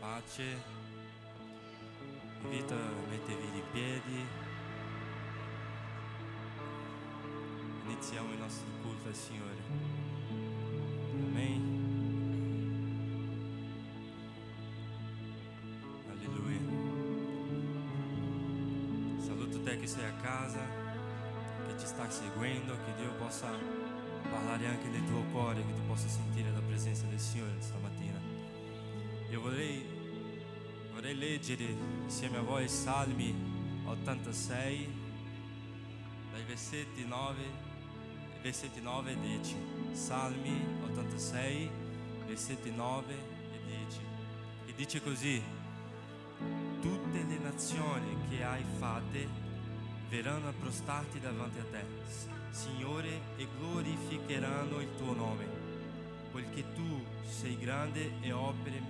pace. Invito a mettervi in piedi. Iniziamo il nostro culto al Signore. Amen. Alleluia. Saluto te che sei a casa, che ci sta seguendo, che Dio possa parlare anche nel tuo cuore, che tu possa sentire la presenza del Signore stamattina. Io vorrei leggere insieme a voi Salmi 86 dai versetti 9 e 10. Salmi 86 versetti 9 e 10, che dice così: tutte le nazioni che hai fatte verranno a prostrarti davanti a te, Signore, e glorificheranno il tuo nome, poiché tu sei grande e operi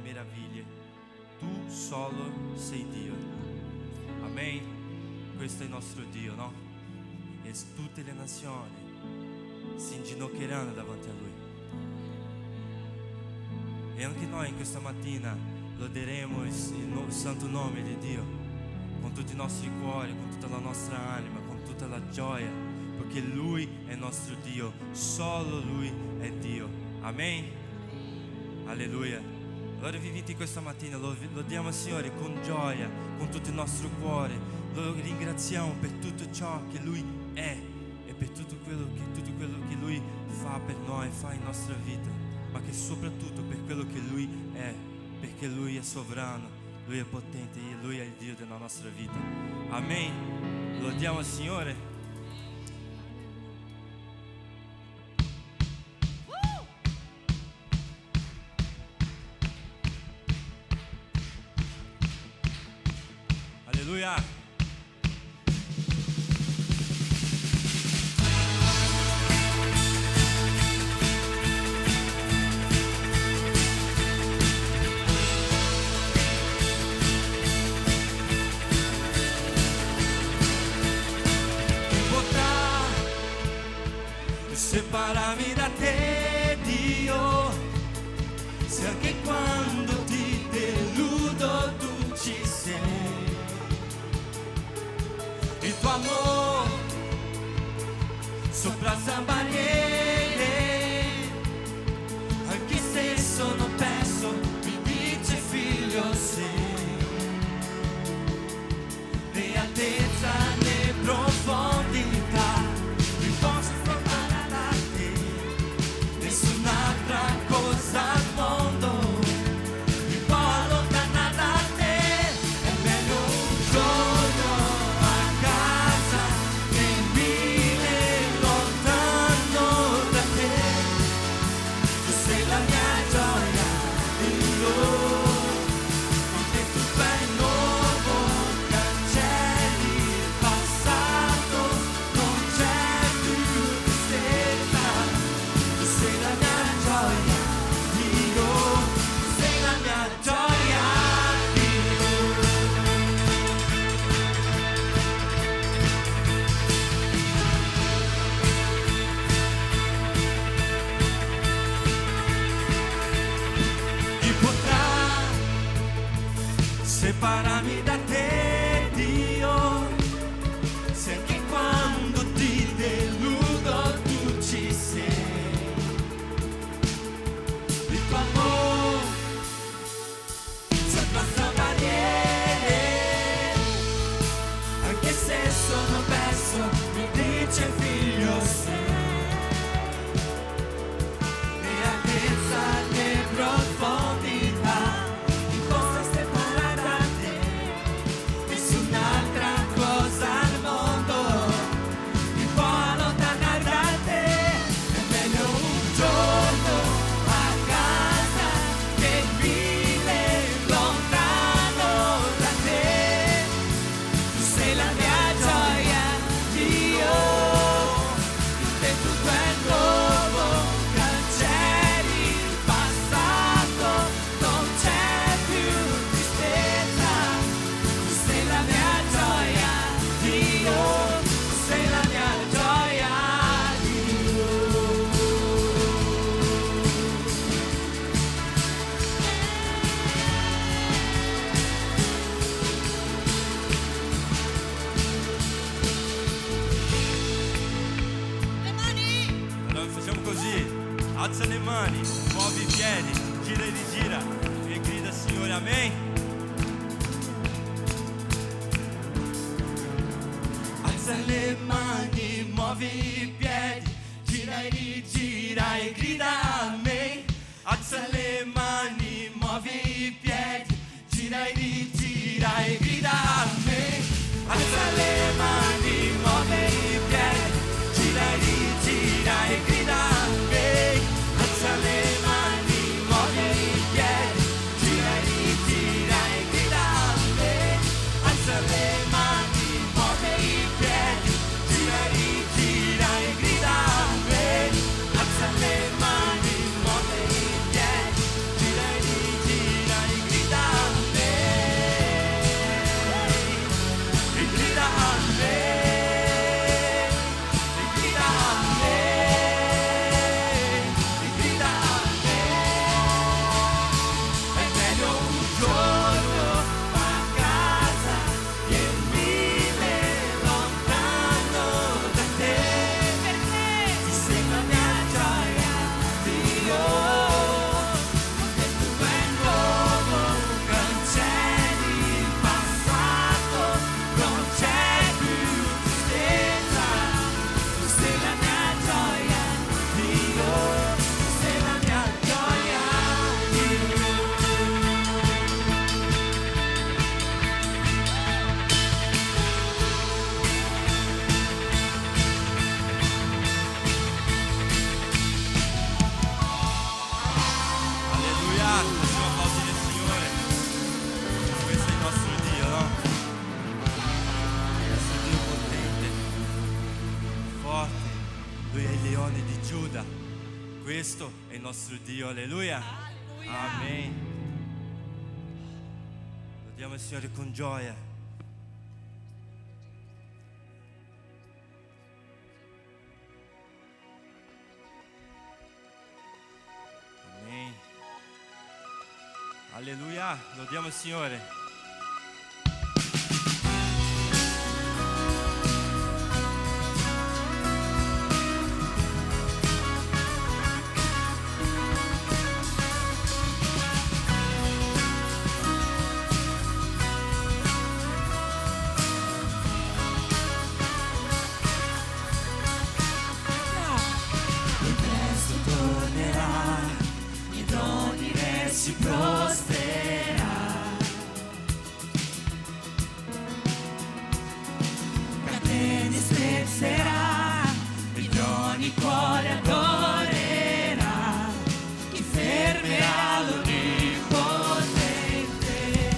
meraviglie. Tu solo sei Dio. Amen. Questo è il nostro Dio, no? E tutte le nazioni si inginocchieranno davanti a Lui. E anche noi in questa mattina loderemo il santo nome di Dio con tutti i nostri cuori, con tutta la nostra anima, con tutta la gioia, perché Lui è il nostro Dio, solo Lui è Dio. Amen. Alleluia. Allora vi invito questa mattina, lodiamo il Signore con gioia, con tutto il nostro cuore, lo ringraziamo per tutto ciò che Lui è e per tutto quello che Lui fa per noi, fa in nostra vita, ma che soprattutto per quello che Lui è, perché Lui è sovrano, Lui è potente e Lui è il Dio della nostra vita. Amen. Lodiamo il Signore. Alleluia. Chi potrà separarmi da te, Dio, se anche quando ti deludo tu ci sei. Il tuo amore soprassa barriere, anche se sono perso, mi dice figlio sei. Né altezza né profondità mi posso trovare da te, nessun'altra cosa al mondo mi può allontanare da te. È meglio un giorno a casa che mille lontano da te. Tu sei la mia gioia, Dio, con te tutto è nuovo, cancelli il passato, non c'è più tristezza. Tu sei la mia gioia, Dio, tu sei la mia gioia, Dio. Chi potrà separarmi da te, Dio, se anche quando ti deludo tu ci sei. Il tuo amore sorpassa barriere, anche se sono perso, mi dice figlio sei. Né altezza né profondità mi possa separare da te, Alza le mani, muovi i piedi, gira e rigira e grida Signore, amen. Alza le mani, muovi i piedi, gira e rigira e grida amen. Alza le mani, muovi i piedi, gira e rigira e grida amen. Alza le mani, muovi i piedi, gira e rigira e grida amen. Alza le mani, muovi i piedi, gira e rigira e grida amen. Alza le mani, muovi i piedi, gira e rigira e grida amen. Alza le mani, muovi i piedi, gira e rigira e grida amen. E grida amen. E grida amen. E grida amen. È meglio un giorno a casa che 1000 lontano da te. Perché ti sei la mia gioia, Dio. Che tu è nuovo, cancelli il passato, non c'è più tristezza. Tu sei la mia gioia, Dio. Tu sei la mia gioia, Dio. Alleluia, facciamo applaudire il Signore. Questo è il nostro Dio, no? Il nostro Dio potente, forte. Lui è il leone di Giuda. Questo è il nostro Dio, alleluia. Amen. Lodiamo il Signore con gioia. Amen. Alleluia, lodiamo il Signore. E presto tornerà, ed ogni re si prosterà. Catene spezzerà, ed ogni cuore adorerà. Chi fermerà l'Onnipotente?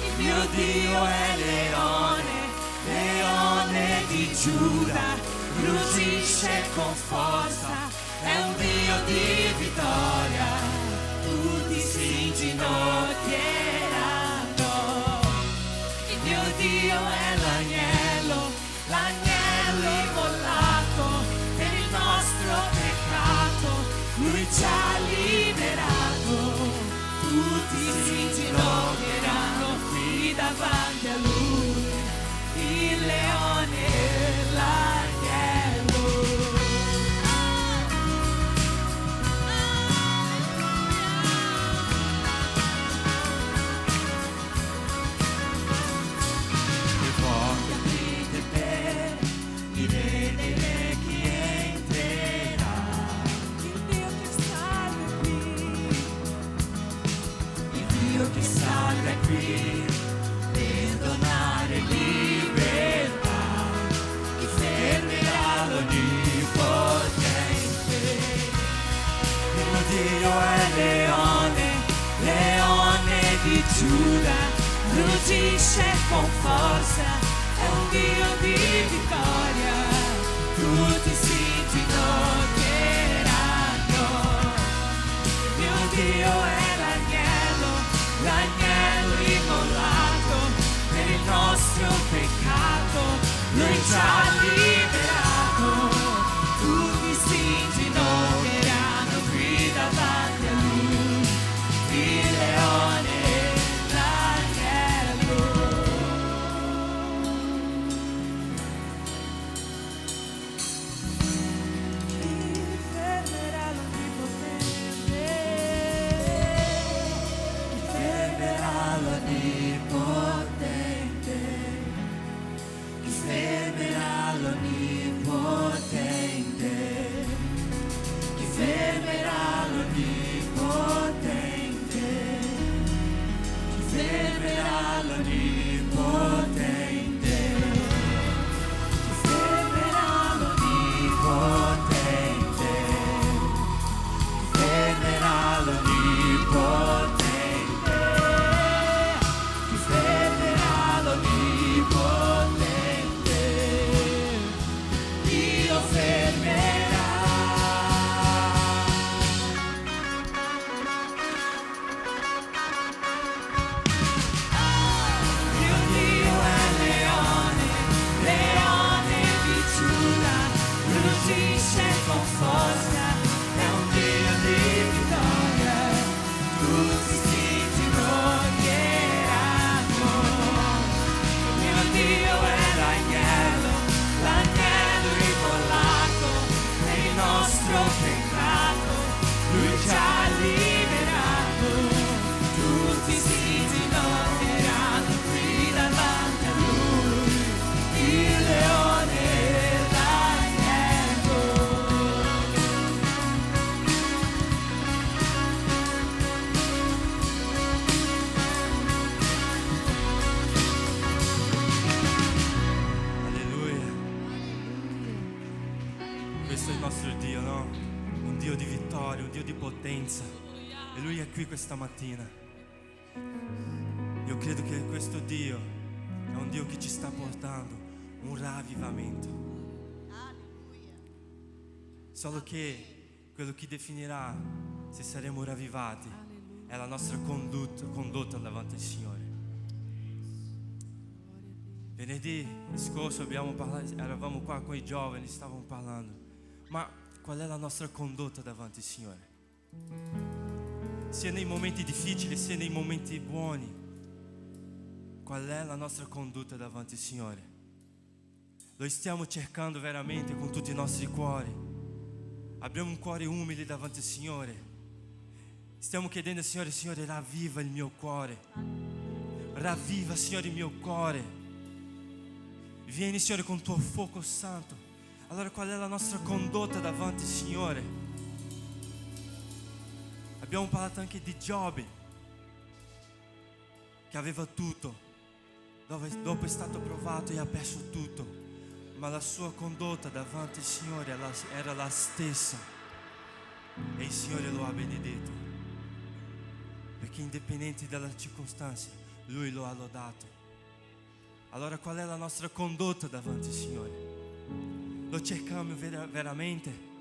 Il mio Dio è leone, leone di Giuda, ruggisce con forza, è un Dio di vittoria, tutti si inginocchieranno. Il mio Dio è l'agnello, l'agnello immolato per il nostro peccato, lui ci ha liberato, tutti si inginocchieranno qui davanti a lui, il leone e l'agnello. E poi aprite per di vedere chi entrerà. Il Dio che salve qui, il Dio che salve qui, per donare libertà. Chi fermerà l'Onnipotente? Il mio Dio è leone, leone di Giuda, ruggisce con forza, è un Dio di vittoria, tutti si inginocchieranno. Il mio Dio è l'agnello, l'agnello immolato per il nostro peccato, lui ci ha liberato, tutti si inginocchieranno qui davanti a lui, il leone e l'agnello. Chi fermerà l'Onnipotente? fermerà l'Onnipotente? Chi fermerà l'Onnipotente? Chi fermerà l'Onnipotente? Chi fermerà l'Onnipotente? Chi fermerà l'Onnipotente? Chi fermerà l'Onnipotente? Chi fermerà l'Onnipotente? Dio fermerà. Mio Dio è leone, leone di Giuda, rugisce con forza, è un Dio di vittoria, tutti si ginocchieranno. Mio Dio è l'agnello ribollato, è il nostro peccato, lui ci ha liberato, tutti si ginocchieranno qui davanti a lui, il leone e l'agnello. Alleluia. Questo è il nostro Dio, no? Un Dio di vittoria, un Dio di potenza. E Lui è qui questa mattina. Io credo che questo Dio è un Dio che ci sta portando un ravvivamento. Solo che quello che definirà se saremo ravvivati è la nostra condotta davanti al Signore. Venerdì scorso abbiamo parlato, eravamo qua con i giovani, stavamo parlando, ma qual è la nostra condotta davanti al Signore? Sia nei momenti difficili, sia nei momenti buoni, qual è la nostra condotta davanti al Signore? Lo stiamo cercando veramente con tutti i nostri cuori? Abbiamo un cuore umile davanti al Signore? Stiamo chiedendo al Signore: Signore, ravviva il mio cuore, ravviva, Signore, il mio cuore. Vieni, Signore, con il tuo fuoco santo. Allora qual è la nostra condotta davanti al Signore? Abbiamo parlato anche di Giobbe, che aveva tutto, dopo è stato provato e ha perso tutto, ma la sua condotta davanti al Signore era la stessa, e il Signore lo ha benedetto, perché indipendente dalla circostanza Lui lo ha lodato. Allora qual è la nostra condotta davanti al Signore? Lo cerchiamo veramente?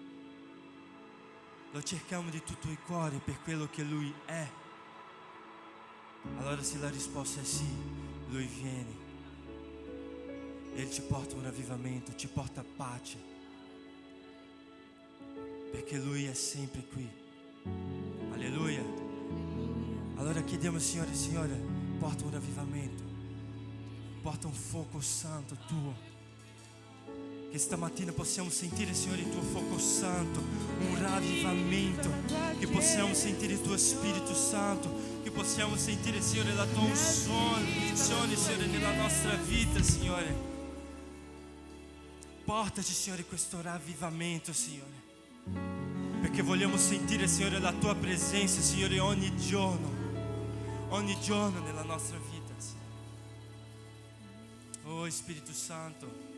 Lo cerchiamo di tutto il cuore per quello che Lui è? Allora se la risposta è sì, Lui viene. Ele ci porta un ravvivamento, ci porta pace, perché Lui è sempre qui. Alleluia. Allora chiediamo al Signore: Signore, porta un ravvivamento, porta un fuoco santo tuo, che stamattina possiamo sentire, Signore, il tuo fuoco santo, un ravvivamento, che possiamo sentire il tuo Spirito Santo, che possiamo sentire, Signore, la tua unzione, Signore, nella nostra vita, Signore. Portaci, Signore, questo ravvivamento, Signore, perché vogliamo sentire, Signore, la tua presenza, Signore, ogni giorno nella nostra vita, Signore. Oh Spirito Santo,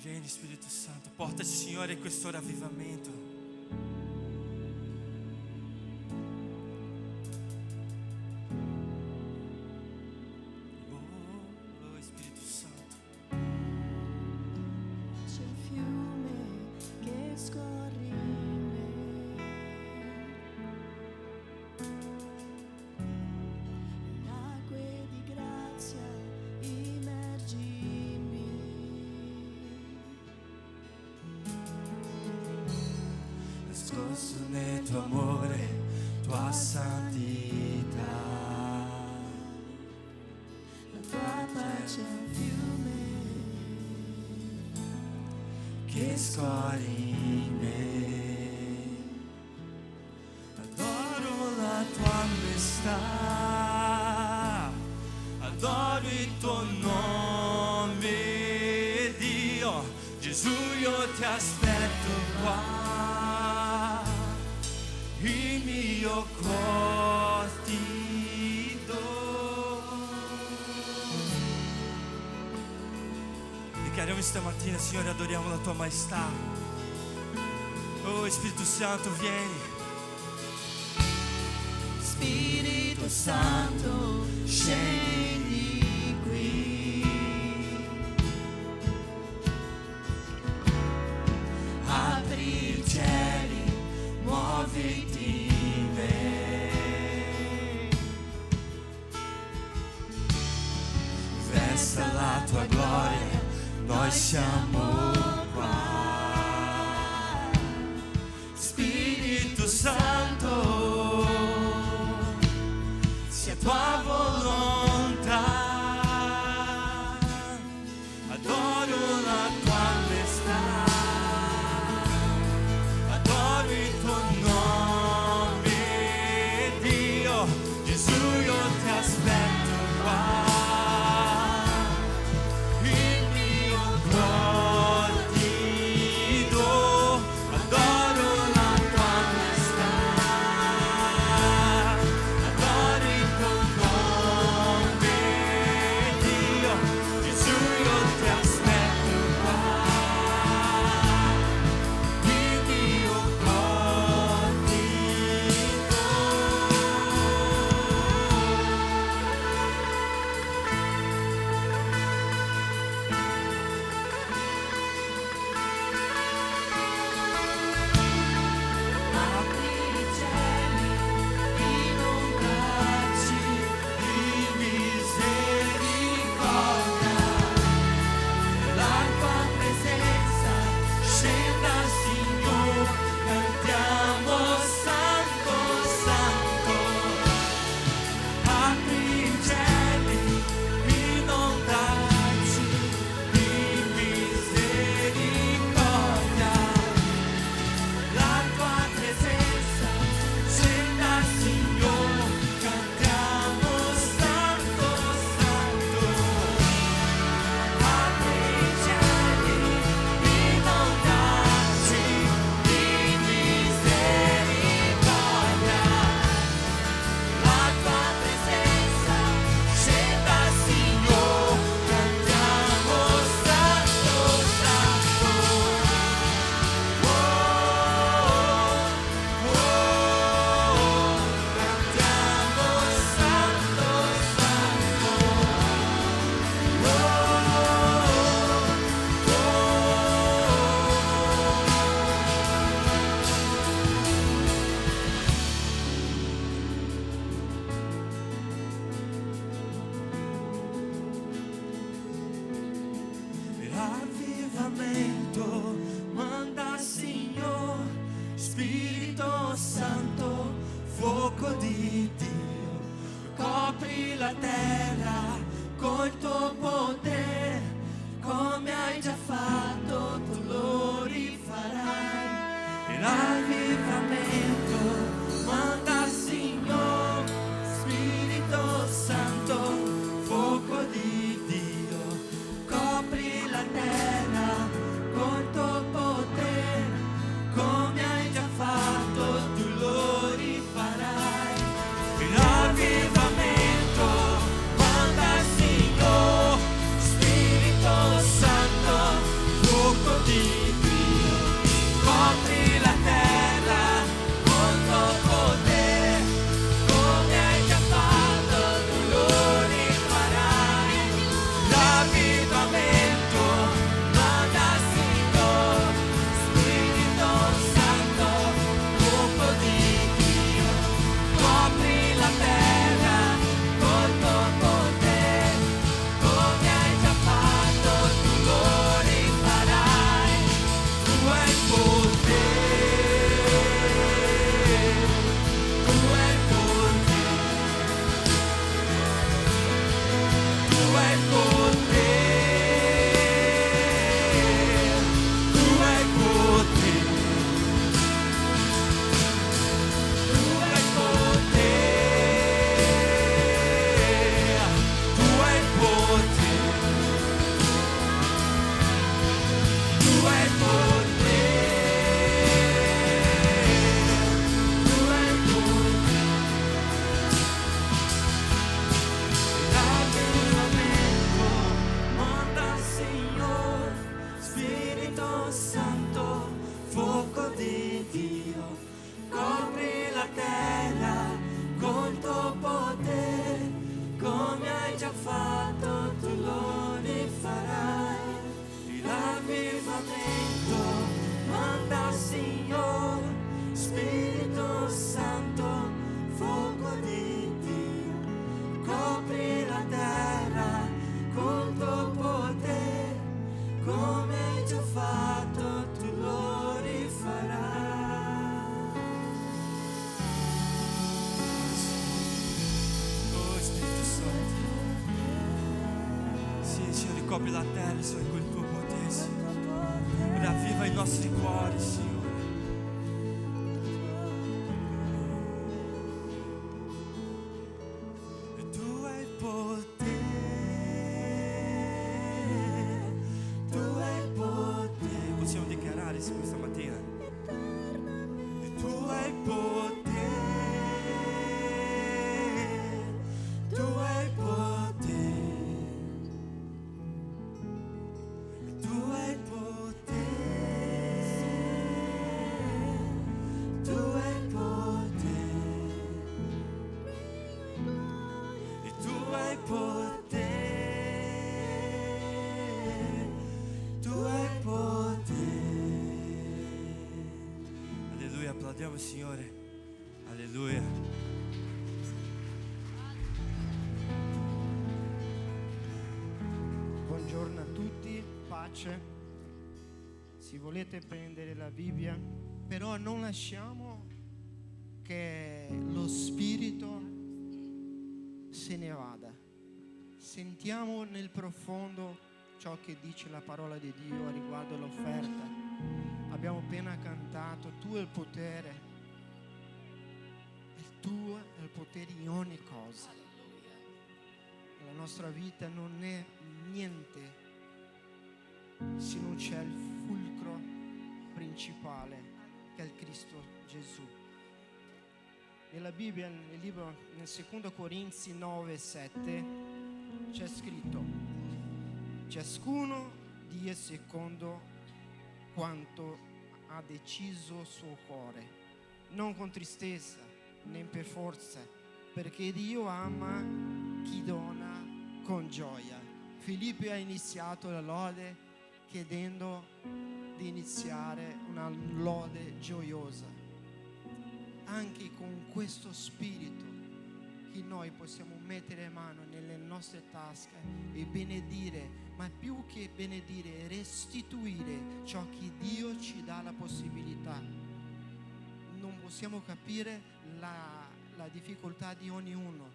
vieni, Spirito Santo, portaci, Signore, questo ravvivamento. Oh Spirito Santo. C'è un fiume che scorre in me, acque di grazia immergimi. Nascosto nel tuo amore, tua santità, la tua pace è un fiume che scorre in me. Adoro la tua messa. maestà, adoro il tuo nome, Dio. Gesù, io ti aspetto qua, il mio cuore ti do. Dichiariamo stamattina, Signore, adoriamo la tua maestà. Oh Spirito Santo, vieni. Spirito Santo, scendi qui. Apri i cieli, muoviti in me. Versa la tua gloria, noi siamo qua. Spirito Santo, sia tua volontà. Adoro la tua maestà, adoro il tuo nome, Dio. Gesù, io ti aspetto qua. Manda, Signor, Spirito Santo, fuoco di Dio, copri la terra col tuo potere, come hai già fatto tu lo rifarai. L'avvivamento, manda, Signor, Spirito Santo, fuoco di Dio, copri la terra col tuo potere, come hai già fatto tu lo rifarai. L'avvivamento, manda, Signor, Scopri la terra, Signore, con il tuo potere, Signore. Ravviva i nostri cuori, Signore. E tu hai potere, tu hai potere. Possiamo dichiarare questa mattina? E tu hai potere. Tu hai potere, tu hai potere, tu hai potere, e tu hai potere, tu hai potere. Alleluia, applaudiamo il Signore. Alleluia. Buongiorno a tutti, pace. Se volete prendere la Bibbia, però non lasciamo che lo Spirito se ne vada. Sentiamo nel profondo ciò che dice la parola di Dio riguardo l'offerta. Abbiamo appena cantato, tu hai il potere. Il tuo è il potere in ogni cosa. La nostra vita non è niente se non c'è il fulcro principale che è il Cristo Gesù. Nella Bibbia, nel secondo Corinzi 9:7 c'è scritto: ciascuno dia secondo quanto ha deciso suo cuore, non con tristezza né per forza, perché Dio ama chi dona con gioia. Filippo ha iniziato la lode chiedendo di iniziare una lode gioiosa. Anche con questo spirito che noi possiamo mettere mano nelle nostre tasche e benedire, ma più che benedire, restituire ciò che Dio ci dà la possibilità. Non possiamo capire la difficoltà di ognuno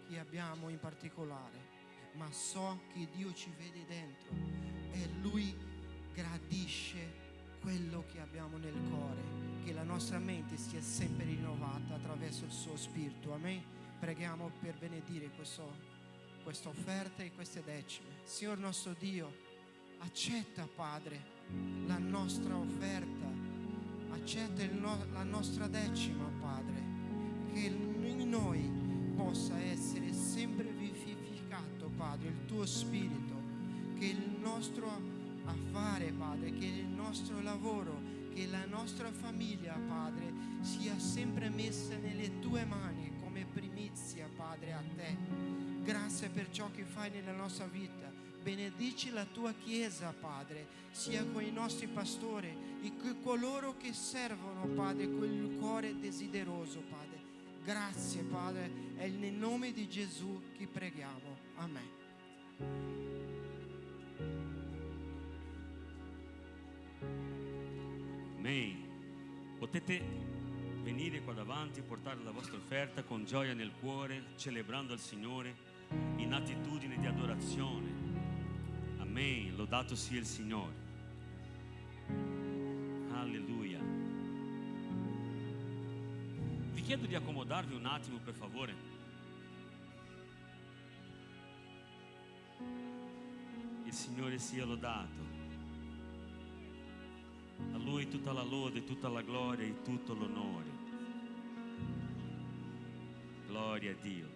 che abbiamo in particolare, ma so che Dio ci vede dentro e Lui gradisce quello che abbiamo nel cuore, che la nostra mente sia sempre rinnovata attraverso il suo Spirito. Amen. Preghiamo per benedire questa offerta e queste decime. Signor nostro Dio, accetta, Padre, la nostra offerta, accetta la nostra decima, Padre, che in noi possa essere sempre vivificato, Padre, il tuo Spirito, che il nostro affare, Padre, che il nostro lavoro, che la nostra famiglia, Padre, sia sempre messa nelle tue mani come primizia, Padre, a te. Grazie per ciò che fai nella nostra vita. Benedici la tua Chiesa, Padre, sia con i nostri pastori e con coloro che servono, Padre, con il cuore desideroso, Padre. Grazie, Padre, è nel nome di Gesù che preghiamo. Amen. Amen. Potete venire qua davanti e portare la vostra offerta con gioia nel cuore, celebrando il Signore in attitudine di adorazione. Amen. Lodato sia il Signore. Alleluia. Vi chiedo di accomodarvi un attimo, per favore. Il Signore sia lodato. A Lui tutta la lode, tutta la gloria e tutto l'onore. Gloria a Dio.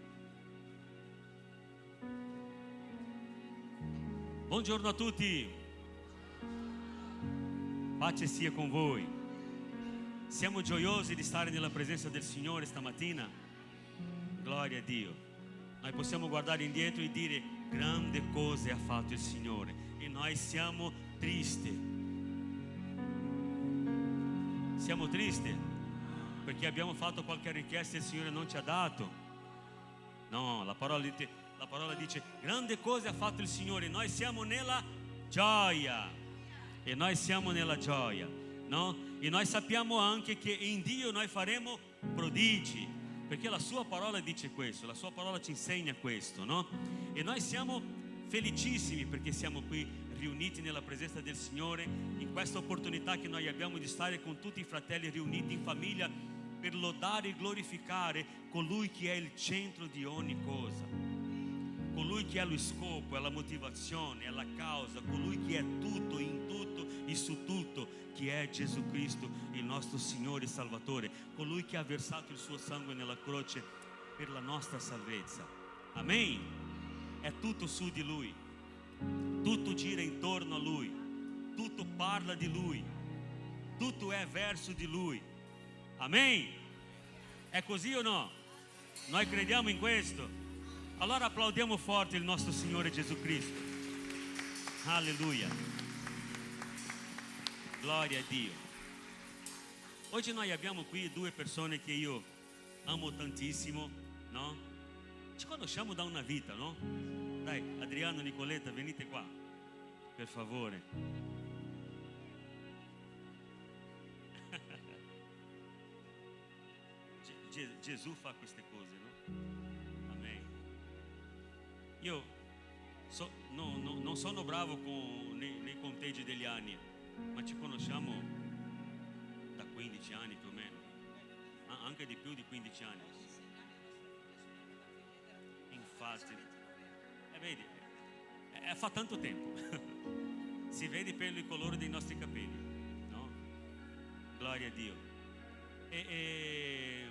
Buongiorno a tutti. Pace sia con voi. Siamo gioiosi di stare nella presenza del Signore stamattina. Gloria a Dio. Noi possiamo guardare indietro e dire: grandi cose ha fatto il Signore. E noi siamo tristi. Siamo tristi perché abbiamo fatto qualche richiesta e il Signore non ci ha dato. No, la parola dice grandi cose ha fatto il Signore. Noi siamo nella gioia. E noi siamo nella gioia, no? E noi sappiamo anche che in Dio noi faremo prodigi, perché la sua parola dice questo, la sua parola ci insegna questo, no? E noi siamo felicissimi perché siamo qui riuniti nella presenza del Signore, in questa opportunità che noi abbiamo di stare con tutti i fratelli riuniti in famiglia per lodare e glorificare colui che è il centro di ogni cosa, colui che è lo scopo, è la motivazione, è la causa, colui che è tutto, in tutto e su tutto, che è Gesù Cristo, il nostro Signore e Salvatore, colui che ha versato il suo sangue nella croce per la nostra salvezza. Amen. È tutto su di Lui, tutto gira intorno a Lui, tutto parla di Lui, tutto è verso di Lui. Amen. È così o no? Noi crediamo in questo. Allora applaudiamo forte il nostro Signore Gesù Cristo. Alleluia. Gloria a Dio. Oggi noi abbiamo qui due persone che io amo tantissimo, no? Ci conosciamo da una vita, no? Dai, Adriano e Nicoletta, venite qua, per favore. Gesù fa queste cose, no? Amen. Io non sono bravo nei conteggi degli anni, ma ci conosciamo da 15 anni più o meno, anche di più di 15 anni. Infatti, vedi, fa tanto tempo. Si vede per il colore dei nostri capelli, no? Gloria a Dio. E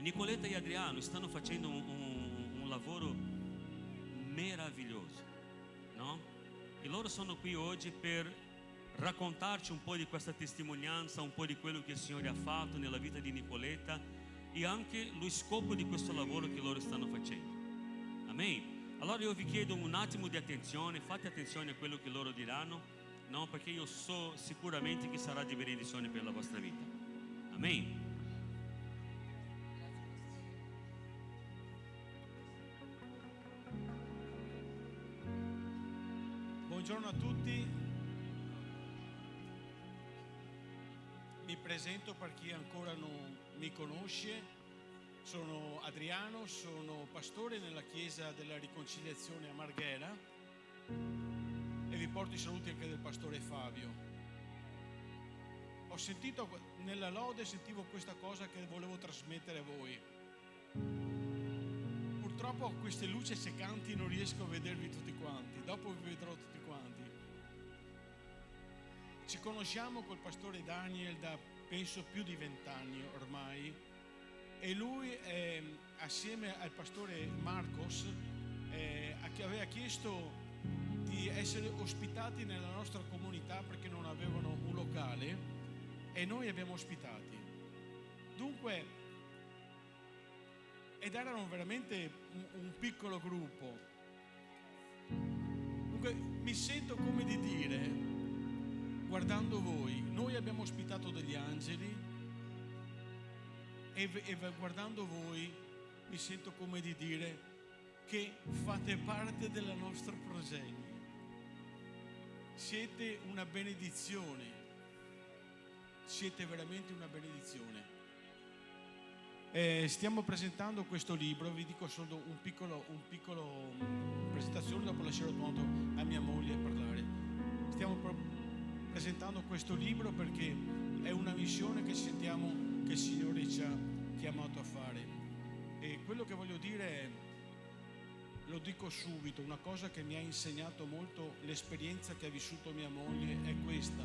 Nicoletta e Adriano stanno facendo un lavoro meraviglioso, no? E loro sono qui oggi per raccontarci un po' di questa testimonianza, un po' di quello che il Signore ha fatto nella vita di Nicoletta e anche lo scopo di questo lavoro che loro stanno facendo. Amen. Allora io vi chiedo un attimo di attenzione, fate attenzione a quello che loro diranno, no? Perché io so sicuramente che sarà di benedizione per la vostra vita. Amen. Buongiorno a tutti, mi presento per chi ancora non mi conosce, sono Adriano, sono pastore nella Chiesa della Riconciliazione a Marghera e vi porto i saluti anche del pastore Fabio. Ho sentito nella lode, sentivo questa cosa che volevo trasmettere a voi. Purtroppo a queste luci seccanti non riesco a vedervi tutti quanti, dopo vi vedrò tutti quanti. Ci conosciamo col pastore Daniel da penso più di 20 anni ormai e lui assieme al pastore Marcos aveva chiesto di essere ospitati nella nostra comunità perché non avevano un locale e noi abbiamo ospitati. Dunque, ed erano veramente un piccolo gruppo. Dunque mi sento come di dire, guardando voi, noi abbiamo ospitato degli angeli e guardando voi mi sento come di dire che fate parte della nostra progenie. Siete una benedizione, siete veramente una benedizione. Stiamo presentando questo libro, vi dico solo un piccolo presentazione, dopo lascerò molto a mia moglie parlare. Stiamo presentando questo libro perché è una missione che sentiamo che il Signore ci ha chiamato a fare. E quello che voglio dire, lo dico subito, una cosa che mi ha insegnato molto l'esperienza che ha vissuto mia moglie è questa.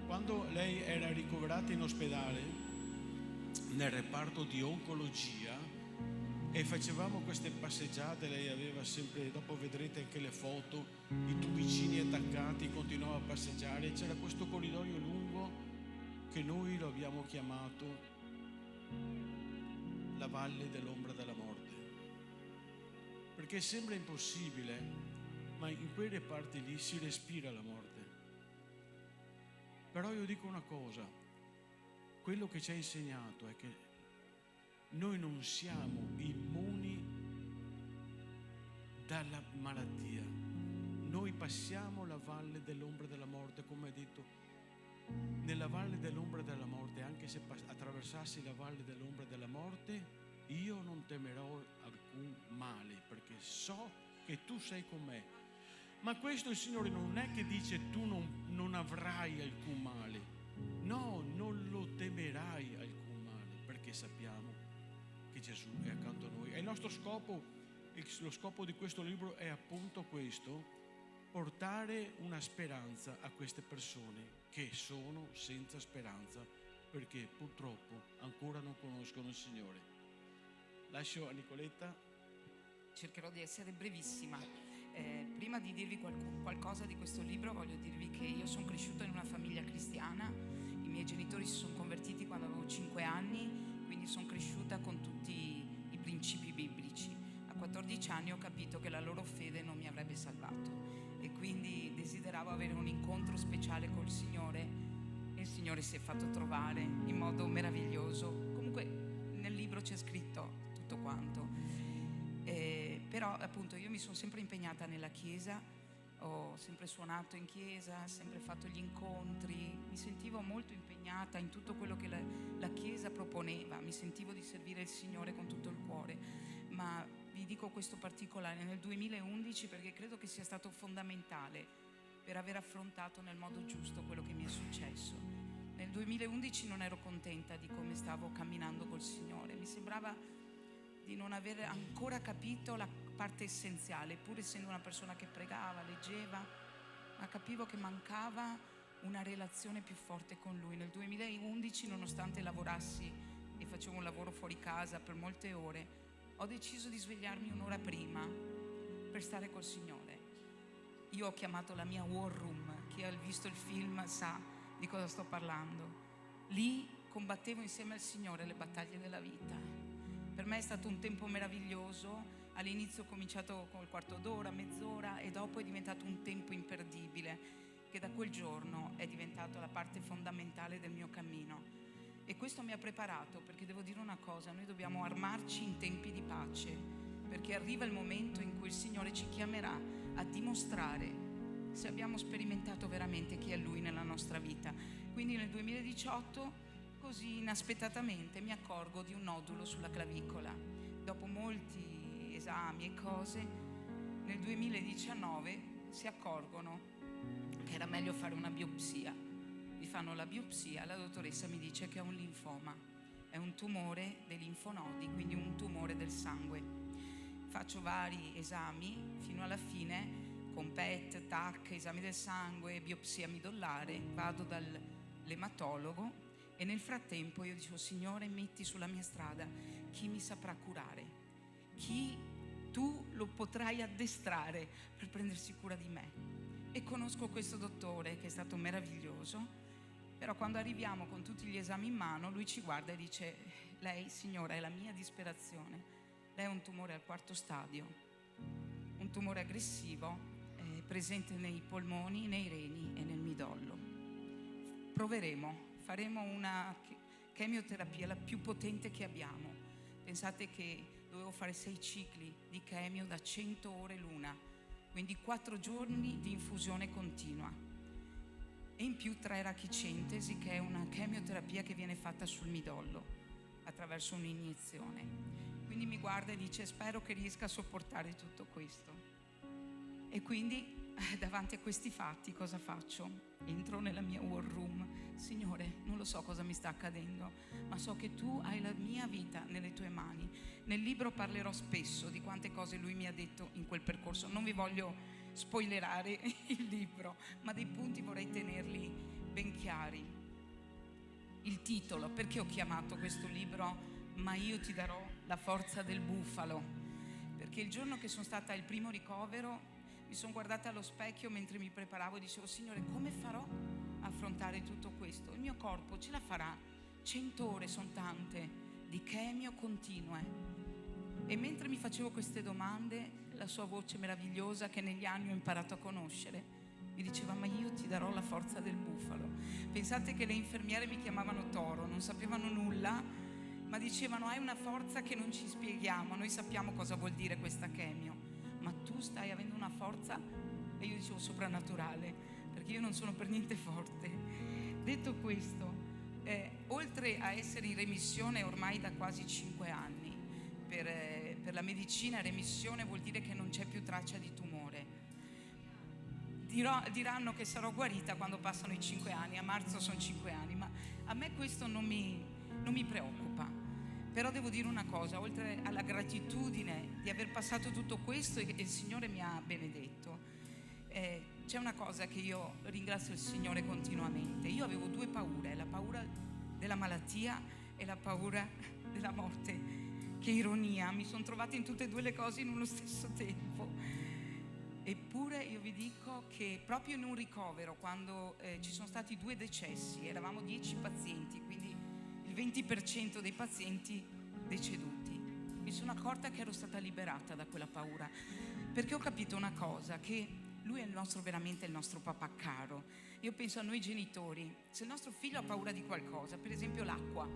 Quando lei era ricoverata in ospedale nel reparto di oncologia e facevamo queste passeggiate, lei aveva sempre, dopo vedrete anche le foto, i tubicini attaccati, continuava a passeggiare, c'era questo corridoio lungo che noi lo abbiamo chiamato la valle dell'ombra della morte, perché sembra impossibile, ma in quei reparti lì si respira la morte. Però io dico una cosa, quello che ci ha insegnato è che noi non siamo immuni dalla malattia, noi passiamo la valle dell'ombra della morte, come ha detto, nella valle dell'ombra della morte, anche se attraversassi la valle dell'ombra della morte, io non temerò alcun male, perché so che tu sei con me. Ma questo il Signore non è che dice tu non avrai alcun male. No, non lo temerai alcun male, perché sappiamo che Gesù è accanto a noi. E il nostro scopo, lo scopo di questo libro è appunto questo: portare una speranza a queste persone che sono senza speranza, perché purtroppo ancora non conoscono il Signore. Lascio a Nicoletta. Cercherò di essere brevissima. Prima di dirvi qualcosa di questo libro, voglio dirvi che io sono cresciuta in una famiglia cristiana. I miei genitori si sono convertiti quando avevo 5 anni, quindi sono cresciuta con tutti i principi biblici. A 14 anni ho capito che la loro fede non mi avrebbe salvato e quindi desideravo avere un incontro speciale col Signore, e il Signore si è fatto trovare in modo meraviglioso. Comunque nel libro c'è scritto tutto quanto. Però appunto io mi sono sempre impegnata nella chiesa, ho sempre suonato in chiesa, sempre fatto gli incontri, mi sentivo molto impegnata in tutto quello che la chiesa proponeva, mi sentivo di servire il Signore con tutto il cuore. Ma vi dico questo particolare nel 2011 perché credo che sia stato fondamentale per aver affrontato nel modo giusto quello che mi è successo. Nel 2011 non ero contenta di come stavo camminando col Signore, mi sembrava di non aver ancora capito la parte essenziale, pur essendo una persona che pregava, leggeva, ma capivo che mancava una relazione più forte con Lui. Nel 2011, nonostante lavorassi e facevo un lavoro fuori casa per molte ore, ho deciso di svegliarmi un'ora prima per stare col Signore. Io ho chiamato la mia war room, chi ha visto il film sa di cosa sto parlando. Lì combattevo insieme al Signore le battaglie della vita. Per me è stato un tempo meraviglioso. All'inizio ho cominciato con il quarto d'ora, mezz'ora, e dopo è diventato un tempo imperdibile, che da quel giorno è diventato la parte fondamentale del mio cammino. E questo mi ha preparato, perché devo dire una cosa: noi dobbiamo armarci in tempi di pace, perché arriva il momento in cui il Signore ci chiamerà a dimostrare se abbiamo sperimentato veramente chi è Lui nella nostra vita. Quindi nel 2018, così inaspettatamente, mi accorgo di un nodulo sulla clavicola. Dopo molti esami e cose, nel 2019 si accorgono che era meglio fare una biopsia. Mi fanno la biopsia, la dottoressa mi dice che è un linfoma, è un tumore dei linfonodi, quindi un tumore del sangue. Faccio vari esami fino alla fine, con PET, TAC, esami del sangue, biopsia midollare, vado dall'ematologo. E nel frattempo io dicevo: Signore, metti sulla mia strada chi mi saprà curare, chi tu lo potrai addestrare per prendersi cura di me. E conosco questo dottore che è stato meraviglioso, però quando arriviamo con tutti gli esami in mano, lui ci guarda e dice: lei, signora, è la mia disperazione, lei ha un tumore al 4º stadio, un tumore aggressivo, presente nei polmoni, nei reni e nel midollo. Proveremo. Faremo una chemioterapia, la più potente che abbiamo. Pensate che dovevo fare 6 cicli di chemio da 100 ore l'una, quindi 4 giorni di infusione continua. E in più 3 rachicentesi, che è una chemioterapia che viene fatta sul midollo attraverso un'iniezione. Quindi mi guarda e dice: spero che riesca a sopportare tutto questo. E quindi davanti a questi fatti cosa faccio? Entro nella mia war room. Signore, non lo so cosa mi sta accadendo, ma so che tu hai la mia vita nelle tue mani. Nel libro parlerò spesso di quante cose lui mi ha detto in quel percorso. Non vi voglio spoilerare il libro, ma dei punti vorrei tenerli ben chiari. Il titolo, perché ho chiamato questo libro Ma io ti darò la forza del bufalo? Perché il giorno che sono stata al primo ricovero mi sono guardata allo specchio mentre mi preparavo e dicevo: Signore, come farò a affrontare tutto questo? Il mio corpo ce la farà? 100 ore sono tante di chemio continue. E mentre mi facevo queste domande, la sua voce meravigliosa, che negli anni ho imparato a conoscere, mi diceva: ma io ti darò la forza del bufalo. Pensate che le infermiere mi chiamavano Toro, non sapevano nulla, ma dicevano: hai una forza che non ci spieghiamo, noi sappiamo cosa vuol dire questa chemio, ma tu stai avendo una forza. E io dicevo: soprannaturale, perché io non sono per niente forte. Detto questo, oltre a essere in remissione ormai da quasi 5 anni per per la medicina remissione vuol dire che non c'è più traccia di tumore. Diranno che sarò guarita quando passano i 5 anni, a marzo sono 5 anni, ma a me questo non mi preoccupa. Però devo dire una cosa, oltre alla gratitudine di aver passato tutto questo e il Signore mi ha benedetto, c'è una cosa che io ringrazio il Signore continuamente. Io avevo 2 paure, la paura della malattia e la paura della morte. Che ironia, mi sono trovata in tutte e 2 le cose in uno stesso tempo. Eppure io vi dico che proprio in un ricovero, quando ci sono stati 2 decessi, eravamo 10 pazienti, quindi il 20% dei pazienti deceduti, mi sono accorta che ero stata liberata da quella paura, perché ho capito una cosa, che lui è veramente il nostro papà caro. Io penso a noi genitori, se il nostro figlio ha paura di qualcosa, per esempio l'acqua,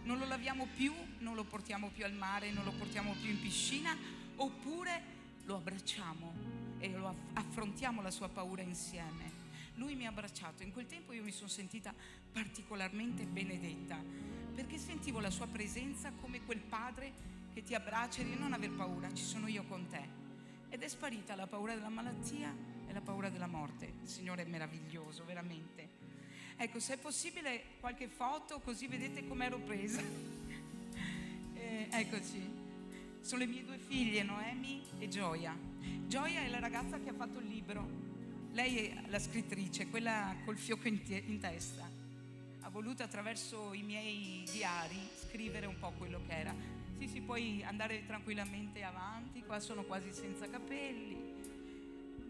non lo laviamo più, non lo portiamo più al mare, non lo portiamo più in piscina, oppure lo abbracciamo e lo affrontiamo la sua paura insieme. Lui mi ha abbracciato, in quel tempo io mi sono sentita particolarmente benedetta, perché sentivo la sua presenza come quel padre che ti abbraccia e dice: non aver paura, ci sono io con te. Ed è sparita la paura della malattia e la paura della morte. Il Signore è meraviglioso, veramente. Ecco, se è possibile qualche foto, così vedete come ero presa. Eccoci, sono le mie 2 figlie, Noemi e Gioia. Gioia è la ragazza che ha fatto il libro. Lei è la scrittrice, quella col fiocco in testa. Ha voluto attraverso i miei diari scrivere un po' quello che era. Sì, puoi andare tranquillamente avanti, qua sono quasi senza capelli.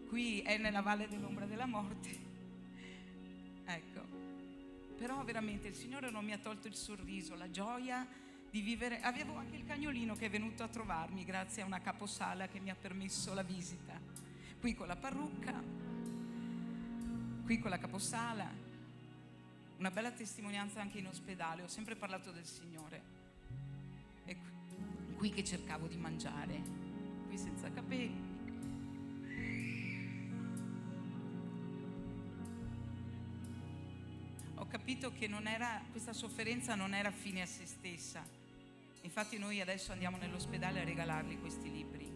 Qui è nella valle dell'ombra della morte. Ecco. Però veramente il Signore non mi ha tolto il sorriso, la gioia di vivere. Avevo anche il cagnolino che è venuto a trovarmi grazie a una caposala che mi ha permesso la visita. Qui con la parrucca, qui con la caposala, una bella testimonianza anche in ospedale. Ho sempre parlato del Signore. E qui che cercavo di mangiare, qui senza capelli. Ho capito che questa sofferenza non era fine a se stessa. Infatti noi adesso andiamo nell'ospedale a regalargli questi libri,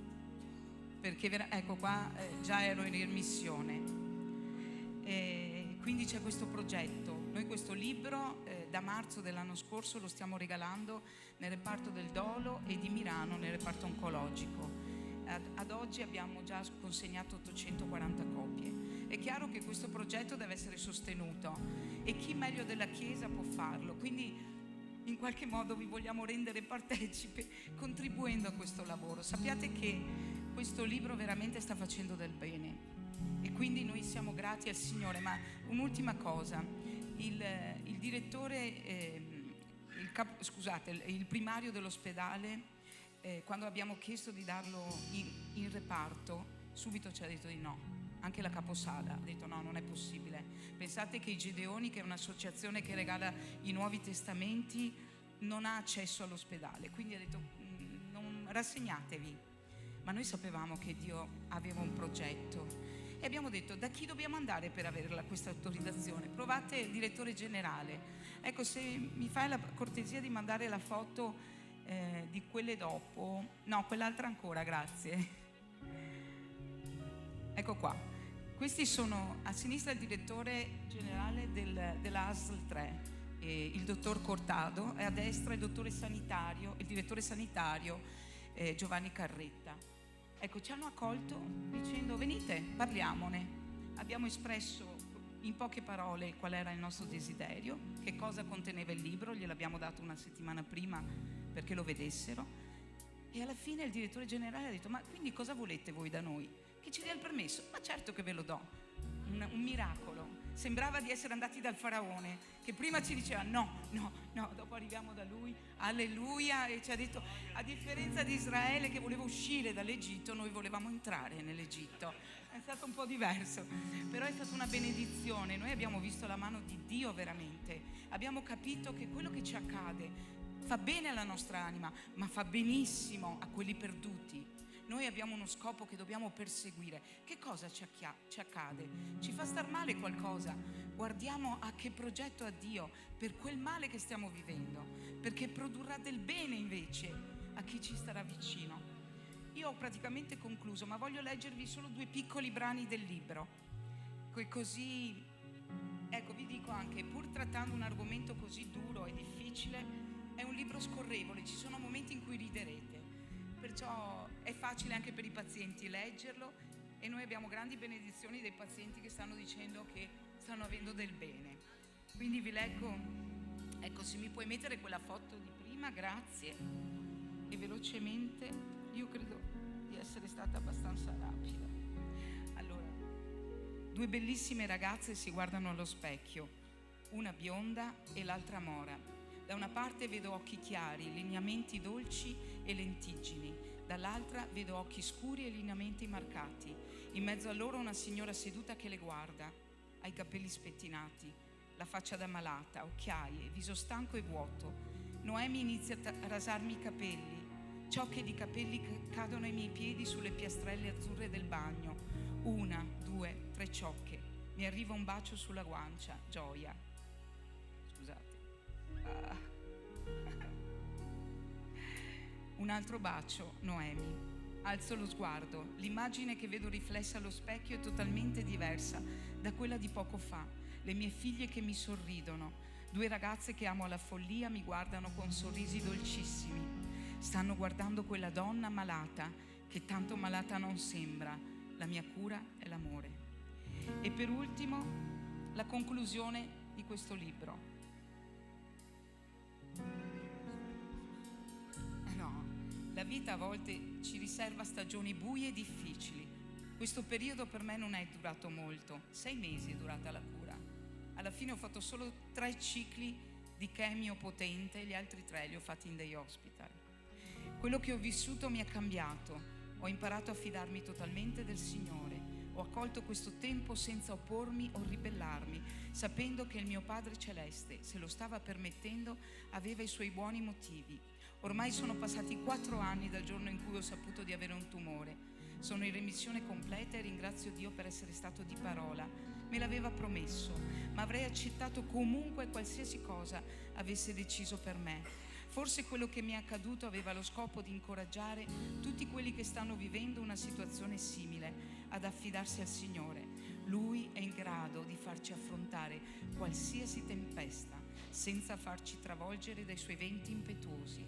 perché ecco qua già ero in missione. Quindi c'è questo progetto. Noi questo libro da marzo dell'anno scorso lo stiamo regalando nel reparto del dolo e di Milano nel reparto oncologico. Ad oggi abbiamo già consegnato 840 copie. È chiaro che questo progetto deve essere sostenuto e chi meglio della Chiesa può farlo, quindi in qualche modo vi vogliamo rendere partecipi contribuendo a questo lavoro. Sappiate che questo libro veramente sta facendo del bene e quindi noi siamo grati al Signore. Ma un'ultima cosa, il direttore, il primario dell'ospedale, quando abbiamo chiesto di darlo in reparto, subito ci ha detto di no. Anche la caposala ha detto no, non è possibile. Pensate che i Gedeoni, che è un'associazione che regala i Nuovi Testamenti, non ha accesso all'ospedale, quindi ha detto non rassegnatevi. Ma noi sapevamo che Dio aveva un progetto e abbiamo detto: da chi dobbiamo andare per avere questa autorizzazione? Provate il direttore generale. Ecco, se mi fai la cortesia di mandare la foto di quelle dopo, no, quell'altra ancora, grazie. Ecco qua. Questi sono a sinistra il direttore generale della ASL 3, il dottor Cortado, e a destra il direttore sanitario Giovanni Carretta. Ecco, ci hanno accolto dicendo: venite, parliamone. Abbiamo espresso in poche parole qual era il nostro desiderio, che cosa conteneva il libro, gliel'abbiamo dato una settimana prima perché lo vedessero, e alla fine il direttore generale ha detto: ma quindi cosa volete voi da noi? Che ci dia il permesso? Ma certo che ve lo do. Un miracolo. Sembrava di essere andati dal faraone, che prima ci diceva no, dopo arriviamo da lui, alleluia, e ci ha detto: a differenza di Israele che voleva uscire dall'Egitto, noi volevamo entrare nell'Egitto. È stato un po' diverso, però è stata una benedizione. Noi abbiamo visto la mano di Dio veramente, abbiamo capito che quello che ci accade fa bene alla nostra anima, ma fa benissimo a quelli perduti. Noi abbiamo uno scopo che dobbiamo perseguire. Che cosa ci accade? Ci fa star male qualcosa? Guardiamo a che progetto ha Dio per quel male che stiamo vivendo, perché produrrà del bene invece. a chi ci starà vicino. Io ho praticamente concluso, ma voglio leggervi solo 2 piccoli brani del libro. Così, ecco, vi dico anche, pur trattando un argomento così duro e difficile, è un libro scorrevole, ci sono momenti in cui riderete. Perciò è facile anche per i pazienti leggerlo e noi abbiamo grandi benedizioni dei pazienti che stanno dicendo che stanno avendo del bene. Quindi vi leggo, ecco, se mi puoi mettere quella foto di prima, grazie, e velocemente, io credo di essere stata abbastanza rapida. Allora, 2 bellissime ragazze si guardano allo specchio, una bionda e l'altra mora. Da una parte vedo occhi chiari, lineamenti dolci e lentiggini, dall'altra vedo occhi scuri e lineamenti marcati. In mezzo a loro una signora seduta che le guarda, ha i capelli spettinati, la faccia da malata, occhiaie, viso stanco e vuoto. Noemi inizia a rasarmi i capelli, ciocche di capelli cadono ai miei piedi sulle piastrelle azzurre del bagno. 1, 2, 3 ciocche. Mi arriva un bacio sulla guancia, gioia. Scusate. Un altro bacio, Noemi. Alzo lo sguardo, l'immagine che vedo riflessa allo specchio è totalmente diversa da quella di poco fa. Le mie figlie che mi sorridono, 2 ragazze che amo alla follia mi guardano con sorrisi dolcissimi. Stanno guardando quella donna malata, che tanto malata non sembra. La mia cura è l'amore. E per ultimo, la conclusione di questo libro. La vita a volte ci riserva stagioni buie e difficili. Questo periodo per me non è durato molto, 6 mesi è durata la cura. Alla fine ho fatto solo 3 cicli di chemio potente, gli altri 3 li ho fatti in day hospital. Quello che ho vissuto mi ha cambiato, ho imparato a fidarmi totalmente del Signore, ho accolto questo tempo senza oppormi o ribellarmi, sapendo che il mio Padre Celeste, se lo stava permettendo, aveva i suoi buoni motivi. Ormai sono passati 4 anni dal giorno in cui ho saputo di avere un tumore. Sono in remissione completa e ringrazio Dio per essere stato di parola. Me l'aveva promesso, ma avrei accettato comunque qualsiasi cosa avesse deciso per me. Forse quello che mi è accaduto aveva lo scopo di incoraggiare tutti quelli che stanno vivendo una situazione simile ad affidarsi al Signore. Lui è in grado di farci affrontare qualsiasi tempesta senza farci travolgere dai suoi venti impetuosi.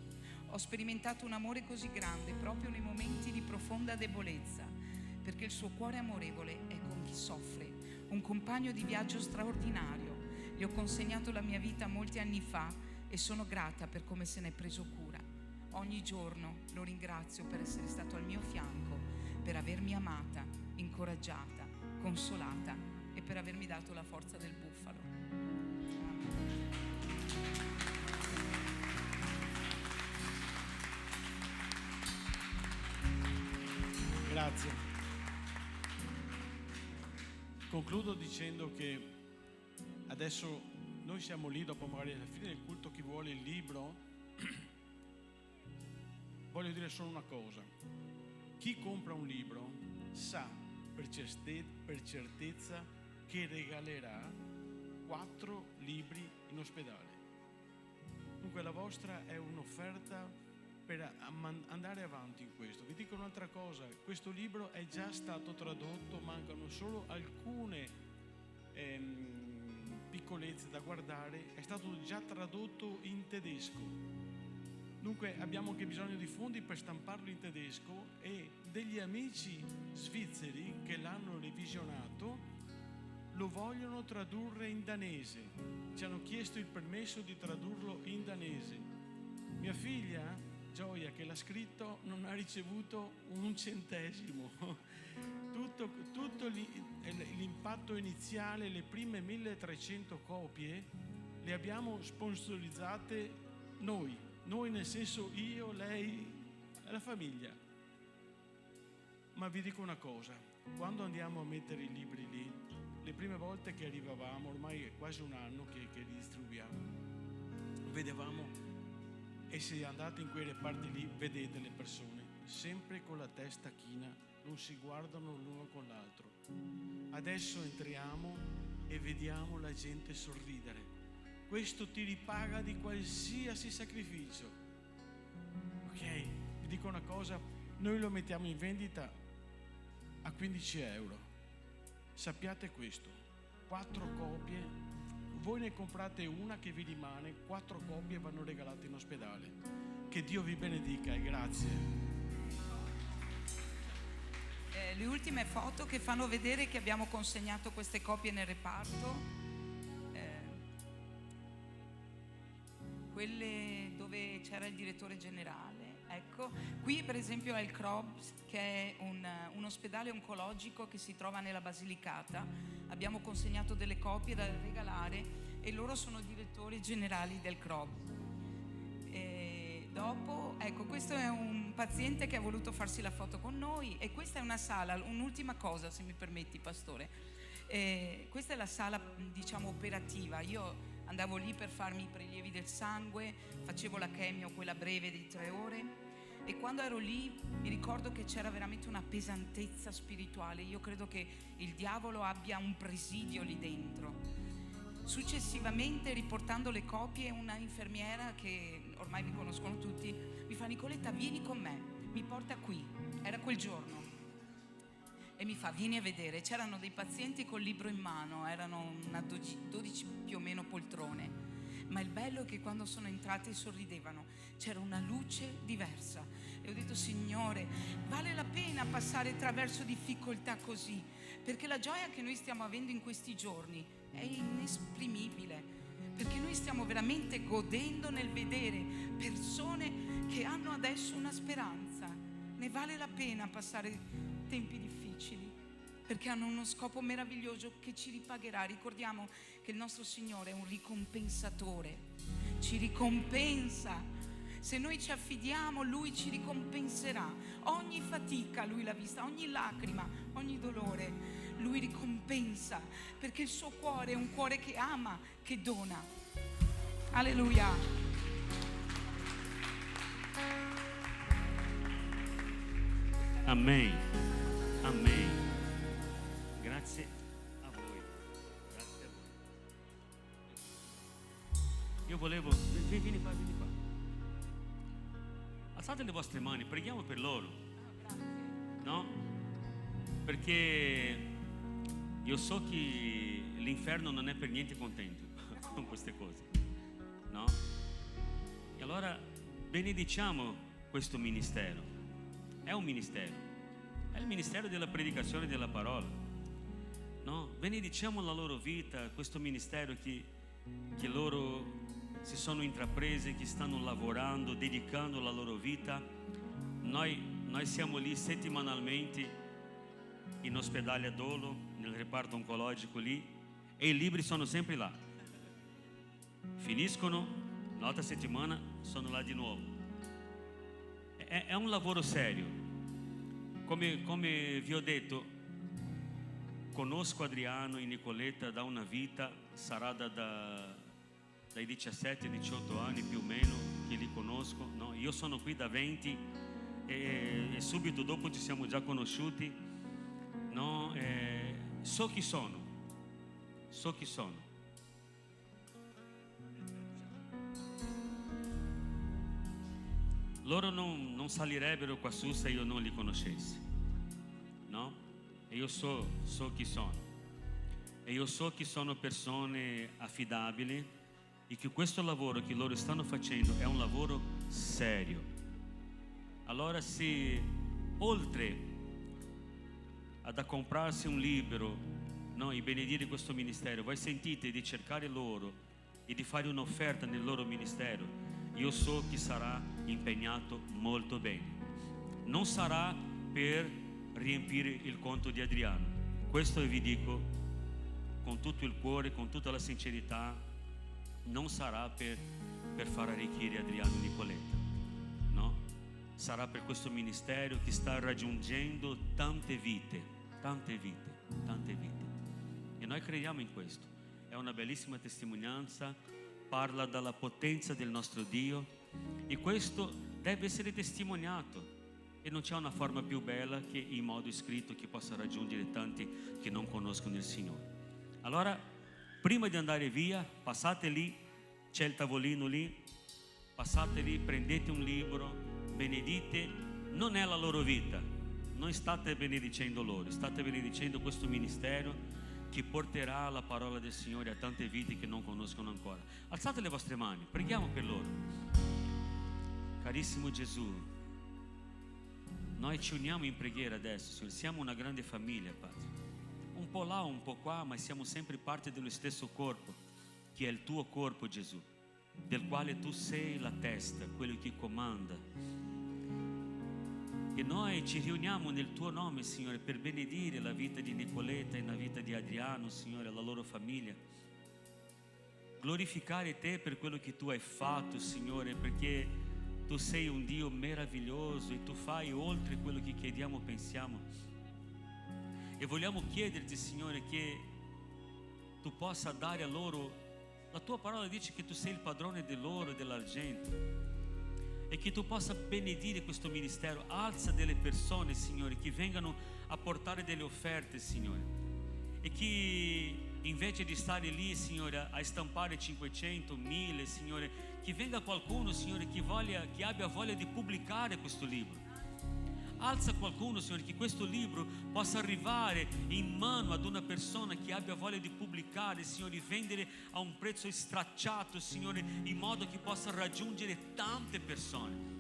Ho sperimentato un amore così grande proprio nei momenti di profonda debolezza, perché il suo cuore amorevole è con chi soffre, un compagno di viaggio straordinario. Gli ho consegnato la mia vita molti anni fa e sono grata per come se ne è preso cura. Ogni giorno lo ringrazio per essere stato al mio fianco, per avermi amata, incoraggiata, consolata e per avermi dato la forza del bufalo. Grazie. Concludo dicendo che adesso noi siamo lì, dopo magari alla fine del culto, chi vuole il libro. Voglio dire solo una cosa: chi compra un libro sa per certezza che regalerà 4 libri in ospedale. Dunque la vostra è un'offerta per andare avanti in questo. Vi dico un'altra cosa: questo libro è già stato tradotto, mancano solo alcune piccolezze da guardare, è stato già tradotto in tedesco. Dunque abbiamo anche bisogno di fondi per stamparlo in tedesco, e degli amici svizzeri che l'hanno revisionato lo vogliono tradurre in danese. Ci hanno chiesto il permesso di tradurlo in danese. Mia figlia Gioia, che l'ha scritto, non ha ricevuto un centesimo. Tutto l'impatto iniziale, le prime 1300 copie, le abbiamo sponsorizzate noi nel senso io, lei e la famiglia. Ma vi dico una cosa: quando andiamo a mettere i libri lì, le prime volte che arrivavamo, ormai è quasi un anno che li distribuiamo, vedevamo. E se andate in quei reparti lì, vedete le persone sempre con la testa china, non si guardano l'uno con l'altro. Adesso entriamo e vediamo la gente sorridere. Questo ti ripaga di qualsiasi sacrificio. Ok? dico una cosa, noi lo mettiamo in vendita a 15 euro. Sappiate questo, 4 copie, voi ne comprate una che vi rimane, 4 copie vanno regalate in ospedale. Che Dio vi benedica e grazie. Le ultime foto che fanno vedere che abbiamo consegnato queste copie nel reparto, quelle dove c'era il direttore generale, ecco, qui per esempio è il CROBS, che è un ospedale oncologico che si trova nella Basilicata. Abbiamo consegnato delle copie da regalare e loro sono direttori generali del CROBS. Dopo, ecco, questo è un paziente che ha voluto farsi la foto con noi, e questa è una sala, un'ultima cosa se mi permetti, pastore. Questa è la sala, diciamo, operativa. Io andavo lì per farmi i prelievi del sangue, facevo la chemio, quella breve di 3 ore, e quando ero lì mi ricordo che c'era veramente una pesantezza spirituale. Io credo che il diavolo abbia un presidio lì dentro. Successivamente, riportando le copie, una infermiera che ormai mi conoscono tutti mi fa: Nicoletta, vieni con me. Mi porta qui, era quel giorno, e mi fa: vieni a vedere. C'erano dei pazienti col libro in mano, erano una 12 più o meno poltrone, ma il bello è che quando sono entrate sorridevano, c'era una luce diversa, e ho detto: Signore, vale la pena passare attraverso difficoltà così, perché la gioia che noi stiamo avendo in questi giorni è inesprimibile, perché noi stiamo veramente godendo nel vedere persone che hanno adesso una speranza. Ne vale la pena passare tempi difficili, perché hanno uno scopo meraviglioso che ci ripagherà. Ricordiamo che il nostro Signore è un ricompensatore, ci ricompensa. Se noi ci affidiamo, Lui ci ricompenserà. Ogni fatica Lui l'ha vista, ogni lacrima, ogni dolore Lui ricompensa, perché il suo cuore è un cuore che ama, che dona. Alleluia. Amen. Amen. Grazie a voi. Grazie a voi. Io volevo... Vieni qua, vieni qua. Alzate le vostre mani, preghiamo per loro. No? Perché io so che l'inferno non è per niente contento con queste cose. No? E allora benediciamo questo ministero. È un ministero, è il ministero della predicazione della parola, no? Benediciamo la loro vita, questo ministero che loro si sono intraprese, che stanno lavorando, dedicando la loro vita. Noi siamo lì settimanalmente in ospedale a Dolo, nel reparto oncologico lì, e i libri sono sempre là. Finiscono, l'altra settimana sono là di nuovo. È un lavoro serio. Come vi ho detto, conosco Adriano e Nicoletta da una vita, sarà dai 17-18 anni più o meno che li conosco, no? Io sono qui da 20 e subito dopo ci siamo già conosciuti, no? So chi sono. Loro non salirebbero qua su se io non li conoscessi, no? E io so chi sono. E io so che sono persone affidabili e che questo lavoro che loro stanno facendo è un lavoro serio. Allora, se oltre ad comprarsi un libro, no, e benedire questo ministero, voi sentite di cercare loro e di fare un'offerta nel loro ministero, io so che sarà impegnato molto bene. Non sarà per riempire il conto di Adriano, questo vi dico con tutto il cuore, con tutta la sincerità. Non sarà per far arricchire Adriano e Nicoletta, no? Sarà per questo ministero che sta raggiungendo tante vite. E noi crediamo in questo. È una bellissima testimonianza, parla della potenza del nostro Dio, e questo deve essere testimoniato, e non c'è una forma più bella che in modo scritto che possa raggiungere tanti che non conoscono il Signore. Allora, prima di andare via, passate lì, c'è il tavolino lì, passate lì, prendete un libro, benedite non è la loro vita. Non state benedicendo loro, state benedicendo questo ministero che porterà la parola del Signore a tante vite che non conoscono ancora. Alzate le vostre mani, preghiamo per loro. Carissimo Gesù, noi ci uniamo in preghiera adesso, Signore. Siamo una grande famiglia, Padre. Un po' là, un po' qua, ma siamo sempre parte dello stesso corpo, che è il tuo corpo, Gesù, del quale tu sei la testa, quello che comanda. E noi ci riuniamo nel tuo nome, Signore, per benedire la vita di Nicoletta e la vita di Adriano, Signore, la loro famiglia. Glorificare te per quello che tu hai fatto, Signore, perché tu sei un Dio meraviglioso e tu fai oltre quello che chiediamo o pensiamo. E vogliamo chiederti, Signore, che tu possa dare a loro, la tua parola dice che tu sei il padrone dell'oro e dell'argento, e che tu possa benedire questo ministero. Alza delle persone, Signore, che vengano a portare delle offerte, Signore, e che invece di stare lì, Signore, a stampare 500, 1000, Signore, che venga qualcuno, Signore, che abbia voglia di pubblicare questo libro. Alza qualcuno, Signore, che questo libro possa arrivare in mano ad una persona che abbia voglia di pubblicare, Signore, vendere a un prezzo stracciato, Signore, in modo che possa raggiungere tante persone.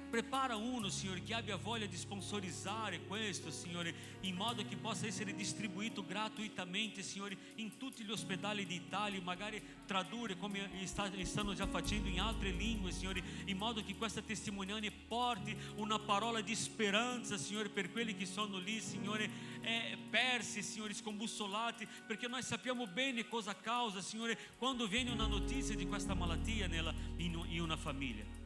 Prepara uno, Signore, che abbia voglia di sponsorizzare questo, Signore, in modo che possa essere distribuito gratuitamente, Signore, in tutti gli ospedali d'Italia, magari tradurre come stanno già facendo in altre lingue, Signore, in modo che questa testimonianza porti una parola di speranza, Signore, per quelli che sono lì, Signore, persi, Signore, scombussolati, perché noi sappiamo bene cosa causa, Signore, quando viene una notizia di questa malattia in una famiglia.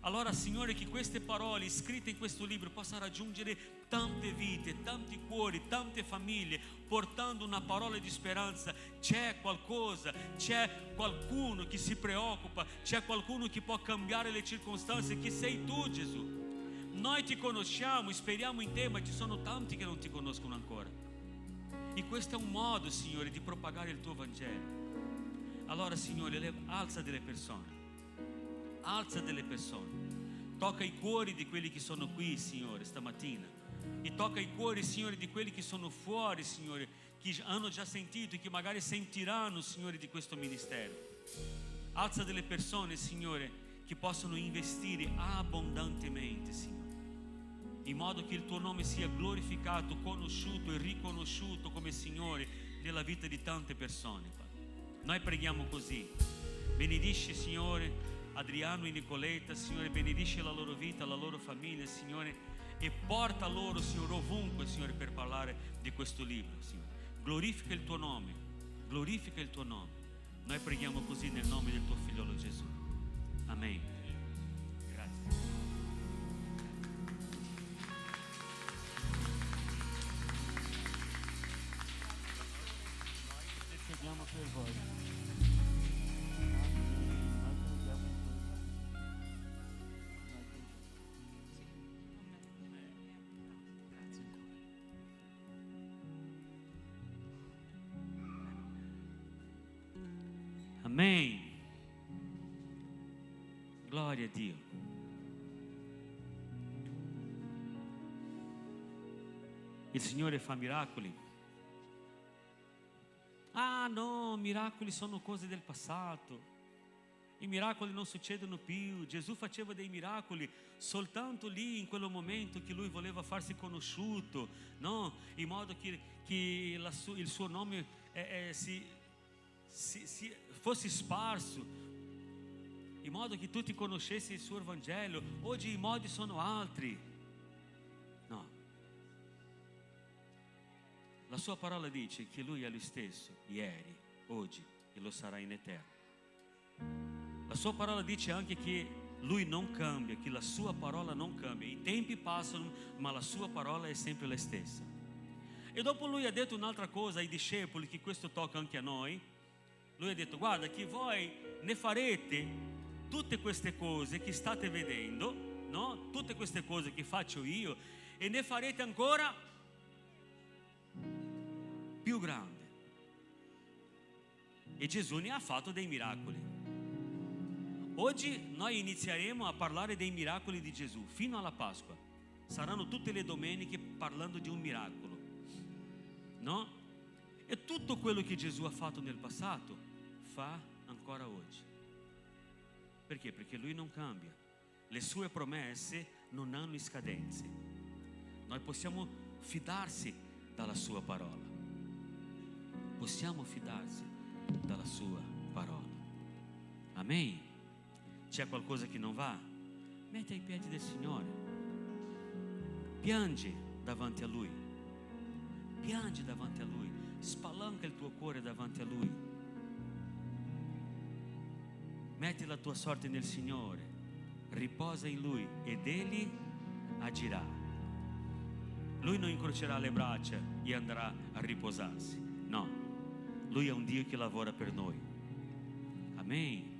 Allora, Signore, che queste parole scritte in questo libro possano raggiungere tante vite, tanti cuori, tante famiglie, portando una parola di speranza. C'è qualcosa, c'è qualcuno che si preoccupa, c'è qualcuno che può cambiare le circostanze, che sei tu, Gesù. Noi ti conosciamo e speriamo in te, ma ci sono tanti che non ti conoscono ancora. E questo è un modo, Signore, di propagare il tuo Vangelo. Allora, Signore, alza delle persone. Alza delle persone, tocca i cuori di quelli che sono qui, Signore, stamattina, e tocca i cuori, Signore, di quelli che sono fuori, Signore, che hanno già sentito e che magari sentiranno, Signore, di questo ministero. Alza delle persone, Signore, che possono investire abbondantemente, Signore, in modo che il tuo nome sia glorificato, conosciuto e riconosciuto come Signore nella vita di tante persone, Padre. Noi preghiamo così. Benedisci, Signore, Adriano e Nicoletta, Signore, benedisci la loro vita, la loro famiglia, Signore, e porta loro, Signore, ovunque, Signore, per parlare di questo libro, Signore. Glorifica il tuo nome, glorifica il tuo nome. Noi preghiamo così nel nome del tuo figliolo Gesù. Amen. Grazie. Preghiamo per voi. Amen. Gloria a Dio. Il Signore fa miracoli. Ah no, miracoli sono cose del passato. I miracoli non succedono più. Gesù faceva dei miracoli soltanto lì, in quel momento che lui voleva farsi conosciuto, no? In modo che il suo nome fosse sparso, in modo che tutti conoscessero il suo Vangelo. Oggi i modi sono altri. No. La sua parola dice che lui è lo stesso ieri, oggi e lo sarà in eterno. La sua parola dice anche che lui non cambia, che la sua parola non cambia. I tempi passano, ma la sua parola è sempre la stessa. E dopo lui ha detto un'altra cosa ai discepoli, che questo tocca anche a noi. Lui ha detto: guarda, che voi ne farete tutte queste cose che state vedendo, no? Tutte queste cose che faccio io, e ne farete ancora più grande. E Gesù ne ha fatto dei miracoli. Oggi noi inizieremo a parlare dei miracoli di Gesù fino alla Pasqua. Saranno tutte le domeniche parlando di un miracolo, no? E tutto quello che Gesù ha fatto nel passato fa ancora oggi. Perché? Perché Lui non cambia. Le sue promesse non hanno scadenze. Noi possiamo fidarsi dalla sua parola. Possiamo fidarsi dalla sua parola. Amen. C'è qualcosa che non va? Metti ai piedi del Signore. Piangi davanti a Lui. Piangi davanti a Lui. Spalanca il tuo cuore davanti a Lui. Metti la tua sorte nel Signore. Riposa in Lui ed Egli agirà. Lui non incrocerà le braccia e andrà a riposarsi. No, Lui è un Dio che lavora per noi. Amen.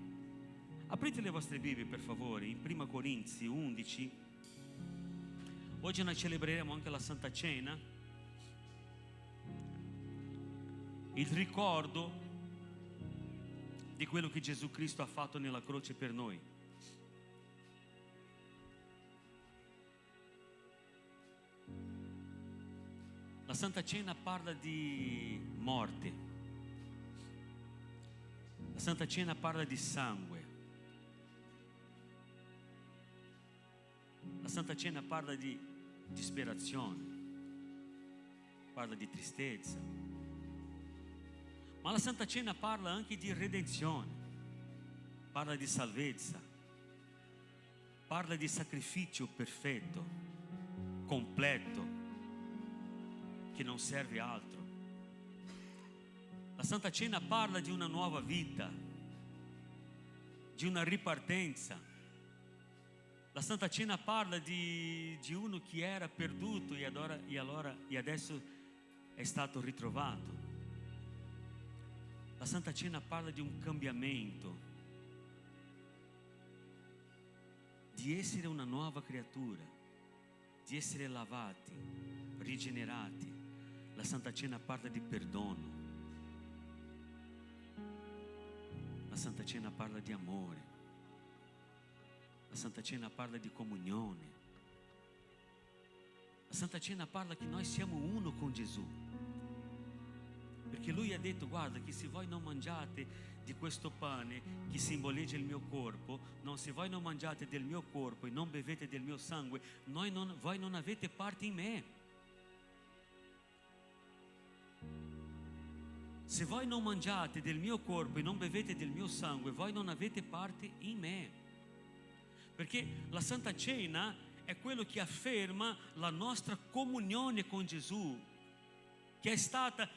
Aprite le vostre Bibbie per favore in 1 Corinzi 11. Oggi noi celebreremo anche la Santa Cena, il ricordo di quello che Gesù Cristo ha fatto nella croce per noi. La Santa Cena parla di morte. La Santa Cena parla di sangue. La Santa Cena parla di disperazione, parla di tristezza. Ma la Santa Cena parla anche di redenzione, parla di salvezza, parla di sacrificio perfetto, completo, che non serve altro. La Santa Cena parla di una nuova vita, di una ripartenza. La Santa Cena parla di uno che era perduto e adesso è stato ritrovato. La Santa Cena parla di un cambiamento, di essere una nuova creatura, di essere lavati, rigenerati. La Santa Cena parla di perdono. La Santa Cena parla di amore. La Santa Cena parla di comunione. La Santa Cena parla che noi siamo uno con Gesù. Perché Lui ha detto: guarda che se voi non mangiate di questo pane che simboleggia il mio corpo, se voi non mangiate del mio corpo e non bevete del mio sangue, voi non avete parte in me. Se voi non mangiate del mio corpo e non bevete del mio sangue, voi non avete parte in me. Perché la Santa Cena è quello che afferma la nostra comunione con Gesù, che è stata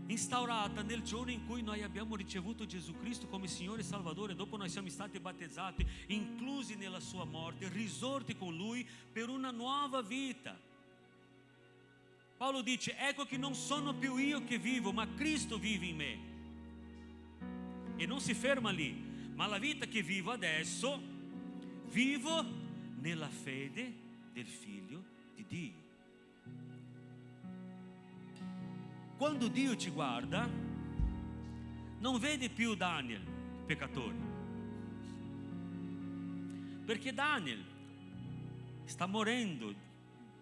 instaurata nel giorno in cui noi abbiamo ricevuto Gesù Cristo come Signore e Salvatore. Dopo noi siamo stati battezzati, inclusi nella sua morte, risorti con Lui per una nuova vita. Paolo dice: ecco che non sono più io che vivo, ma Cristo vive in me. E non si ferma lì: ma la vita che vivo adesso vivo nella fede del Figlio di Dio. Quando Dio ci guarda, non vede più Daniel, peccatore. Perché Daniel sta morendo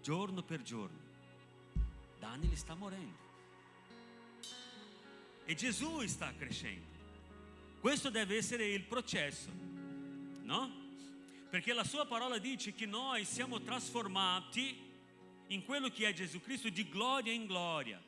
giorno per giorno. Daniel sta morendo. E Gesù sta crescendo. Questo deve essere il processo, no? Perché la sua parola dice che noi siamo trasformati in quello che è Gesù Cristo di gloria in gloria.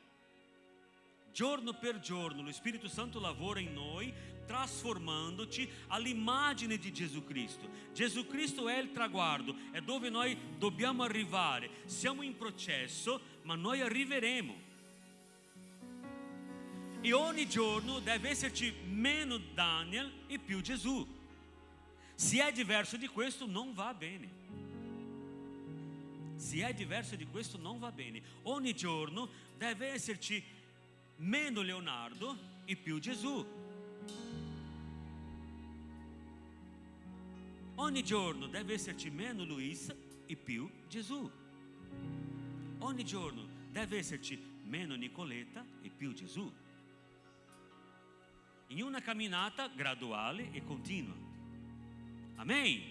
Giorno per giorno lo Spirito Santo lavora in noi, trasformandoci all'immagine di Gesù Cristo. Gesù Cristo è il traguardo, è dove noi dobbiamo arrivare. Siamo in processo, ma noi arriveremo. E ogni giorno deve esserci meno Daniel e più Gesù. Se è diverso di questo non va bene. Se è diverso di questo non va bene. Ogni giorno deve esserci meno Leonardo e più Gesù. Ogni giorno deve esserci meno Luis e più Gesù. Ogni giorno deve esserci meno Nicoletta e più Gesù. In una camminata graduale e continua. Amen.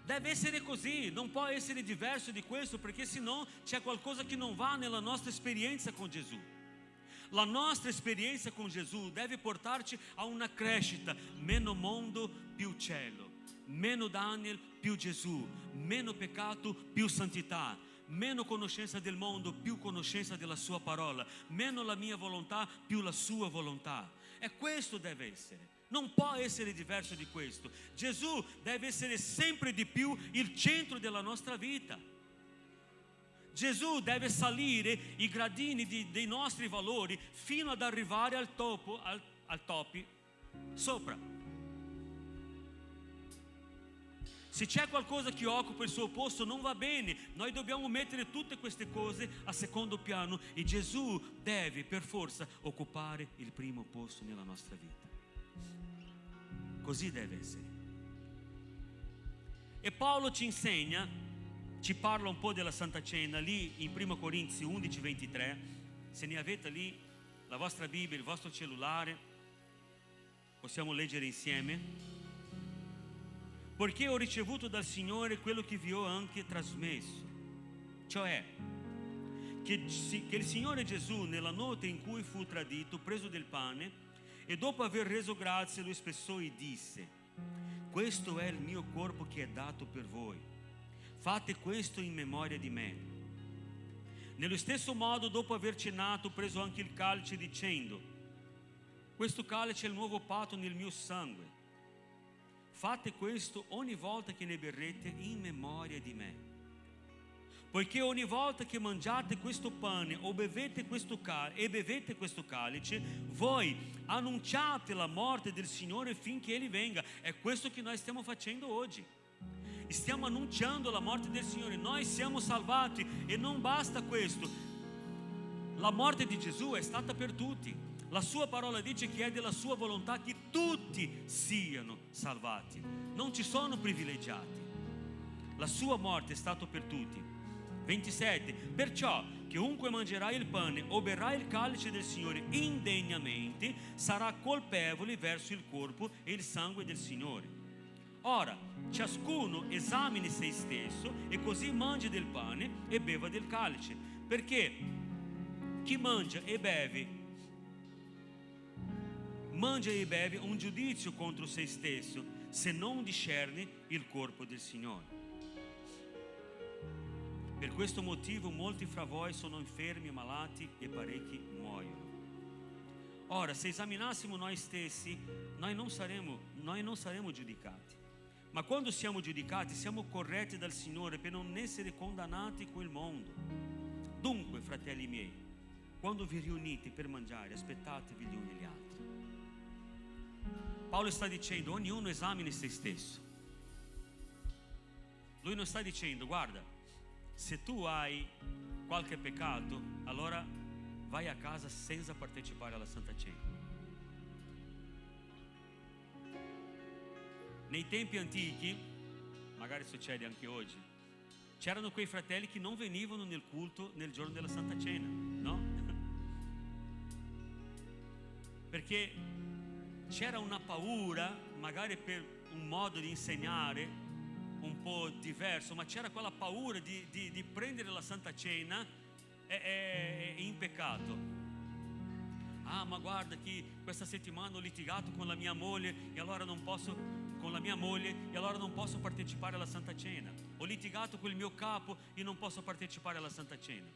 Deve essere così, non può essere diverso di questo, perché sennò c'è qualcosa che non va nella nostra esperienza con Gesù. La nostra esperienza con Gesù deve portarci a una crescita: meno mondo, più cielo; meno Daniel, più Gesù; meno peccato, più santità; meno conoscenza del mondo, più conoscenza della sua parola; meno la mia volontà, più la sua volontà. E questo deve essere, non può essere diverso di questo. Gesù deve essere sempre di più il centro della nostra vita. Gesù deve salire i gradini dei nostri valori fino ad arrivare al topi sopra. Se c'è qualcosa che occupa il suo posto non va bene, noi dobbiamo mettere tutte queste cose a secondo piano e Gesù deve per forza occupare il primo posto nella nostra vita. Così deve essere. E Paolo ci insegna, ci parla un po' della Santa Cena lì in 1 Corinzi 11:23. Se ne avete lì la vostra Bibbia, il vostro cellulare, possiamo leggere insieme. Poiché ho ricevuto dal Signore quello che vi ho anche trasmesso, cioè che il Signore Gesù, nella notte in cui fu tradito, preso del pane e dopo aver reso grazie lo spessò e disse: questo è il mio corpo che è dato per voi, fate questo in memoria di me. Nello stesso modo, dopo aver cenato, preso anche il calice dicendo: questo calice è il nuovo patto nel mio sangue, fate questo ogni volta che ne berrete in memoria di me. Poiché ogni volta che mangiate questo pane o bevete questo calice, voi annunciate la morte del Signore finché Egli venga. È questo che noi stiamo facendo oggi. Stiamo annunciando la morte del Signore. Noi siamo salvati e non basta questo. La morte di Gesù è stata per tutti. La sua parola dice che è della sua volontà che tutti siano salvati. Non ci sono privilegiati. La sua morte è stata per tutti. 27. Perciò chiunque mangerà il pane o berrà il calice del Signore indegnamente sarà colpevole verso il corpo e il sangue del Signore. Ora, ciascuno esamini se stesso e così mangi del pane e beva del calice, perché chi mangia e beve un giudizio contro se stesso, se non discerne il corpo del Signore. Per questo motivo molti fra voi sono infermi e malati e parecchi muoiono. Ora, se esaminassimo noi stessi, noi non saremo giudicati. Ma quando siamo giudicati, siamo corretti dal Signore per non essere condannati con il mondo. Dunque, fratelli miei, quando vi riunite per mangiare, aspettatevi gli uni gli altri. Paolo sta dicendo: ognuno esamini se stesso. Lui non sta dicendo: guarda, se tu hai qualche peccato, allora vai a casa senza partecipare alla Santa Cena. Nei tempi antichi, magari succede anche oggi, c'erano quei fratelli che non venivano nel culto nel giorno della Santa Cena, no? Perché c'era una paura, magari per un modo di insegnare un po' diverso, ma c'era quella paura di prendere la Santa Cena in peccato. Ah, ma guarda che questa settimana ho litigato con la mia moglie e allora non posso partecipare alla Santa Cena. Ho litigato con il mio capo e non posso partecipare alla Santa Cena.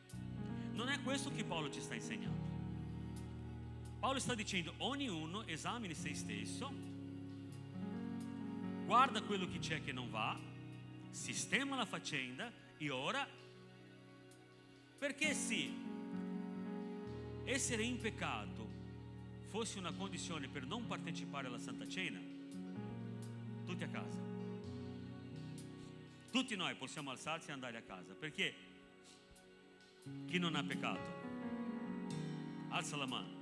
Non è questo che Paolo ci sta insegnando. Paolo sta dicendo: ognuno esamini se stesso, guarda quello che c'è che non va, sistema la faccenda e ora, perché sì, essere in peccato fosse una condizione per non partecipare alla Santa Cena, tutti a casa, tutti noi possiamo alzarci e andare a casa, perché chi non ha peccato alza la mano.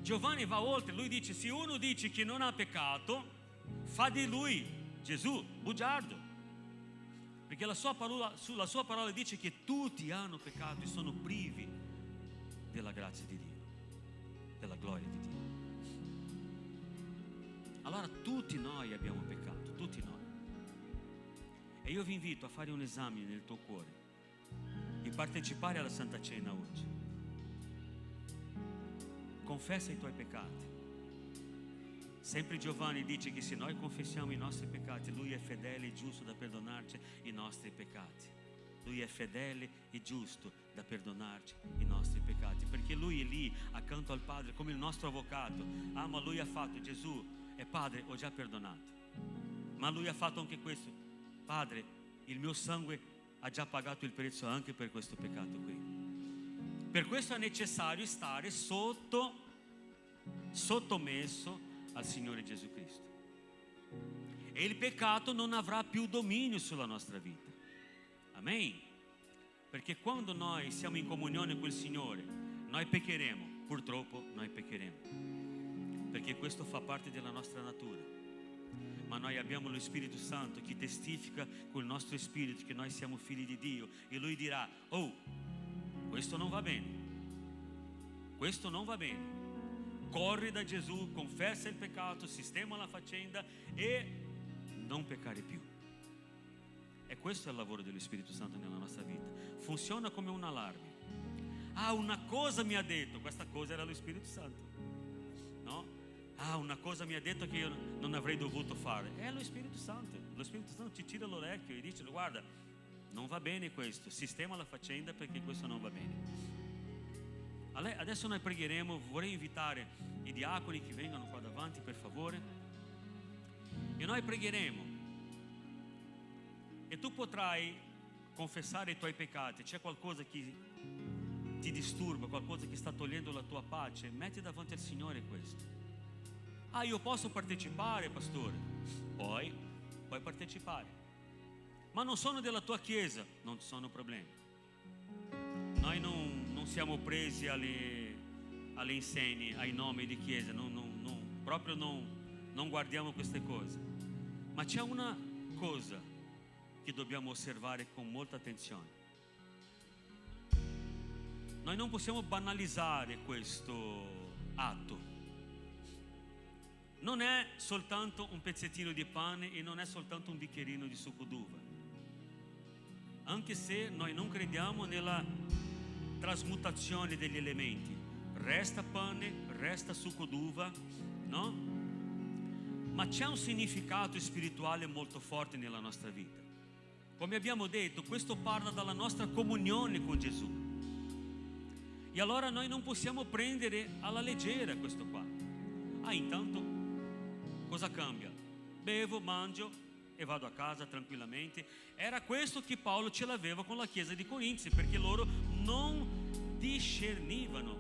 Giovanni va oltre, lui dice: se uno dice che non ha peccato, fa di lui Gesù bugiardo, perché la sua parola dice che tutti hanno peccato e sono privi della grazia di Dio, della gloria di Dio. Allora tutti noi abbiamo peccato, tutti noi. E io vi invito a fare un esame nel tuo cuore e partecipare alla Santa Cena oggi. Confessa i tuoi peccati. Sempre Giovanni dice che se noi confessiamo i nostri peccati, Lui è fedele e giusto da perdonarci i nostri peccati. Lui è fedele e giusto da perdonarci i nostri peccati, perché Lui è lì accanto al Padre come il nostro avvocato. Ah, ma Lui ha fatto, Gesù è Padre, ho già perdonato. Ma Lui ha fatto anche questo: Padre, il mio sangue ha già pagato il prezzo anche per questo peccato qui. Per questo è necessario stare sottomesso al Signore Gesù Cristo, e il peccato non avrà più dominio sulla nostra vita. Amen. Perché quando noi siamo in comunione con il Signore, noi peccheremo, purtroppo noi peccheremo, perché questo fa parte della nostra natura. Ma noi abbiamo lo Spirito Santo che testifica con il nostro spirito che noi siamo figli di Dio, e Lui dirà: oh, questo non va bene, questo non va bene. Corri da Gesù, confessa il peccato, sistema la faccenda e non peccare più. E questo è il lavoro dello Spirito Santo nella nostra vita. Funziona come un allarme. Ah, una cosa mi ha detto, questa cosa era lo Spirito Santo, no? Ah, una cosa mi ha detto che io non avrei dovuto fare. È lo Spirito Santo. Lo Spirito Santo ci tira l'orecchio e dice: guarda, non va bene questo, sistema la faccenda perché questo non va bene. Adesso noi pregheremo. Vorrei invitare i diaconi che vengano qua davanti, per favore, e noi pregheremo. E tu potrai confessare i tuoi peccati. C'è qualcosa che ti disturba, qualcosa che sta togliendo la tua pace, metti davanti al Signore questo. Ah, io posso partecipare, pastore? Puoi partecipare, ma non sono della tua chiesa, non sono problemi. Noi non siamo presi alle insegne, ai nomi di chiesa, proprio non guardiamo queste cose. Ma c'è una cosa che dobbiamo osservare con molta attenzione. Noi non possiamo banalizzare questo atto. Non è soltanto un pezzettino di pane e non è soltanto un bicchierino di succo d'uva. Anche se noi non crediamo nella trasmutazione degli elementi, resta pane, resta succo d'uva, no? Ma c'è un significato spirituale molto forte nella nostra vita. Come abbiamo detto, questo parla dalla nostra comunione con Gesù. E allora noi non possiamo prendere alla leggera questo qua. Ah, intanto cosa cambia? Bevo, mangio e vado a casa tranquillamente. Era questo che Paolo ce l'aveva con la chiesa di Corinzi, perché loro non discernivano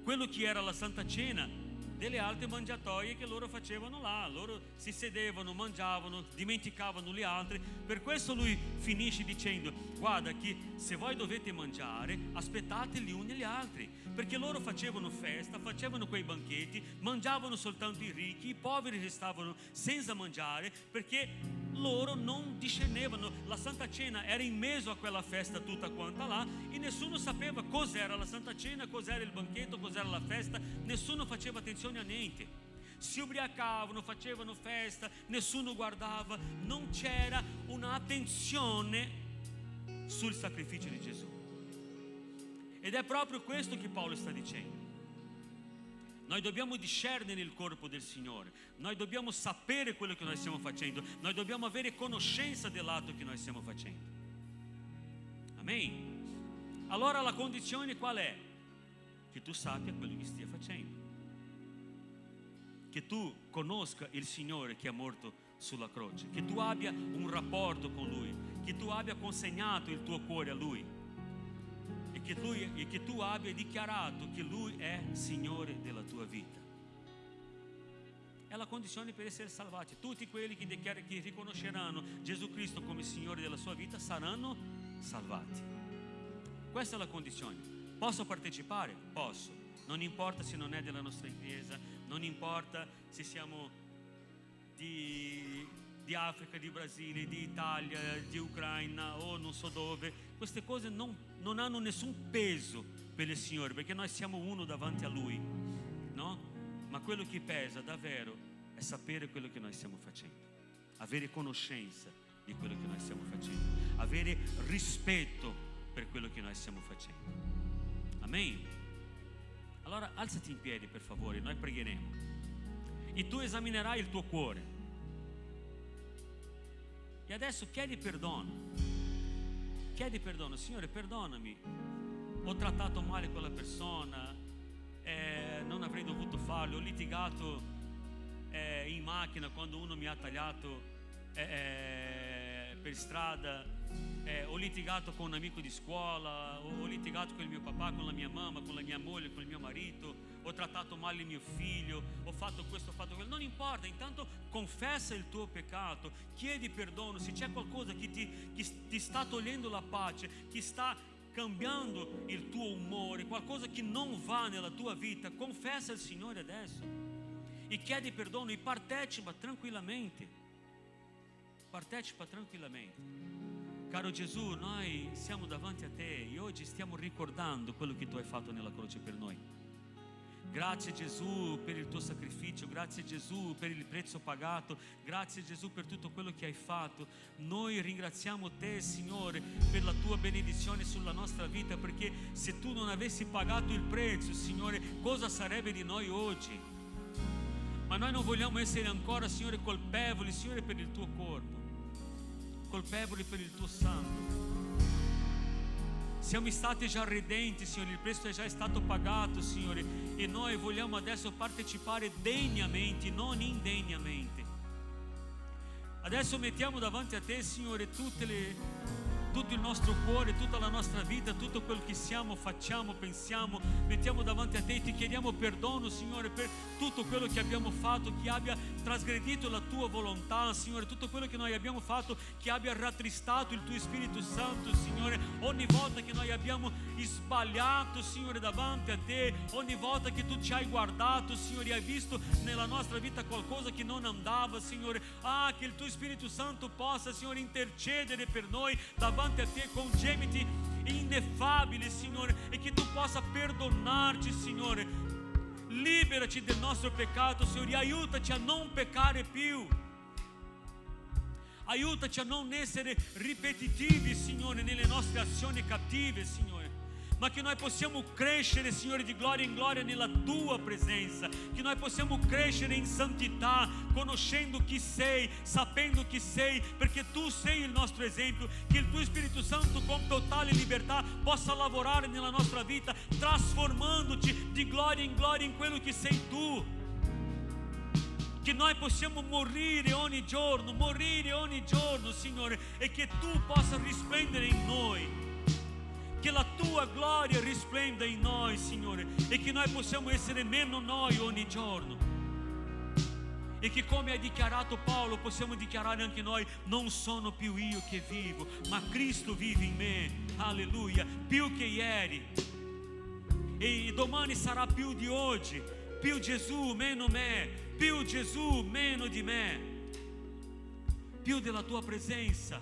quello che era la Santa Cena delle altre mangiatoie che loro facevano là. Loro si sedevano, mangiavano, dimenticavano gli altri. Per questo lui finisce dicendo: guarda che se voi dovete mangiare, aspettate gli uni gli altri, perché loro facevano festa, facevano quei banchetti, mangiavano soltanto i ricchi, i poveri restavano senza mangiare, perché loro non discernevano. La Santa Cena era in mezzo a quella festa tutta quanta là, e nessuno sapeva cos'era la Santa Cena, cos'era il banchetto, cos'era la festa. Nessuno faceva attenzione a niente. Si ubriacavano, facevano festa, nessuno guardava, non c'era un'attenzione sul sacrificio di Gesù. Ed è proprio questo che Paolo sta dicendo. Noi dobbiamo discernere il corpo del Signore, noi dobbiamo sapere quello che noi stiamo facendo, noi dobbiamo avere conoscenza dell'atto che noi stiamo facendo. Amen. Allora la condizione qual è? Che tu sappia quello che stia facendo, che tu conosca il Signore che è morto sulla croce, che tu abbia un rapporto con Lui, che tu abbia consegnato il tuo cuore a Lui, e che tu abbia dichiarato che Lui è Signore della tua vita. È la condizione per essere salvati. Tutti quelli che riconosceranno Gesù Cristo come Signore della sua vita saranno salvati. Questa è la condizione. Posso partecipare? Posso. Non importa se non è della nostra chiesa, non importa se siamo di Africa, di Brasile, di Italia, di Ucraina o non so dove. Queste cose non hanno nessun peso per il Signore, perché noi siamo uno davanti a Lui, no? quello che pesa davvero è sapere quello che noi stiamo facendo, avere conoscenza di quello che noi stiamo facendo, avere rispetto per quello che noi stiamo facendo. Amen. Allora alzati in piedi per favore, noi pregheremo e tu esaminerai il tuo cuore e adesso chiedi perdono, Signore perdonami, ho trattato male quella persona, non avrei dovuto farlo, ho litigato in macchina quando uno mi ha tagliato per strada, ho litigato con un amico di scuola, ho litigato con il mio papà, con la mia mamma, con la mia moglie, con il mio marito, ho trattato male il mio figlio, ho fatto questo, ho fatto quello. Non importa, intanto confessa il tuo peccato, chiedi perdono. Se c'è qualcosa che ti sta togliendo la pace, che sta cambiando il tuo umore, qualcosa che non va nella tua vita, confessa al Signore adesso e chiedi perdono e partecipa tranquillamente. Caro Gesù, noi siamo davanti a te e oggi stiamo ricordando quello che tu hai fatto nella croce per noi. Grazie Gesù per il tuo sacrificio, grazie Gesù per il prezzo pagato, grazie Gesù per tutto quello che hai fatto. Noi ringraziamo te, Signore, per la tua benedizione sulla nostra vita, perché se tu non avessi pagato il prezzo, Signore, cosa sarebbe di noi oggi? Ma noi non vogliamo essere ancora, Signore, colpevoli, Signore, per il tuo corpo, colpevoli per il tuo sangue. Siamo stati già redenti, Signore, il prezzo è già stato pagato, Signore, e noi vogliamo adesso partecipare degnamente, non indegnamente. Adesso mettiamo davanti a te, Signore, tutto il nostro cuore, tutta la nostra vita, tutto quello che siamo, facciamo, pensiamo, mettiamo davanti a te e ti chiediamo perdono, Signore, per tutto quello che abbiamo fatto che abbia trasgredito la tua volontà, Signore, tutto quello che noi abbiamo fatto che abbia rattristato il tuo Spirito Santo, Signore. Ogni volta che noi abbiamo sbagliato, Signore, davanti a te, ogni volta che tu ci hai guardato, Signore, hai visto nella nostra vita qualcosa che non andava, Signore, che il tuo Spirito Santo possa, Signore, intercedere per noi davanti a te con gemiti ineffabili, Signore, e che tu possa perdonarci, Signore. Liberaci del nostro peccato, Signore, aiutaci a non peccare più, aiutaci a non essere ripetitivi, Signore, nelle nostre azioni cattive, Signore, ma che noi possiamo crescere, Signore, di gloria in gloria nella tua presenza, che noi possiamo crescere in santità, conoscendo chi sei, sapendo chi sei, perché tu sei il nostro esempio. Che il tuo Spirito Santo con totale libertà possa lavorare nella nostra vita, trasformandoci di gloria in quello che sei tu. Che noi possiamo morire ogni giorno, Signore, e che tu possa risplendere in noi, che la tua gloria risplenda in noi, Signore, e che noi possiamo essere meno noi ogni giorno, e che, come hai dichiarato Paolo, possiamo dichiarare anche noi: non sono più io che vivo, ma Cristo vive in me. Alleluia. Più che ieri, e domani sarà più di oggi. Più Gesù, meno me, più Gesù, meno di me, più della tua presenza,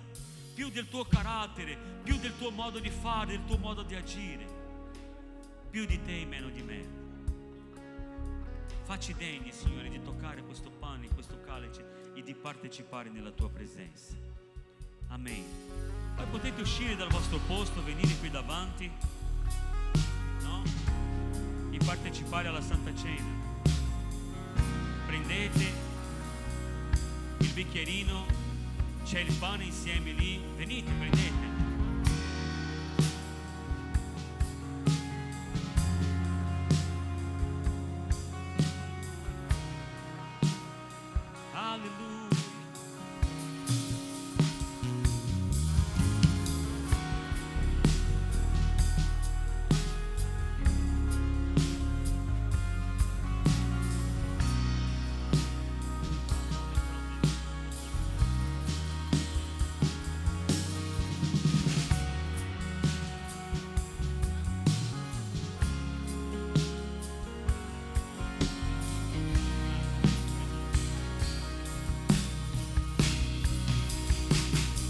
più del tuo carattere, più del tuo modo di fare, del tuo modo di agire, più di te e meno di me. Facci degni, Signore, di toccare questo pane, questo calice e di partecipare nella tua presenza. Amen. Poi potete uscire dal vostro posto, venire qui davanti, no? E partecipare alla Santa Cena. Prendete il bicchierino, c'è il pane insieme lì, venite, prendete.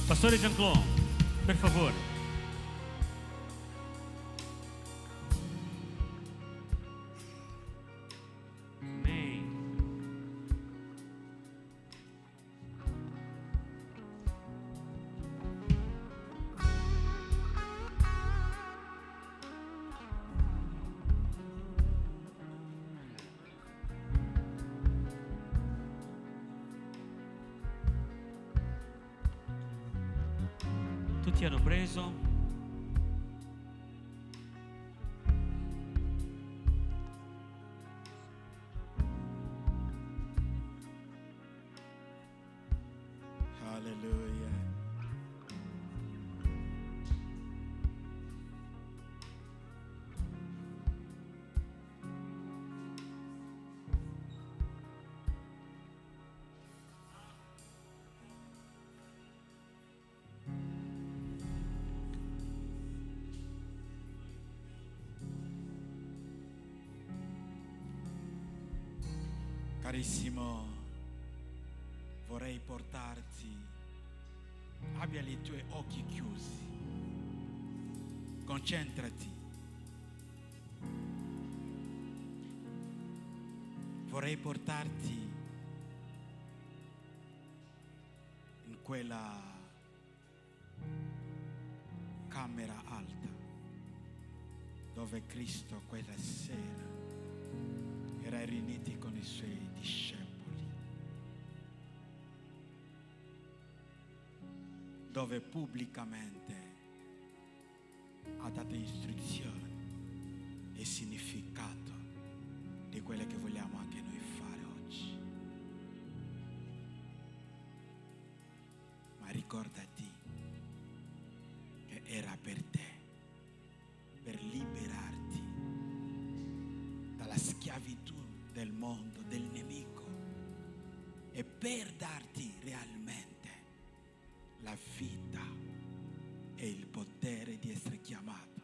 Pastore Jean-Claude, per favore. Amen. Tutti hanno preso? Alleluia. Carissimo, vorrei portarti, abbia i tuoi occhi chiusi, concentrati. Vorrei portarti in quella camera alta dove Cristo quella sera era riunito con i suoi discepoli, dove pubblicamente ha dato istruzioni e significato di quelle che vogliamo anche noi fare oggi. Ma ricordati che era per te, per liberarti dalla schiavitù del mondo, del nemico, e per darti realmente la vita e il potere di essere chiamato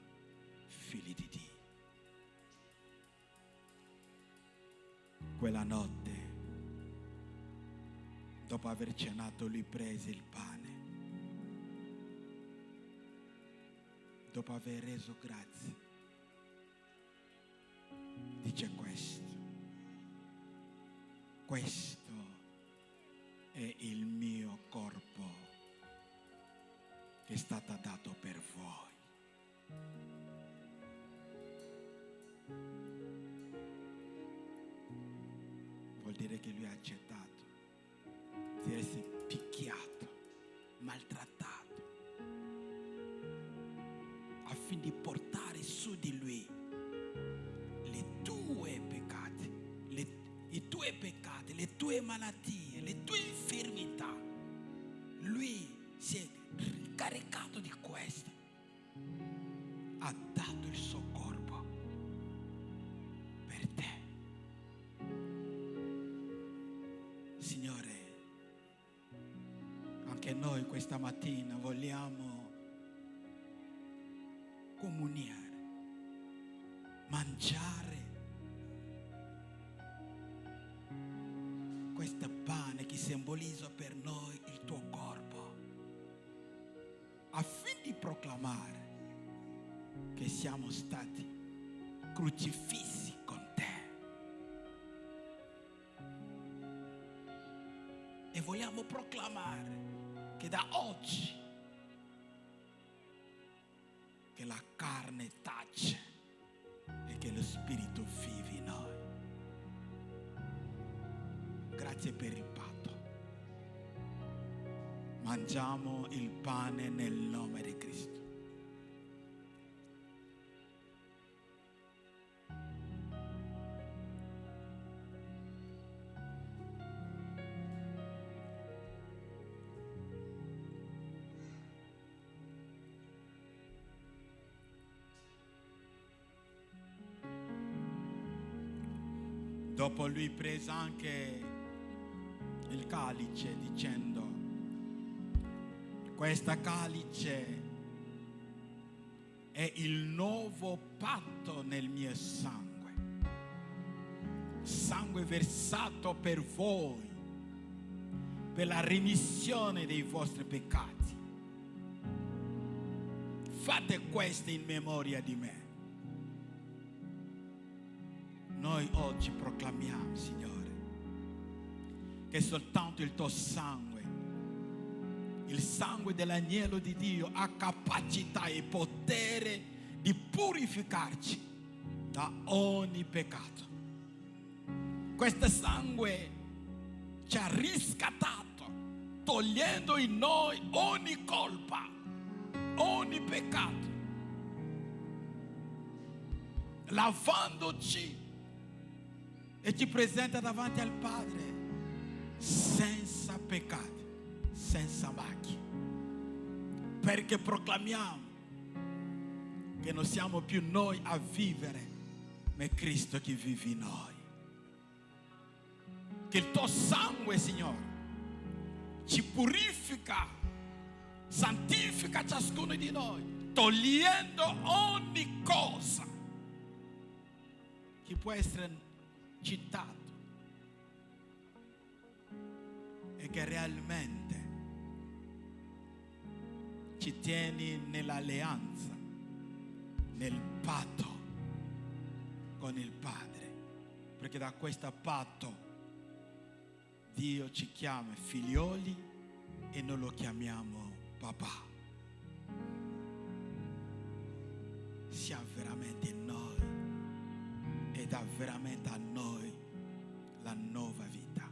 figli di Dio. Quella notte, dopo aver cenato, lui prese il pane, dopo aver reso grazie, dice questo è il mio corpo che è stato dato per voi. Vuol dire che lui ha accettato di essere picchiato, maltrattato, affinché di portare su di lui i tuoi peccati, le tue malattie, le tue infermità. Lui si è ricaricato di questo, ha dato il suo corpo per te. Signore, anche noi questa mattina vogliamo comuniare, mangiare questo pane che simbolizza per noi il tuo corpo, affinché di proclamare che siamo stati crocifissi con te. E vogliamo proclamare che da oggi che la carne tace e che lo spirito vive in noi. Grazie per il patto. Mangiamo il pane nel nome di Cristo. Dopo lui prese anche il calice dicendo: questa calice è il nuovo patto nel mio sangue, sangue versato per voi, per la remissione dei vostri peccati. Fate questo in memoria di me. Noi oggi proclamiamo, Signore, che soltanto il tuo sangue, il sangue dell'agnello di Dio, ha capacità e potere di purificarci da ogni peccato. Questo sangue ci ha riscattato, togliendo in noi ogni colpa. ogni peccato, lavandoci, e ci presenta davanti al Padre senza peccati, senza macchie, perché proclamiamo che non siamo più noi a vivere, ma è Cristo che vive in noi. Che il tuo sangue, Signore, ci purifica, santifica ciascuno di noi, togliendo ogni cosa che può essere citato e che realmente ci tieni nell'alleanza, nel patto con il Padre, perché da questo patto Dio ci chiama figlioli e non lo chiamiamo papà. Sia veramente in noi e dà veramente a noi la nuova vita,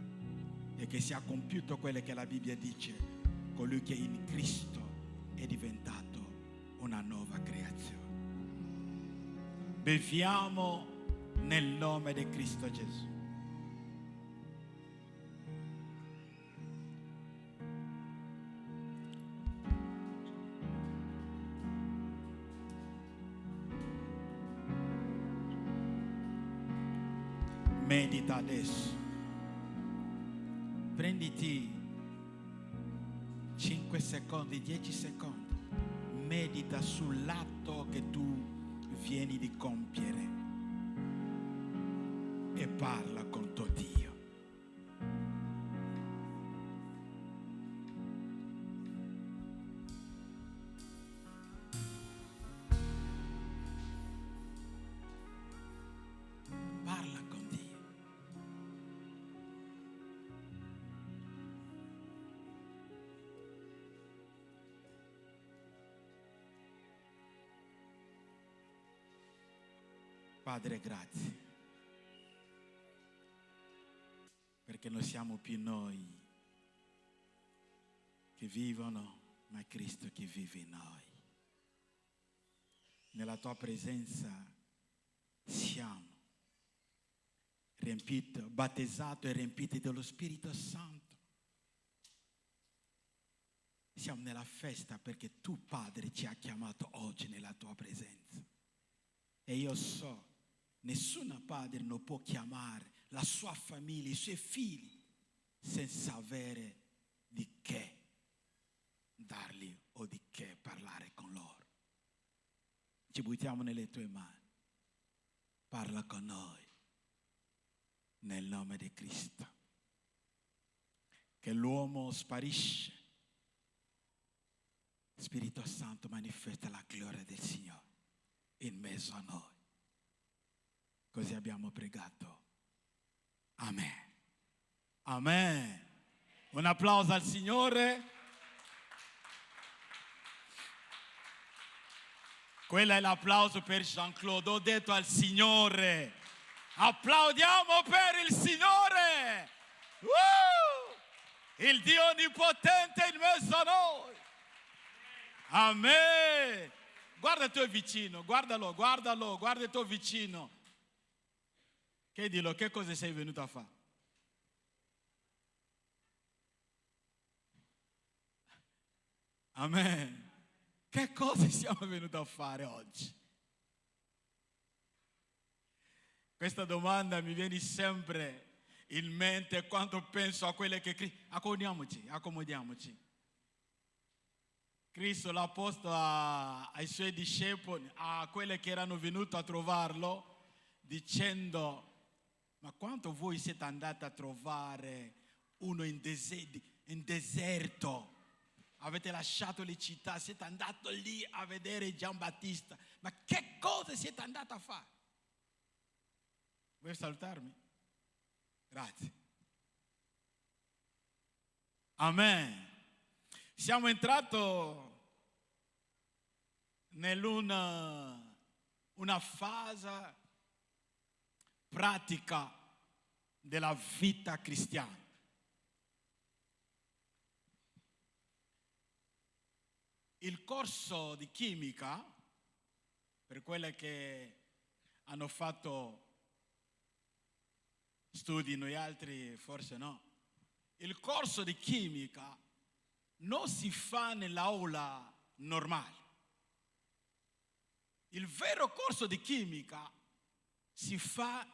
e che sia compiuto quello che la Bibbia dice: colui che è in Cristo è diventato una nuova creazione. Beviamo nel nome di Cristo Gesù. Medita adesso. Prenditi 5 secondi, 10 secondi. Medita sull'atto che tu vieni di compiere e parla con tuo Dio. Parla con Dio. Padre, grazie, perché non siamo più noi che vivono, ma è Cristo che vive in noi. Nella tua presenza siamo riempiti, battezzati e riempiti dello Spirito Santo. Siamo nella festa perché tu, Padre, ci hai chiamato oggi nella tua presenza. E io so, nessun padre non può chiamare la sua famiglia, i suoi figli, senza avere di che dargli o di che parlare con loro. Ci buttiamo nelle tue mani. Parla con noi nel nome di Cristo. Che l'uomo sparisce, Spirito Santo manifesta la gloria del Signore in mezzo a noi. Così abbiamo pregato. Amen. Amen. Un applauso al Signore. Quello è l'applauso per Jean-Claude. Ho detto al Signore. Applaudiamo per il Signore. Il Dio onnipotente in mezzo a noi. Amen. Guarda il tuo vicino, guardalo, guarda il tuo vicino. Chiedilo, che cosa sei venuto a fare? Amen. Che cosa siamo venuti a fare oggi? Questa domanda mi viene sempre in mente quando penso a quelle che Cristo... Accomodiamoci. Cristo l'ha posto ai suoi discepoli, a quelli che erano venuti a trovarlo, dicendo: ma quanto voi siete andati a trovare uno in deserto? Avete lasciato le città, siete andati lì a vedere Giambattista. Ma che cosa siete andati a fare? Vuoi salutarmi? Grazie. Amen. Siamo entrati nell'una fase pratica della vita cristiana. il corso di chimica, per quelle che hanno fatto studi, noi altri forse no, il corso di chimica non si fa nell'aula normale. Il vero corso di chimica si fa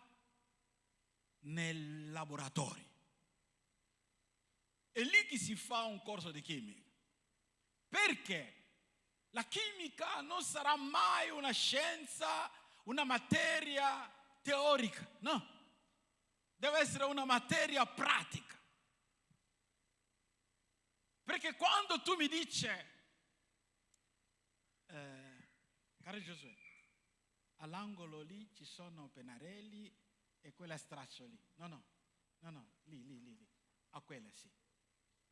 nel laboratorio. È lì che si fa un corso di chimica. Perché la chimica non sarà mai una scienza, una materia teorica, no. Deve essere una materia pratica. Perché quando tu mi dici, caro Giosuè, all'angolo lì ci sono pennarelli e quella straccio lì. No, lì. A quella sì.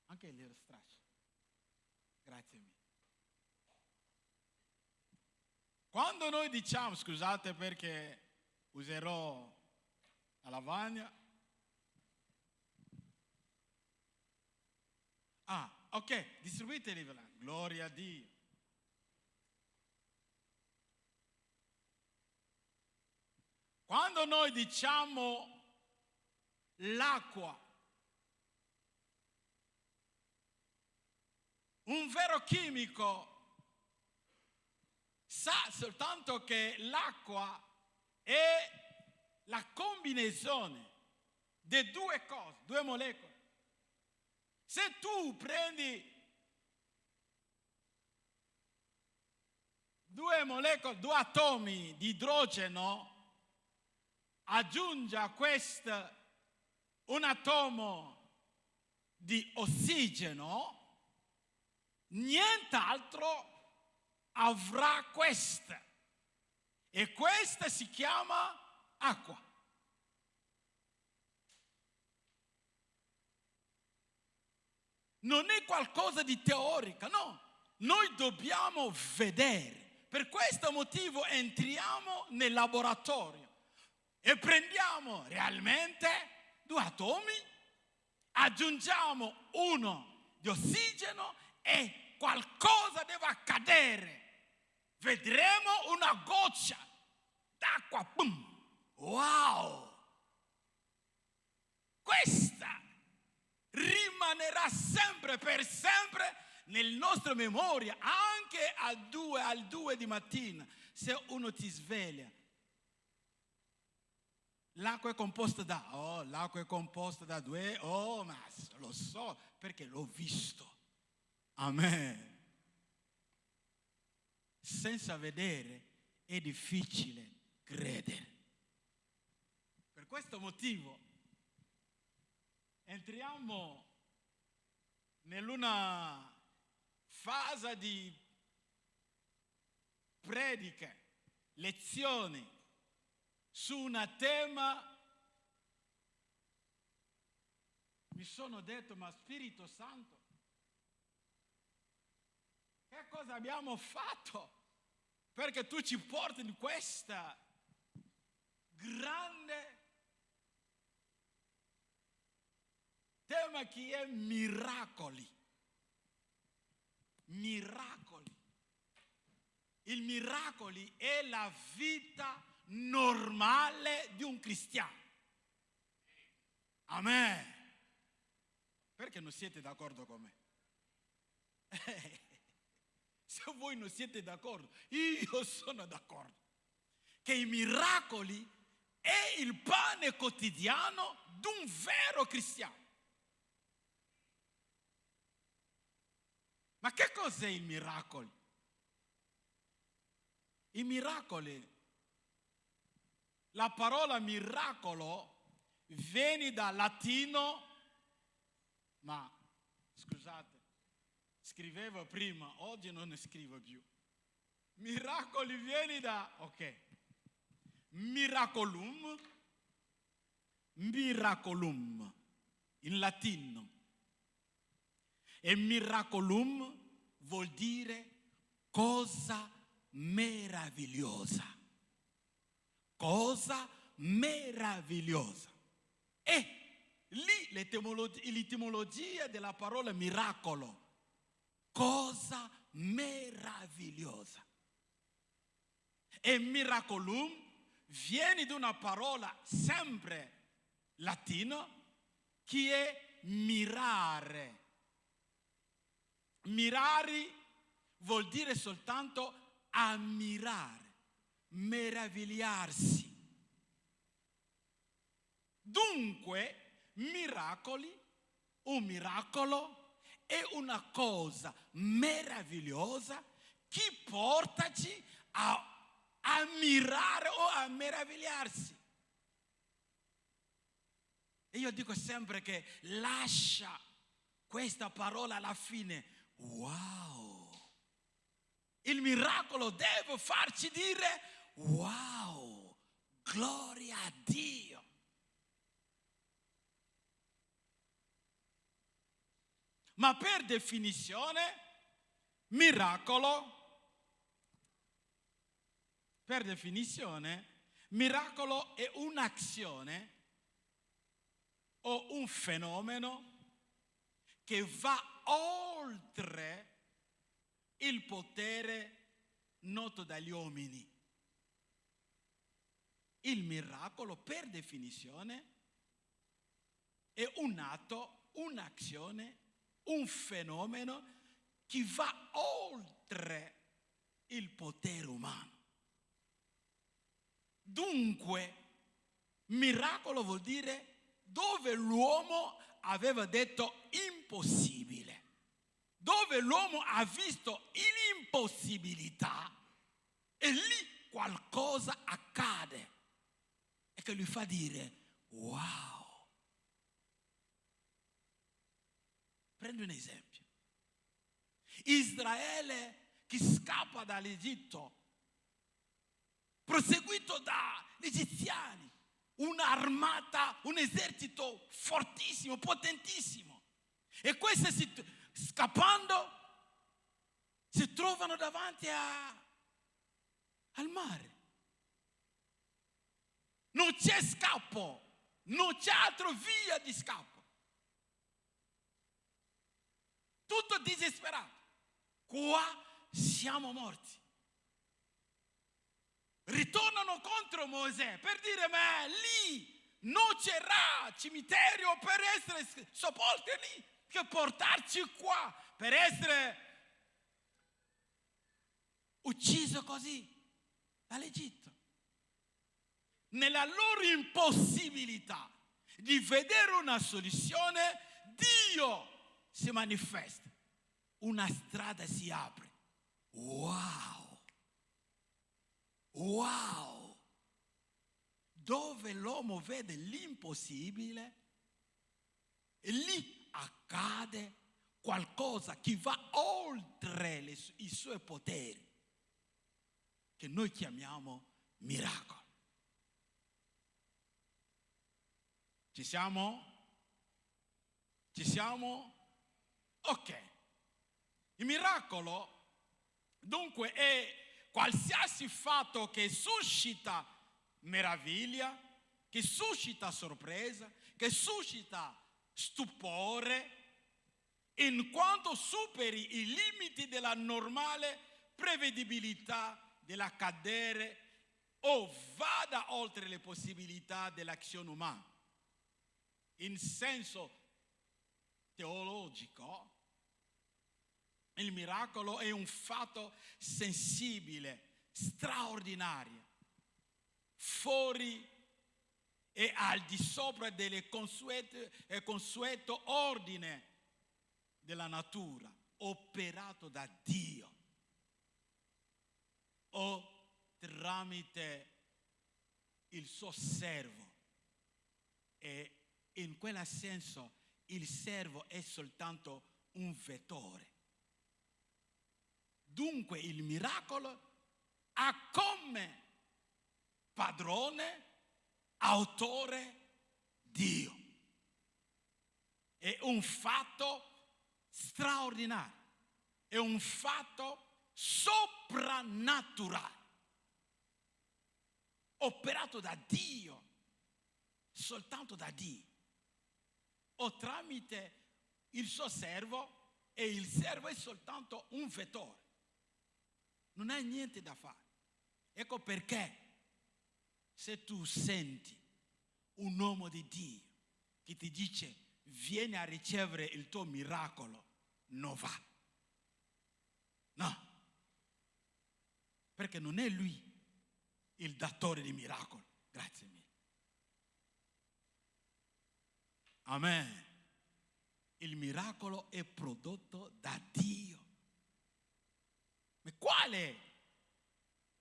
Anche lì lo straccio. Grazie mille. Quando noi diciamo, scusate perché userò la lavagna. Ok, distribuite i livri. Gloria a Dio. Quando noi diciamo l'acqua, un vero chimico sa soltanto che l'acqua è la combinazione di due cose, due molecole. Se tu prendi due molecole, due atomi di idrogeno, aggiungi a questo un atomo di ossigeno, nient'altro avrà questa. E questa si chiama acqua. Non è qualcosa di teorico, no. Noi dobbiamo vedere. Per questo motivo entriamo nel laboratorio e prendiamo realmente due atomi, aggiungiamo uno di ossigeno e qualcosa deve accadere. Vedremo una goccia d'acqua. Boom! Wow! Questa rimanerà sempre per sempre nella nostra memoria, anche al 2 di mattina. Se uno ti sveglia, l'acqua è composta l'acqua è composta da 2, ma lo so perché l'ho visto. Amen. Senza vedere è difficile credere. Per questo motivo entriamo nell'una fase di prediche, lezioni su un tema. Mi sono detto, ma Spirito Santo, che cosa abbiamo fatto perché tu ci porti in questa grande tema che è miracoli. Miracoli. Il miracoli è la vita normale di un cristiano. Amen. Perché non siete d'accordo con me? Se voi non siete d'accordo, io sono d'accordo. Che i miracoli è il pane quotidiano di un vero cristiano. Ma che cos'è il miracolo? I miracoli, la parola miracolo viene dal latino, ma scusate, scrivevo prima, oggi non ne scrivo più. Miracoli viene da, miracolum, in latino. E miracolum vuol dire cosa meravigliosa. Cosa meravigliosa. E lì l'etimologia della parola miracolo. Cosa meravigliosa. E miracolum viene da una parola sempre latina che è mirare. Mirare vuol dire soltanto ammirare, meravigliarsi. Dunque, un miracolo è una cosa meravigliosa che portaci a ammirare o a meravigliarsi. E io dico sempre che lascia questa parola alla fine. Wow! Il miracolo deve farci dire wow! Gloria a Dio! Ma per definizione, miracolo è un'azione o un fenomeno che va oltre il potere noto dagli uomini. Il miracolo, per definizione, è un atto, un'azione, un fenomeno che va oltre il potere umano. Dunque, miracolo vuol dire dove l'uomo aveva detto impossibile, dove l'uomo ha visto l'impossibilità e lì qualcosa accade e che gli fa dire wow. Prendo un esempio. Israele che scappa dall'Egitto, proseguito dagli egiziani, un'armata, un esercito fortissimo, potentissimo. E questi scappando si trovano davanti al mare. Non c'è scappo, non c'è altra via di scappo. Tutto disperato. Qua siamo morti. Ritornano contro Mosè per dire ma lì non c'era cimitero per essere sepolti lì, che portarci qua per essere ucciso così dall'Egitto. Nella loro impossibilità di vedere una soluzione, Dio si manifesta, una strada si apre. Wow! Wow! Dove l'uomo vede l'impossibile, e lì accade qualcosa che va oltre i suoi poteri, che noi chiamiamo miracolo. Ci siamo? Ci siamo? Ok. Il miracolo, dunque, è qualsiasi fatto che suscita meraviglia, che suscita sorpresa, che suscita stupore, in quanto superi i limiti della normale prevedibilità dell'accadere o vada oltre le possibilità dell'azione umana. In senso teologico, il miracolo è un fatto sensibile, straordinario, fuori e al di sopra delle consueto ordine della natura, operato da Dio o tramite il suo servo. E in quel senso il servo è soltanto un vettore. Dunque il miracolo ha come padrone, autore, Dio. È un fatto straordinario, è un fatto soprannaturale, operato da Dio, soltanto da Dio, o tramite il suo servo, e il servo è soltanto un vettore. non hai niente da fare. Ecco perché se tu senti un uomo di Dio che ti dice vieni a ricevere il tuo miracolo, non va. No, perché non è lui il datore di miracoli. Grazie mille. Amen. Il miracolo è prodotto da Dio. Ma quale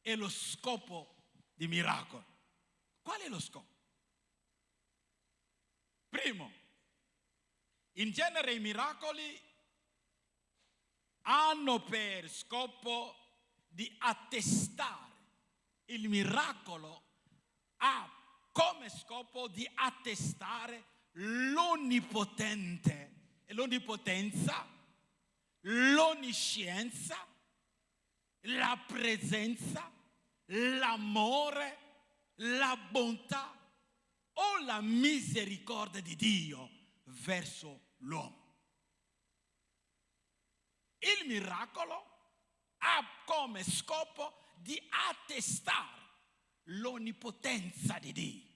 è lo scopo di miracolo? Qual è lo scopo? Primo, in genere i miracoli hanno per scopo di attestare. Il miracolo ha come scopo di attestare l'onnipotente e l'onnipotenza, l'onniscienza, la presenza, l'amore, la bontà o la misericordia di Dio verso l'uomo. Il miracolo ha come scopo di attestare l'onnipotenza di Dio.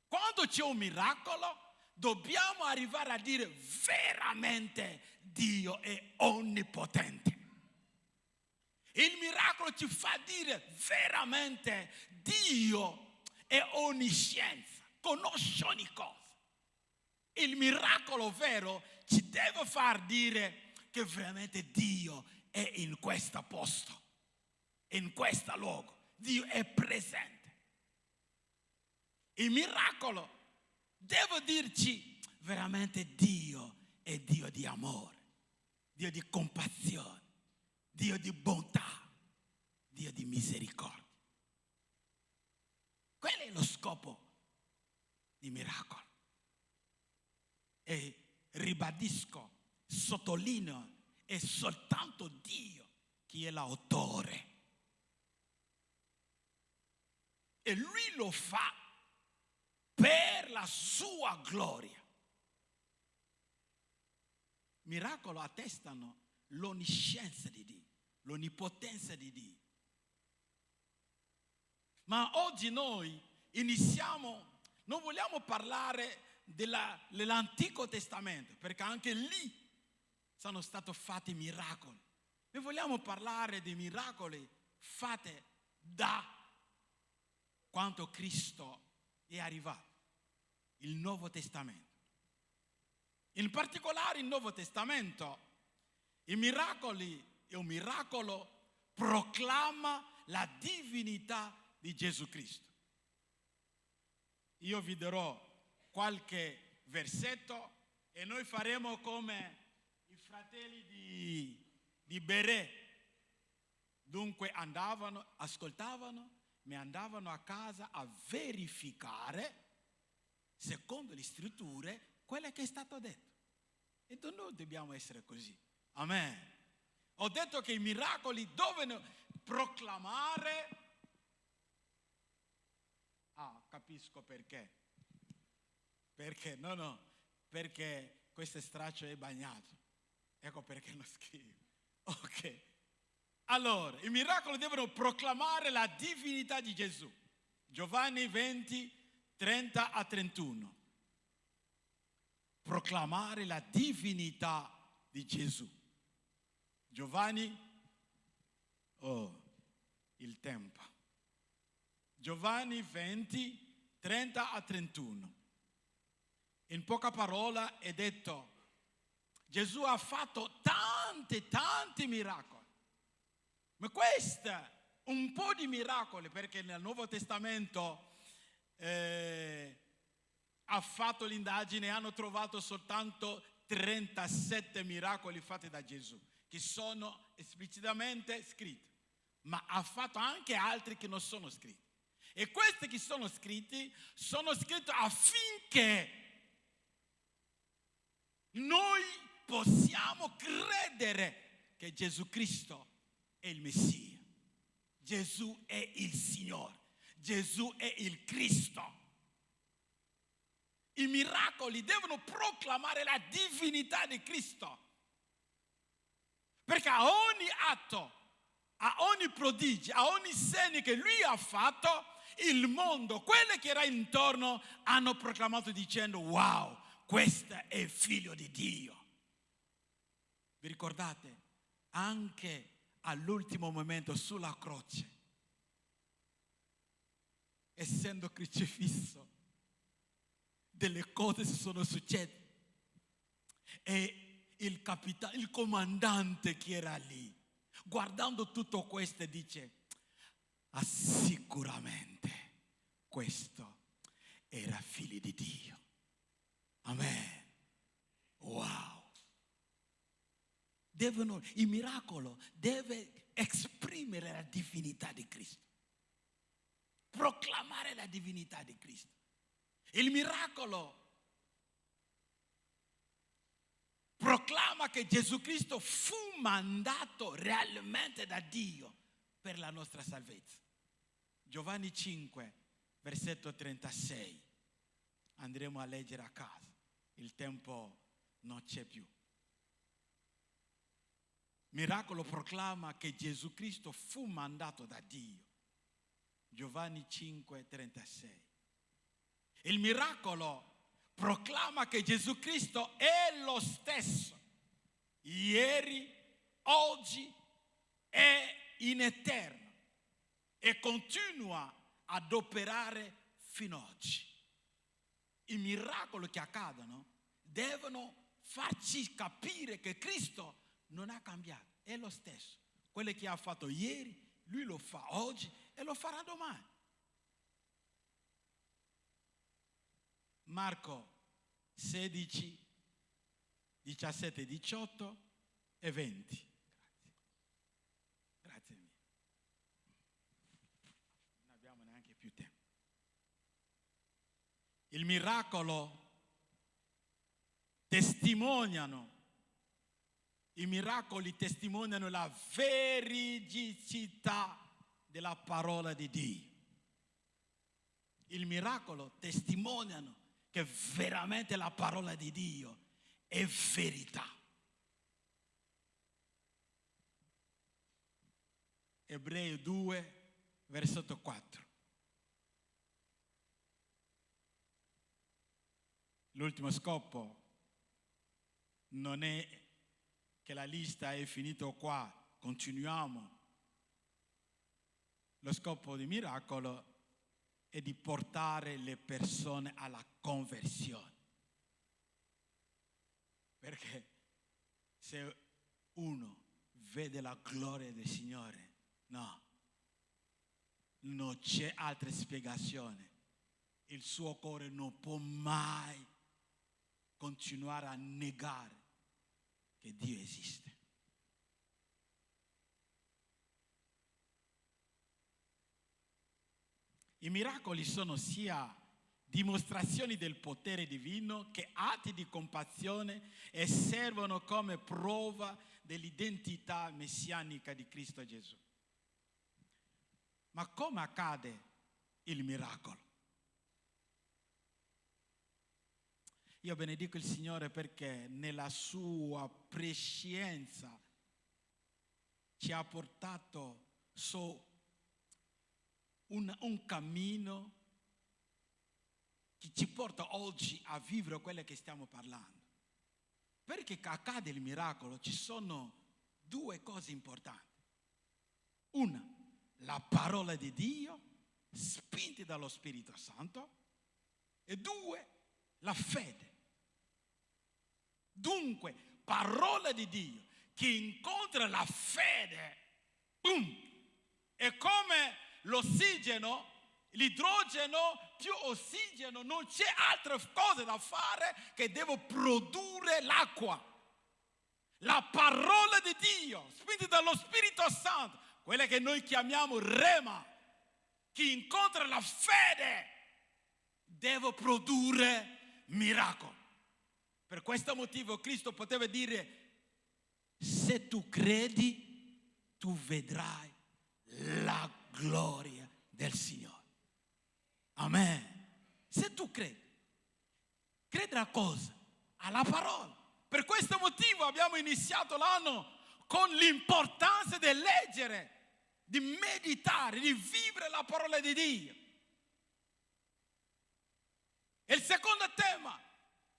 Quando c'è un miracolo, dobbiamo arrivare a dire veramente Dio è onnipotente. Il miracolo ci fa dire veramente Dio è onniscienza, conosce ogni cosa. Il miracolo vero ci deve far dire che veramente Dio è in questo posto, in questo luogo. Dio è presente. Il miracolo deve dirci veramente Dio è Dio di amore, Dio di compassione, Dio di bontà, Dio di misericordia. Quello è lo scopo di miracolo. E ribadisco, sottolineo, è soltanto Dio che è l'autore. E Lui lo fa per la sua gloria. Miracoli attestano l'onniscienza di Dio, l'onnipotenza di Dio. Ma oggi noi non vogliamo parlare dell'Antico Testamento, perché anche lì sono stati fatti miracoli. Noi vogliamo parlare di miracoli fatti da quando Cristo è arrivato, il Nuovo Testamento. In particolare il Nuovo Testamento, i miracoli e un miracolo proclama la divinità di Gesù Cristo. Io vi darò qualche versetto e noi faremo come i fratelli di Berè. Dunque andavano, ascoltavano, ma andavano a casa a verificare, secondo le scritture, quello che è stato detto. E noi dobbiamo essere così. Amen. Ho detto che i miracoli devono proclamare. Capisco perché. Perché? Perché questo straccio è bagnato. Ecco perché lo scrivo. Ok. Allora, i miracoli devono proclamare la divinità di Gesù. Giovanni 20, 30 a 31. Proclamare la divinità di Gesù. Giovanni, il tempo. Giovanni 20, 30 a 31. In poca parola è detto, Gesù ha fatto tanti miracoli. Ma questo, un po' di miracoli, perché nel Nuovo Testamento ha fatto l'indagine e hanno trovato soltanto 37 miracoli fatti da Gesù, che sono esplicitamente scritti. Ma ha fatto anche altri che non sono scritti. E questi che sono scritti affinché noi possiamo credere che Gesù Cristo è il Messia. Gesù è il Signore. Gesù è il Cristo. I miracoli devono proclamare la divinità di Cristo. Perché che a ogni atto, a ogni prodigio, a ogni segno che lui ha fatto, il mondo, quelli che erano intorno, hanno proclamato dicendo: wow, questo è il figlio di Dio. Vi ricordate? Anche all'ultimo momento sulla croce, essendo crocifisso, delle cose si sono successe e il comandante che era lì, guardando tutto questo, dice: ah, sicuramente questo era figlio di Dio. Amen. Wow. Il miracolo deve esprimere la divinità di Cristo, proclamare la divinità di Cristo. Il miracolo proclama che Gesù Cristo fu mandato realmente da Dio per la nostra salvezza. Giovanni 5, versetto 36. Andremo a leggere a casa, il tempo non c'è più. Miracolo proclama che Gesù Cristo fu mandato da Dio. Giovanni 5, 36. Il miracolo proclama che Gesù Cristo è lo stesso, ieri, oggi e in eterno, e continua ad operare fino ad oggi. I miracoli che accadono devono farci capire che Cristo non ha cambiato, è lo stesso. Quello che ha fatto ieri, lui lo fa oggi e lo farà domani. Marco 16, 17, 18 e 20. Grazie mille. Non abbiamo neanche più tempo. Il miracolo testimoniano. I miracoli testimoniano la veridicità della parola di Dio. Il miracolo testimoniano che veramente la parola di Dio è verità. Ebrei 2, versetto 4. L'ultimo scopo non è che la lista è finita qua, continuiamo. Lo scopo del miracolo è di portare le persone alla conversione. Perché se uno vede la gloria del Signore, no, non c'è altra spiegazione. Il suo cuore non può mai continuare a negare che Dio esiste. I miracoli sono sia dimostrazioni del potere divino che atti di compassione e servono come prova dell'identità messianica di Cristo Gesù. Ma come accade il miracolo? Io benedico il Signore perché nella sua prescienza ci ha portato su un cammino che ci porta oggi a vivere quello che stiamo parlando. Perché accade il miracolo ci sono due cose importanti. Una, la parola di Dio spinti dallo Spirito Santo, e due, la fede. Dunque, parola di Dio che incontra la fede, è come l'ossigeno, l'idrogeno più ossigeno, non c'è altra cosa da fare che devo produrre l'acqua. La parola di Dio, spinta dallo Spirito Santo, quella che noi chiamiamo rema, che incontra la fede, devo produrre miracoli. Per questo motivo Cristo poteva dire: se tu credi, tu vedrai la gloria del Signore. Amen. Se tu credi a cosa? Alla parola. Per questo motivo abbiamo iniziato l'anno con l'importanza di leggere, di meditare, di vivere la parola di Dio. E il secondo tema,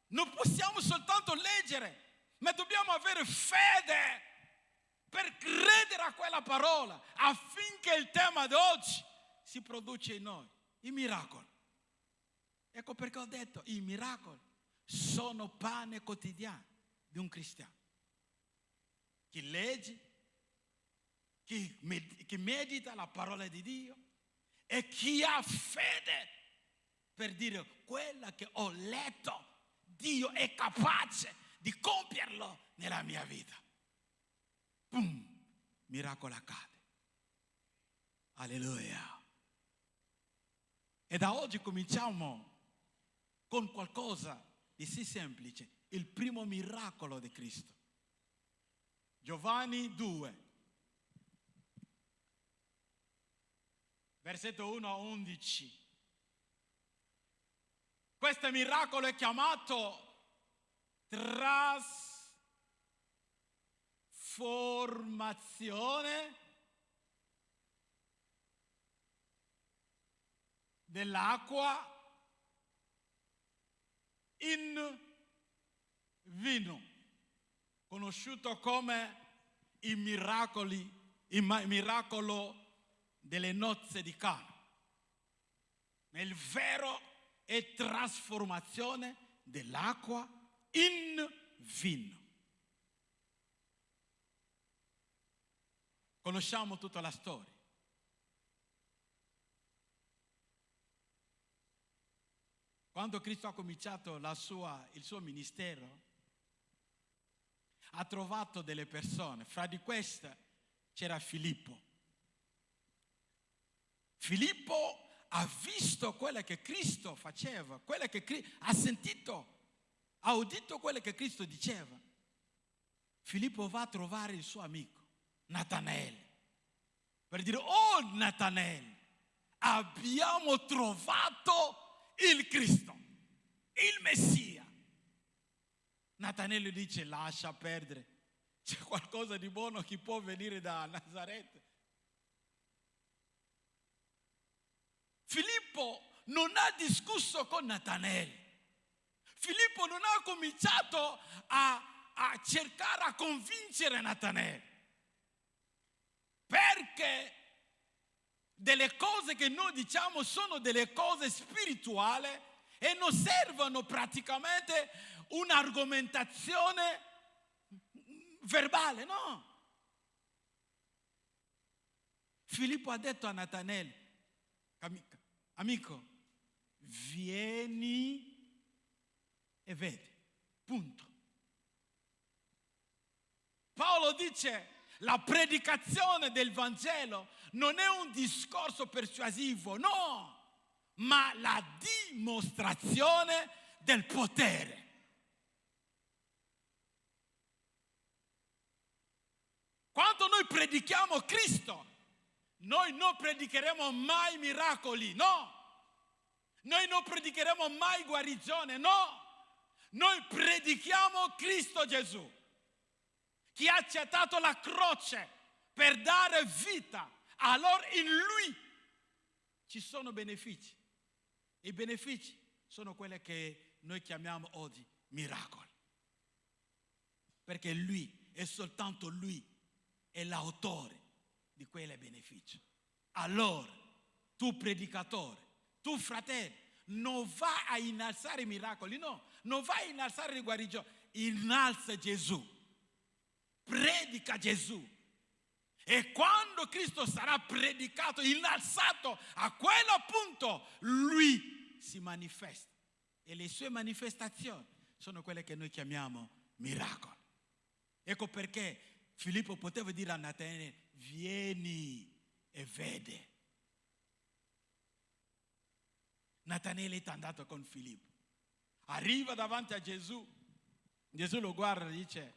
non possiamo soltanto leggere, ma dobbiamo avere fede per credere a quella parola, affinché il tema di oggi si produce in noi, i miracoli. Ecco perché ho detto, i miracoli sono pane quotidiano di un cristiano. Chi legge, chi medita la parola di Dio e chi ha fede per dire quella che ho letto, Dio è capace di compierlo nella mia vita. Boom, miracolo accade. Alleluia. E da oggi cominciamo con qualcosa di sì semplice, il primo miracolo di Cristo. Giovanni 2, versetto 1 a 11. Questo miracolo è chiamato trasformazione dell'acqua in vino, conosciuto come il miracolo delle nozze di Cana. Il vero è trasformazione dell'acqua in vino. Conosciamo tutta la storia. Quando Cristo ha cominciato il suo ministero, ha trovato delle persone. Fra di queste c'era Filippo. Filippo ha visto quello che Cristo faceva, quello che ha sentito, ha udito quello che Cristo diceva. Filippo va a trovare il suo amico, Natanaele, per dire: oh Natanaele, abbiamo trovato il Cristo, il Messia. Natanaele dice: lascia perdere, c'è qualcosa di buono che può venire da Nazaretto. Filippo non ha discusso con Natanaele. Filippo non ha cominciato a cercare a convincere Natanaele. Perché delle cose che noi diciamo sono delle cose spirituali e non servono praticamente un'argomentazione verbale, no. Filippo ha detto a Natanaele: amico, vieni e vedi, punto. Paolo dice: la predicazione del Vangelo non è un discorso persuasivo, no, ma la dimostrazione del potere. Quando noi predichiamo Cristo, noi non predicheremo mai miracoli, no. Noi non predicheremo mai guarigione, no. Noi predichiamo Cristo Gesù, che ha accettato la croce per dare vita. Allora in Lui ci sono benefici. I benefici sono quelli che noi chiamiamo oggi miracoli. Perché Lui, è soltanto Lui, è l'autore di quei benefici. Allora, tu predicatore, tu fratello, non vai a innalzare i miracoli, no, non vai a innalzare le guarigioni, innalza Gesù, predica Gesù. E quando Cristo sarà predicato, innalzato, a quel punto Lui si manifesta. E le sue manifestazioni sono quelle che noi chiamiamo miracoli. Ecco perché Filippo poteva dire a Natanaele: vieni e vede. Natanaele è andato con Filippo. Arriva davanti a Gesù. Gesù lo guarda e dice: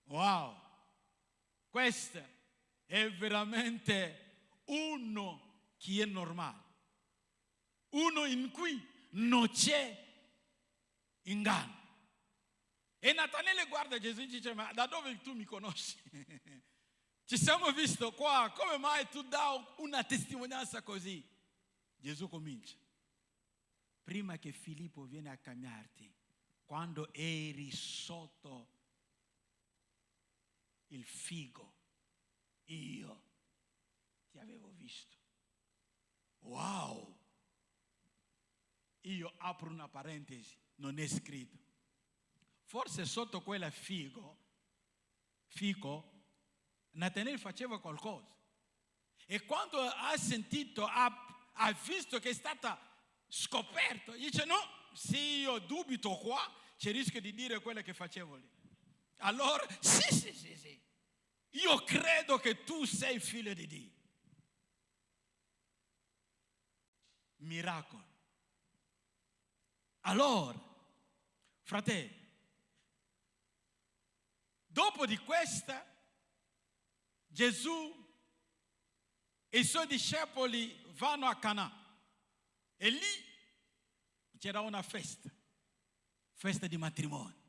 wow, questo è veramente uno che è normale. Uno in cui non c'è inganno. E Natanele guarda Gesù e dice: ma da dove tu mi conosci? Ci siamo visti qua, come mai tu dai una testimonianza così? Gesù comincia: prima che Filippo viene a cambiarti, quando eri sotto il figo, io ti avevo visto. Wow! Io apro una parentesi, non è scritto. Forse sotto quella fico, Natanele faceva qualcosa. E quando ha sentito, ha visto che è stata scoperto, dice: no, se io dubito qua, c'è il rischio di dire quello che facevo lì. Allora, sì, io credo che tu sei figlio di Dio. Miracolo. Allora, fratelli, dopo di questa, Gesù e i suoi discepoli vanno a Canà e lì c'era una festa di matrimonio.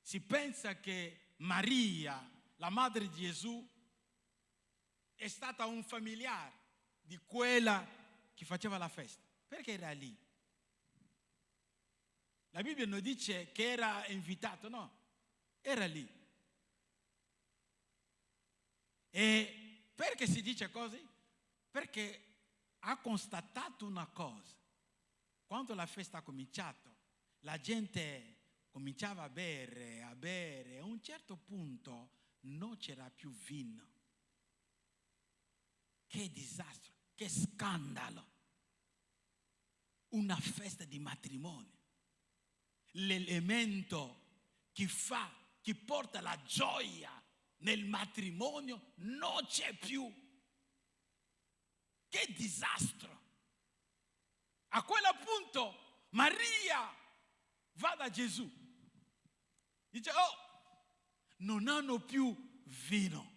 Si pensa che Maria, la madre di Gesù, è stata un familiare di quella che faceva la festa. Perché era lì? La Bibbia non dice che era invitato, no, era lì. E perché si dice così? Perché ha constatato una cosa. Quando la festa ha cominciato, la gente cominciava a bere, e a un certo punto non c'era più vino. Che disastro, che scandalo. Una festa di matrimonio. L'elemento che porta la gioia nel matrimonio non c'è più. Che disastro! A quel punto Maria va da Gesù. Dice: oh, non hanno più vino.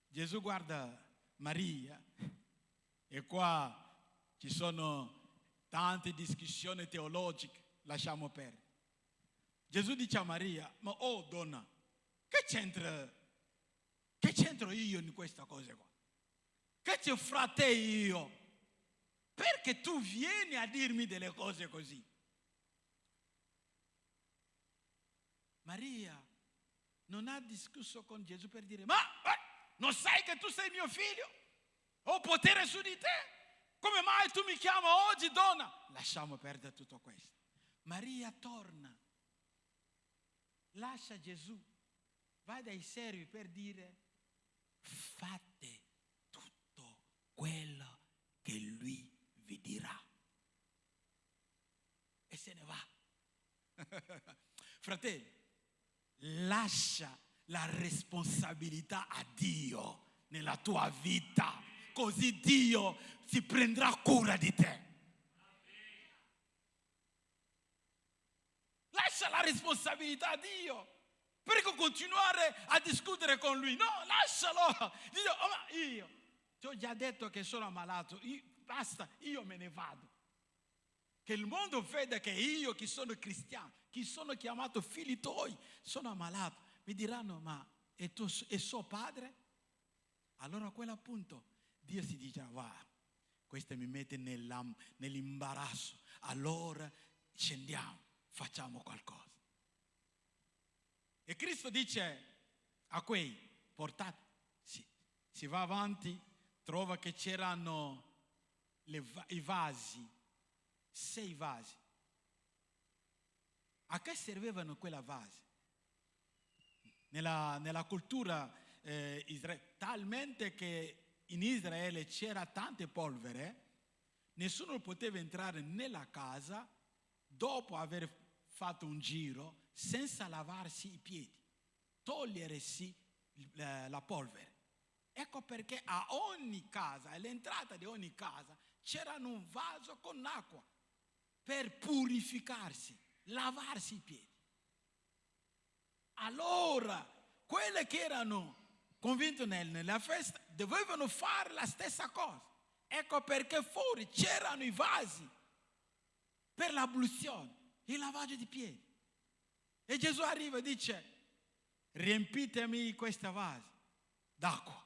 Gesù guarda Maria e qua ci sono tante discussioni teologiche, lasciamo perdere. Gesù dice a Maria: ma oh donna, che c'entro io in questa cosa qua? Che c'è fra te e io? Perché tu vieni a dirmi delle cose così? Maria non ha discusso con Gesù per dire: ma non sai che tu sei mio figlio? Ho potere su di te? Come mai tu mi chiami oggi donna? Lasciamo perdere tutto questo. Maria torna, lascia Gesù, va dai servi per dire: fate tutto quello che lui vi dirà. E se ne va. Fratelli, lascia la responsabilità a Dio nella tua vita, così Dio si prenderà cura di te. Lascia la responsabilità a Dio. Perché continuare a discutere con lui? No, lascialo. Dio, oh, ma io ti ho già detto che sono ammalato. Basta, io me ne vado. Che il mondo veda che io, che sono cristiano, che sono chiamato figli tuoi, sono ammalato. Mi diranno: ma è suo padre? Allora a quel punto Dio si dice: wow, questo mi mette nell'imbarazzo. Allora scendiamo, facciamo qualcosa. E Cristo dice a quei: portate, si va avanti, trova che c'erano i vasi, 6 vasi. A che servivano quella vasi? Nella cultura talmente che in Israele c'era tante polvere, nessuno poteva entrare nella casa dopo aver fatto un giro senza lavarsi i piedi, togliersi la polvere. Ecco perché a ogni casa, all'entrata di ogni casa, c'era un vaso con acqua per purificarsi, lavarsi i piedi. Allora, quelli che erano convinti nella festa dovevano fare la stessa cosa. Ecco perché fuori c'erano i vasi per l'abluzione, il lavaggio di piedi. E Gesù arriva e dice: riempitemi questa vase d'acqua.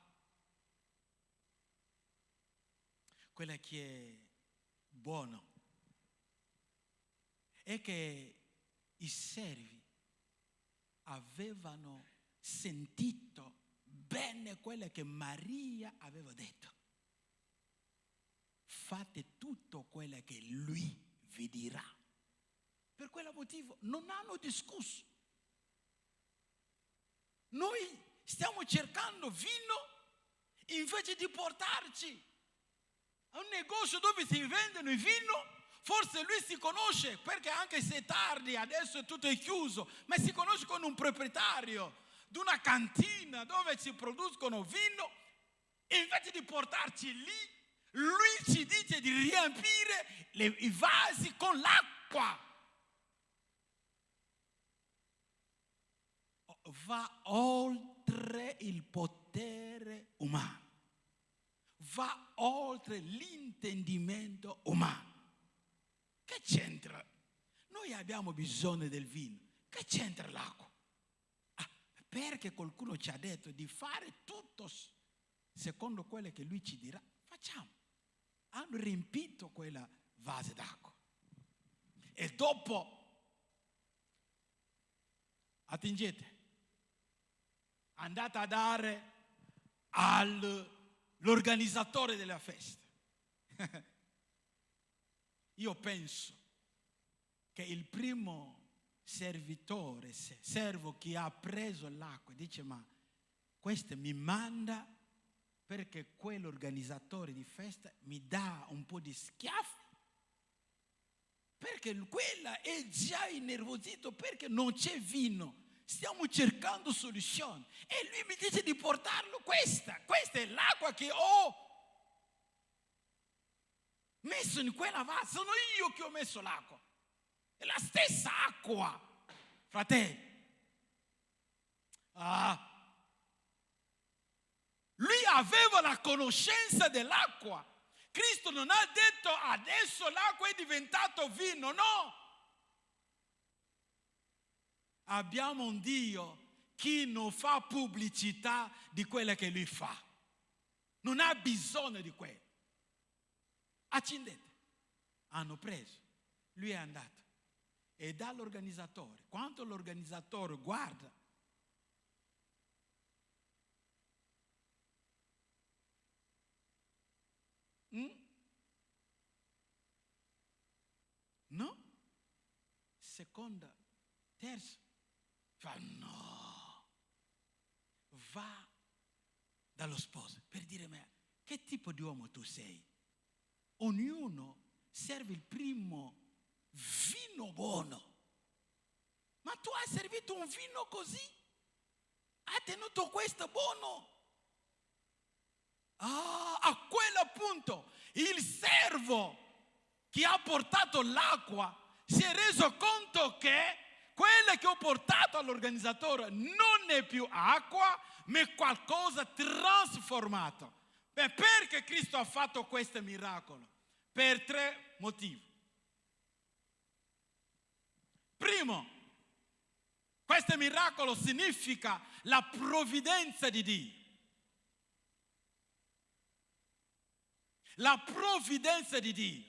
Quella che è buono è che i servi avevano sentito bene quello che Maria aveva detto. Fate tutto quello che lui vi dirà. Per quel motivo non hanno discusso. Noi stiamo cercando vino invece di portarci a un negozio dove si vendono il vino. Forse lui si conosce, perché anche se è tardi, adesso tutto è chiuso, ma si conosce con un proprietario di una cantina dove si producono vino. E invece di portarci lì, lui ci dice di riempire i vasi con l'acqua. Va oltre il potere umano, va oltre l'intendimento umano. Che c'entra? Noi abbiamo bisogno del vino. Che c'entra l'acqua? Perché qualcuno ci ha detto di fare tutto secondo quello che lui ci dirà. Facciamo. Hanno riempito quella vase d'acqua. E dopo, attingete, andate a dare all'organizzatore della festa. Io penso che il primo servitore, servo che ha preso l'acqua, dice: ma questo mi manda perché quell'organizzatore di festa mi dà un po' di schiaffi, perché quella è già innervosito perché non c'è vino. Stiamo cercando soluzioni e lui mi dice di portarlo questa è l'acqua che ho messo in quella vase. Sono io che ho messo l'acqua, è la stessa acqua, fratelli. Lui aveva la conoscenza dell'acqua. Cristo non ha detto adesso l'acqua è diventato vino, no. Abbiamo un Dio che non fa pubblicità di quella che lui fa. Non ha bisogno di quello. Accendete. Hanno preso. Lui è andato. E dall'organizzatore. Quando l'organizzatore guarda, no? Seconda, terza. Fa no. Va dallo sposo per dire: ma che tipo di uomo tu sei? Ognuno serve il primo vino buono, ma tu hai servito un vino così, hai tenuto questo buono. A quel punto il servo che ha portato l'acqua si è reso conto che quella che ho portato all'organizzatore non è più acqua, ma è qualcosa trasformato. Perché Cristo ha fatto questo miracolo? Per 3 motivi. Primo, questo miracolo significa la provvidenza di Dio. La provvidenza di Dio.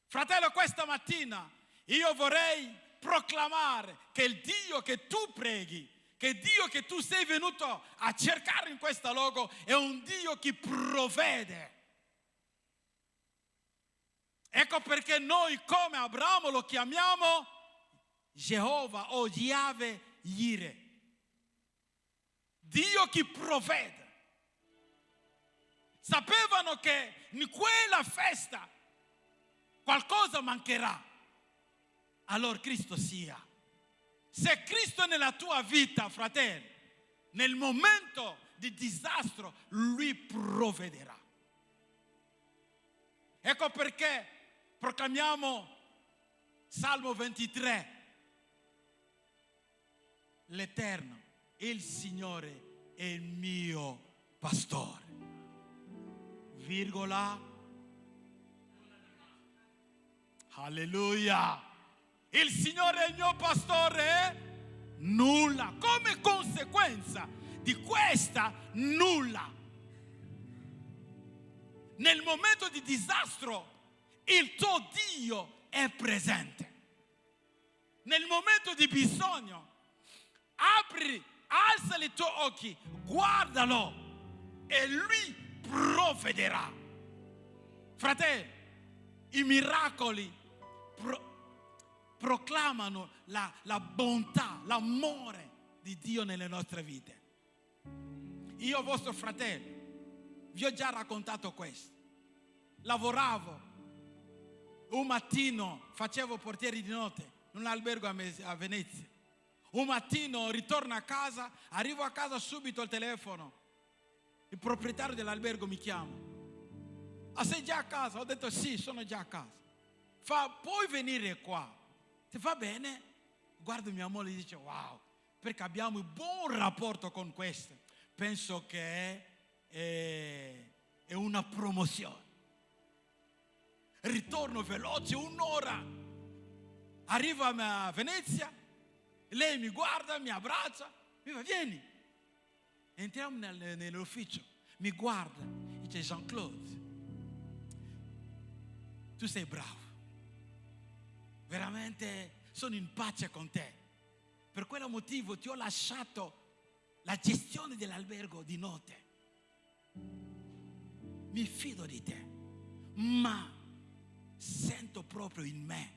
Fratello, questa mattina io vorrei proclamare che il Dio che tu preghi, che il Dio che tu sei venuto a cercare in questo luogo è un Dio che provvede. Ecco perché noi come Abramo lo chiamiamo Geova o Yahweh Yire. Dio che provvede. Sapevano che in quella festa qualcosa mancherà. Allora Cristo sia. Se Cristo è nella tua vita, fratello, nel momento di disastro, Lui provvederà. Ecco perché proclamiamo Salmo 23. L'Eterno, il Signore è il mio pastore. Virgola. Alleluia. Il Signore è il mio pastore? Nulla. Come conseguenza di questa nulla. Nel momento di disastro il tuo Dio è presente. Nel momento di bisogno alza i tuoi occhi, guardalo e Lui provvederà. Fratelli, i miracoli proclamano la bontà, l'amore di Dio nelle nostre vite. Io, vostro fratello, vi ho già raccontato questo. Lavoravo, un mattino facevo portiere di notte in un albergo a Venezia. Un mattino ritorno a casa, arrivo a casa subito al telefono. Il proprietario dell'albergo mi chiama. Ah, sei già a casa? Ho detto sì, sono già a casa. Fa, puoi venire qua? Se va bene, guardo mia moglie e dice wow, perché abbiamo un buon rapporto con questo. Penso che è una promozione. Ritorno veloce, un'ora. Arrivo a Venezia, lei mi guarda, mi abbraccia, mi fa vieni. Entriamo nell'ufficio, mi guarda, dice Jean-Claude, tu sei bravo, veramente sono in pace con te. Per quel motivo ti ho lasciato la gestione dell'albergo di notte. Mi fido di te, ma sento proprio in me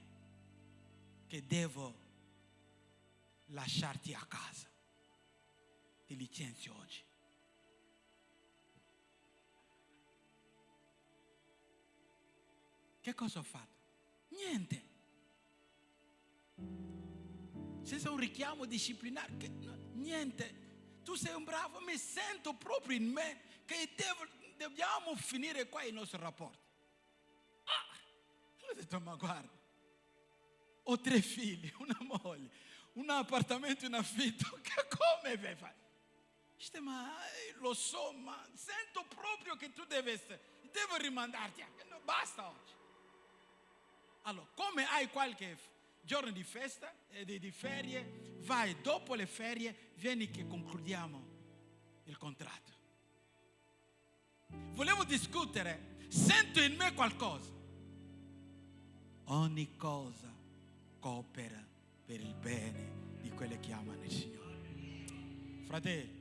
che devo lasciarti a casa. Ti licenzio oggi. Che cosa ho fatto? Niente. Senza un richiamo disciplinare, niente. Tu sei un bravo, mi sento proprio in me che dobbiamo finire qua il nostro rapporto. Ho detto, ma guarda, ho 3 figli, una moglie, un appartamento in affitto, che come fai? Dice, ma lo so, ma sento proprio che tu devo rimandarti, no, basta oggi. Allora, come hai qualche giorno di festa e di ferie, vai dopo le ferie, vieni che concludiamo il contratto. Volevo discutere, sento in me qualcosa. Ogni cosa coopera per il bene di quelli che amano il Signore. Fratelli,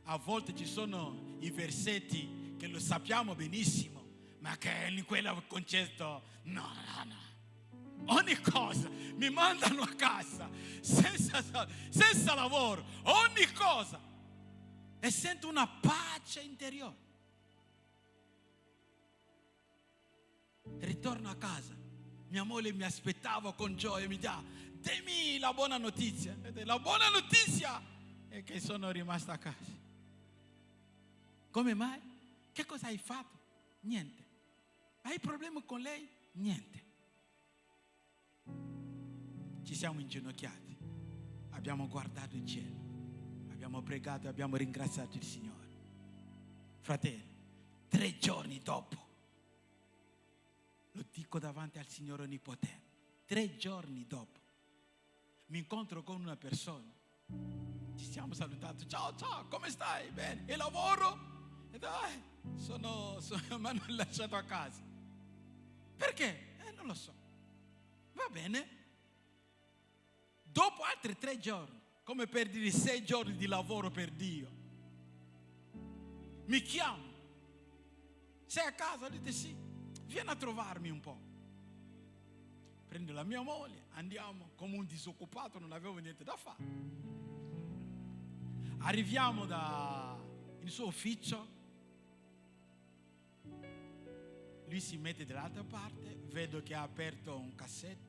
a volte ci sono i versetti che lo sappiamo benissimo, ma che in quel concetto no. Ogni cosa mi mandano a casa senza lavoro, ogni cosa, e sento una pace interiore. Ritorno a casa, mia moglie mi aspettava con gioia e mi dà, dammi la buona notizia. La buona notizia è che sono rimasta a casa. Come mai? Che cosa hai fatto? Niente. Hai problemi con lei? Niente. Ci siamo inginocchiati, abbiamo guardato il cielo, abbiamo pregato e abbiamo ringraziato il Signore. Fratelli, 3 giorni dopo, lo dico davanti al Signore Onnipotente, 3 giorni dopo, mi incontro con una persona, ci siamo salutati, ciao, come stai? Bene, e lavoro? E dai, mi hanno lasciato a casa. Perché? Non lo so. Va bene. Dopo altri 3 giorni, come per dire 6 giorni di lavoro per Dio, mi chiamo. Sei a casa? Ho detto sì. Vieni a trovarmi un po'. Prendo la mia moglie, andiamo come un disoccupato, non avevo niente da fare. Arriviamo nel suo ufficio. Lui si mette dall'altra parte, vedo che ha aperto un cassetto,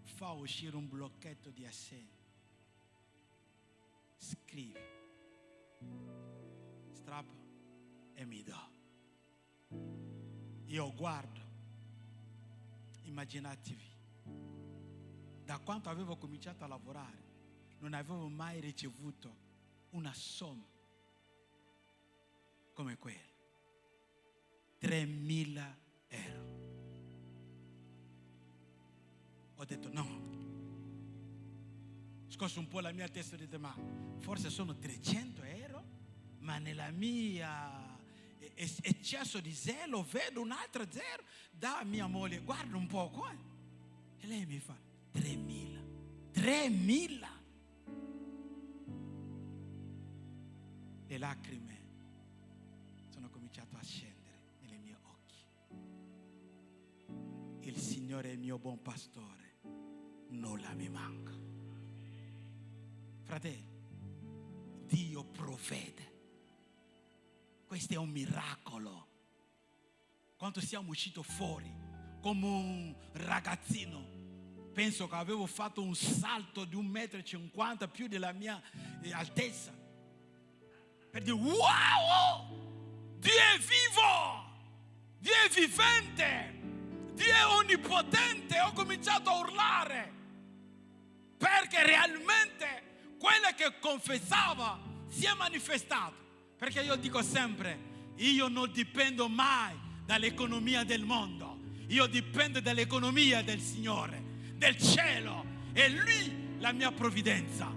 fa uscire un blocchetto di assegni. Scrivi, strappa e mi dà. Io guardo, immaginatevi, da quando avevo cominciato a lavorare non avevo mai ricevuto una somma come quella. 3.000 euro. Ho detto no. Scosso un po' la mia testa e ho detto ma forse sono 300 euro, ma nella mia eccesso di zelo vedo un altro zero. Da mia moglie, guarda un po' qua. E lei mi fa 3.000. 3.000. Le lacrime sono cominciato a scendere nei miei occhi. Il Signore è il mio buon pastore, nulla mi manca. Fratelli, Dio provvede. Questo è un miracolo. Quando siamo usciti fuori come un ragazzino, penso che avevo fatto un salto di 1,50 m più della mia altezza, per dire wow, Dio è vivo, Dio è vivente, Dio è onnipotente. Ho cominciato a urlare perché realmente quello che confessava si è manifestato. Perché io dico sempre, io non dipendo mai dall'economia del mondo, io dipendo dall'economia del Signore, del cielo, è Lui la mia provvidenza.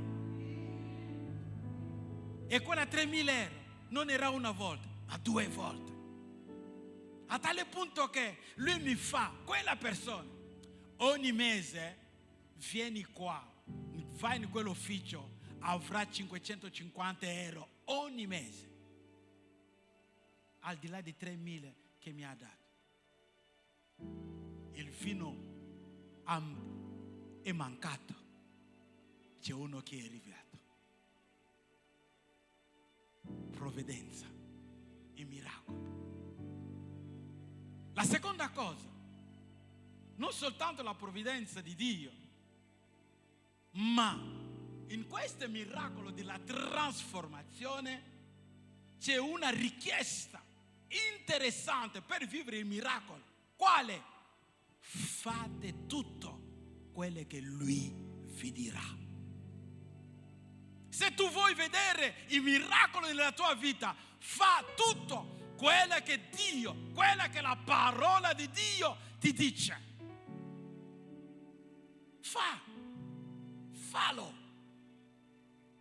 E quella 3.000 euro non era una volta, ma 2 volte. A tale punto che Lui mi fa, quella persona, ogni mese vieni qua, vai in quell'ufficio, avrà 550 euro ogni mese, al di là di 3.000 che mi ha dato. Il vino è mancato, c'è uno che è arrivato. Provvidenza e miracolo. La seconda cosa, non soltanto la provvidenza di Dio, ma in questo miracolo della trasformazione c'è una richiesta interessante per vivere il miracolo. Quale? Fate tutto quello che Lui vi dirà. Se tu vuoi vedere il miracolo nella tua vita, fa tutto quello che Dio, quella che la parola di Dio ti dice. Fallo.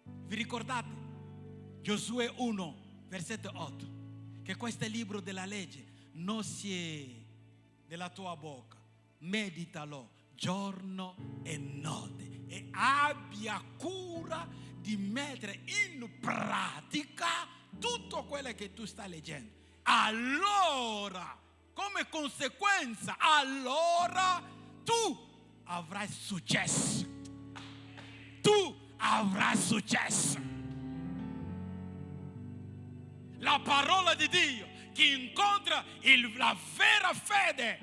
Vi ricordate? Giosuè 1, versetto 8, che questo libro della legge non sia nella tua bocca, meditalo giorno e notte e abbia cura di mettere in pratica tutto quello che tu stai leggendo. Allora, come conseguenza, allora tu avrai successo. Tu avrai successo. La parola di Dio che incontra la vera fede.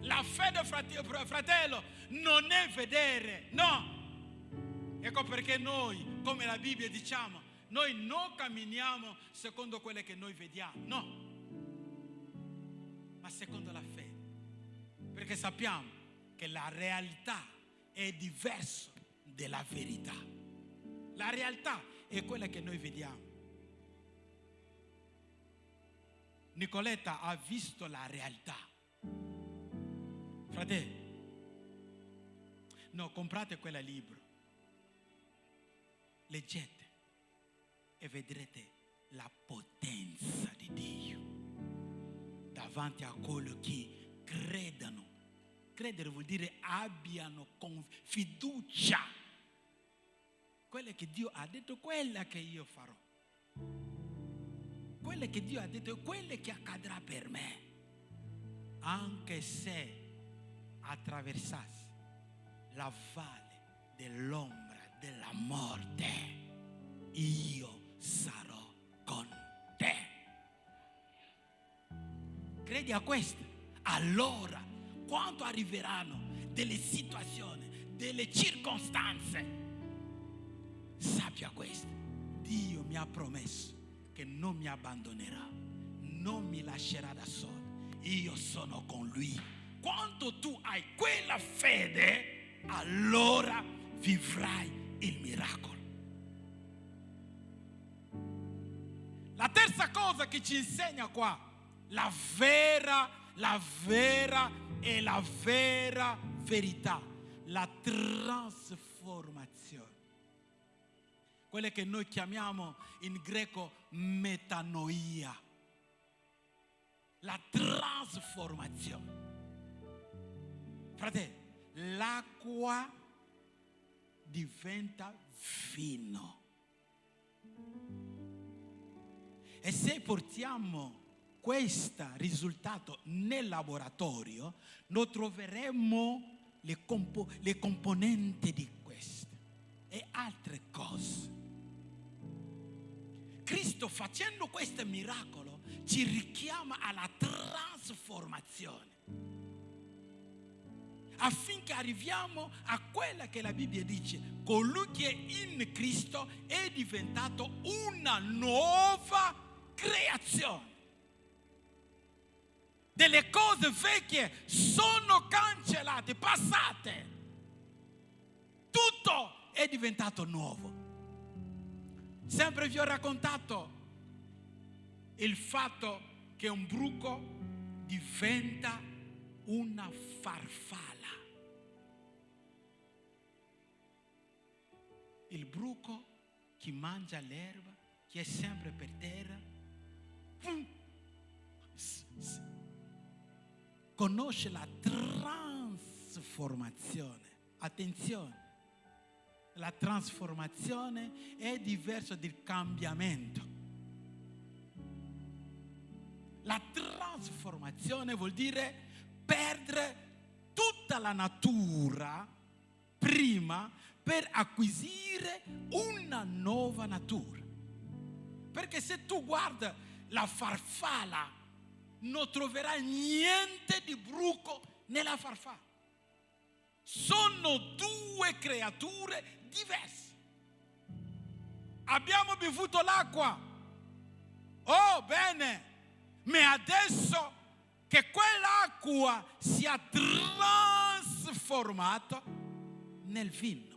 La fede, fratello, non è vedere, no. Ecco perché noi, come la Bibbia diciamo, noi non camminiamo secondo quelle che noi vediamo, no, ma secondo la fede. Perché sappiamo che la realtà è diversa della verità. La realtà è quella che noi vediamo. Nicoletta ha visto la realtà. Fratelli, no, comprate quel libro, leggete e vedrete la potenza di Dio davanti a coloro che credano. Credere vuol dire abbiano con fiducia quello che Dio ha detto, quella che io farò. Quello che Dio ha detto è quello che accadrà per me. Anche se attraversassi la valle dell'ombra della morte, io sarò con te. Credi a questo? Allora, quando arriveranno delle situazioni, delle circostanze, sappia questo: Dio mi ha promesso che non mi abbandonerà, non mi lascerà da solo. Io sono con Lui. Quando tu hai quella fede, allora vivrai il miracolo. La terza cosa che ci insegna qua, la vera verità. la trasformazione. Quelle che noi chiamiamo in greco metanoia. La trasformazione. Fratelli, l'acqua diventa vino. E se portiamo questo risultato nel laboratorio, noi troveremo le componenti di queste e altre cose. Cristo, facendo questo miracolo, ci richiama alla trasformazione, affinché arriviamo a quella che la Bibbia dice: colui che è in Cristo è diventato una nuova creazione. Delle cose vecchie sono cancellate, passate. Tutto è diventato nuovo. Sempre vi ho raccontato il fatto che un bruco diventa una farfalla. Il bruco, chi mangia l'erba, chi è sempre per terra, conosce la trasformazione. Attenzione, la trasformazione è diversa dal cambiamento. La trasformazione vuol dire perdere tutta la natura prima per acquisire una nuova natura. Perché se tu guardi la farfalla, non troverai niente di bruco nella farfalla. Sono due creature diverse. Abbiamo bevuto l'acqua. Oh, bene. Ma adesso che quell'acqua sia trasformata nel vino.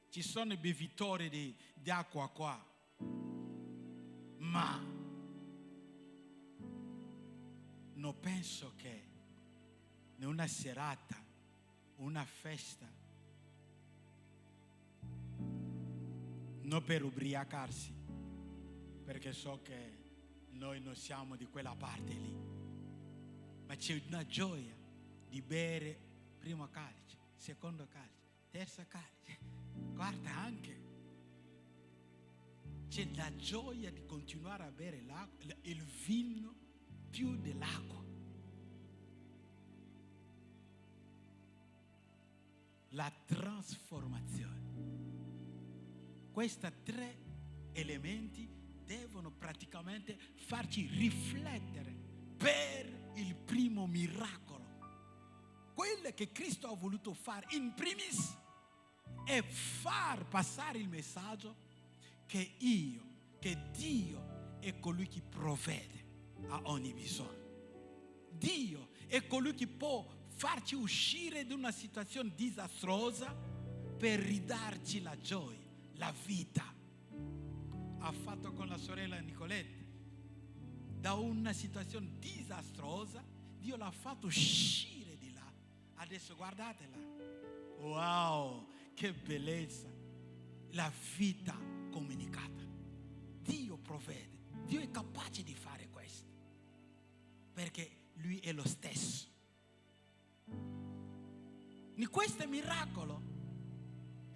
Ci sono i bevitori di acqua qua, ma non penso che in una serata, una festa, non per ubriacarsi, perché so che noi non siamo di quella parte lì, ma c'è una gioia di bere primo calice, secondo calice, terzo calice, quarta anche. C'è la gioia di continuare a bere il vino più dell'acqua. La trasformazione. Questi tre elementi devono praticamente farci riflettere per il primo miracolo. Quello che Cristo ha voluto fare in primis è far passare il messaggio che Dio è colui che provvede a ogni bisogno. Dio è colui che può farci uscire da una situazione disastrosa per ridarci la gioia, la vita. Ha fatto con la sorella Nicoletta. Da una situazione disastrosa, Dio l'ha fatto uscire di là. Adesso guardatela. Wow, che bellezza. La vita comunicata. Dio provvede. Dio è capace di fare questo. Perché Lui è lo stesso. In questo miracolo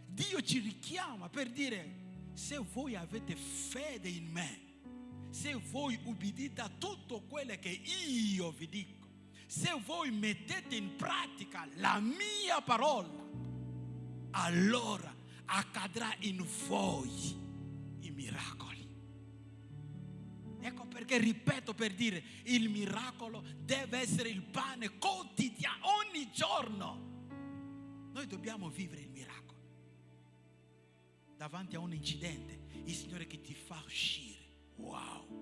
Dio ci richiama per dire: se voi avete fede in me, se voi ubbidite a tutto quello che io vi dico, se voi mettete in pratica la mia parola, allora accadrà in voi i miracoli. Ecco perché ripeto per dire: il miracolo deve essere il pane quotidiano, ogni giorno. Noi dobbiamo vivere il miracolo. Davanti a un incidente, il Signore che ti fa uscire. Wow.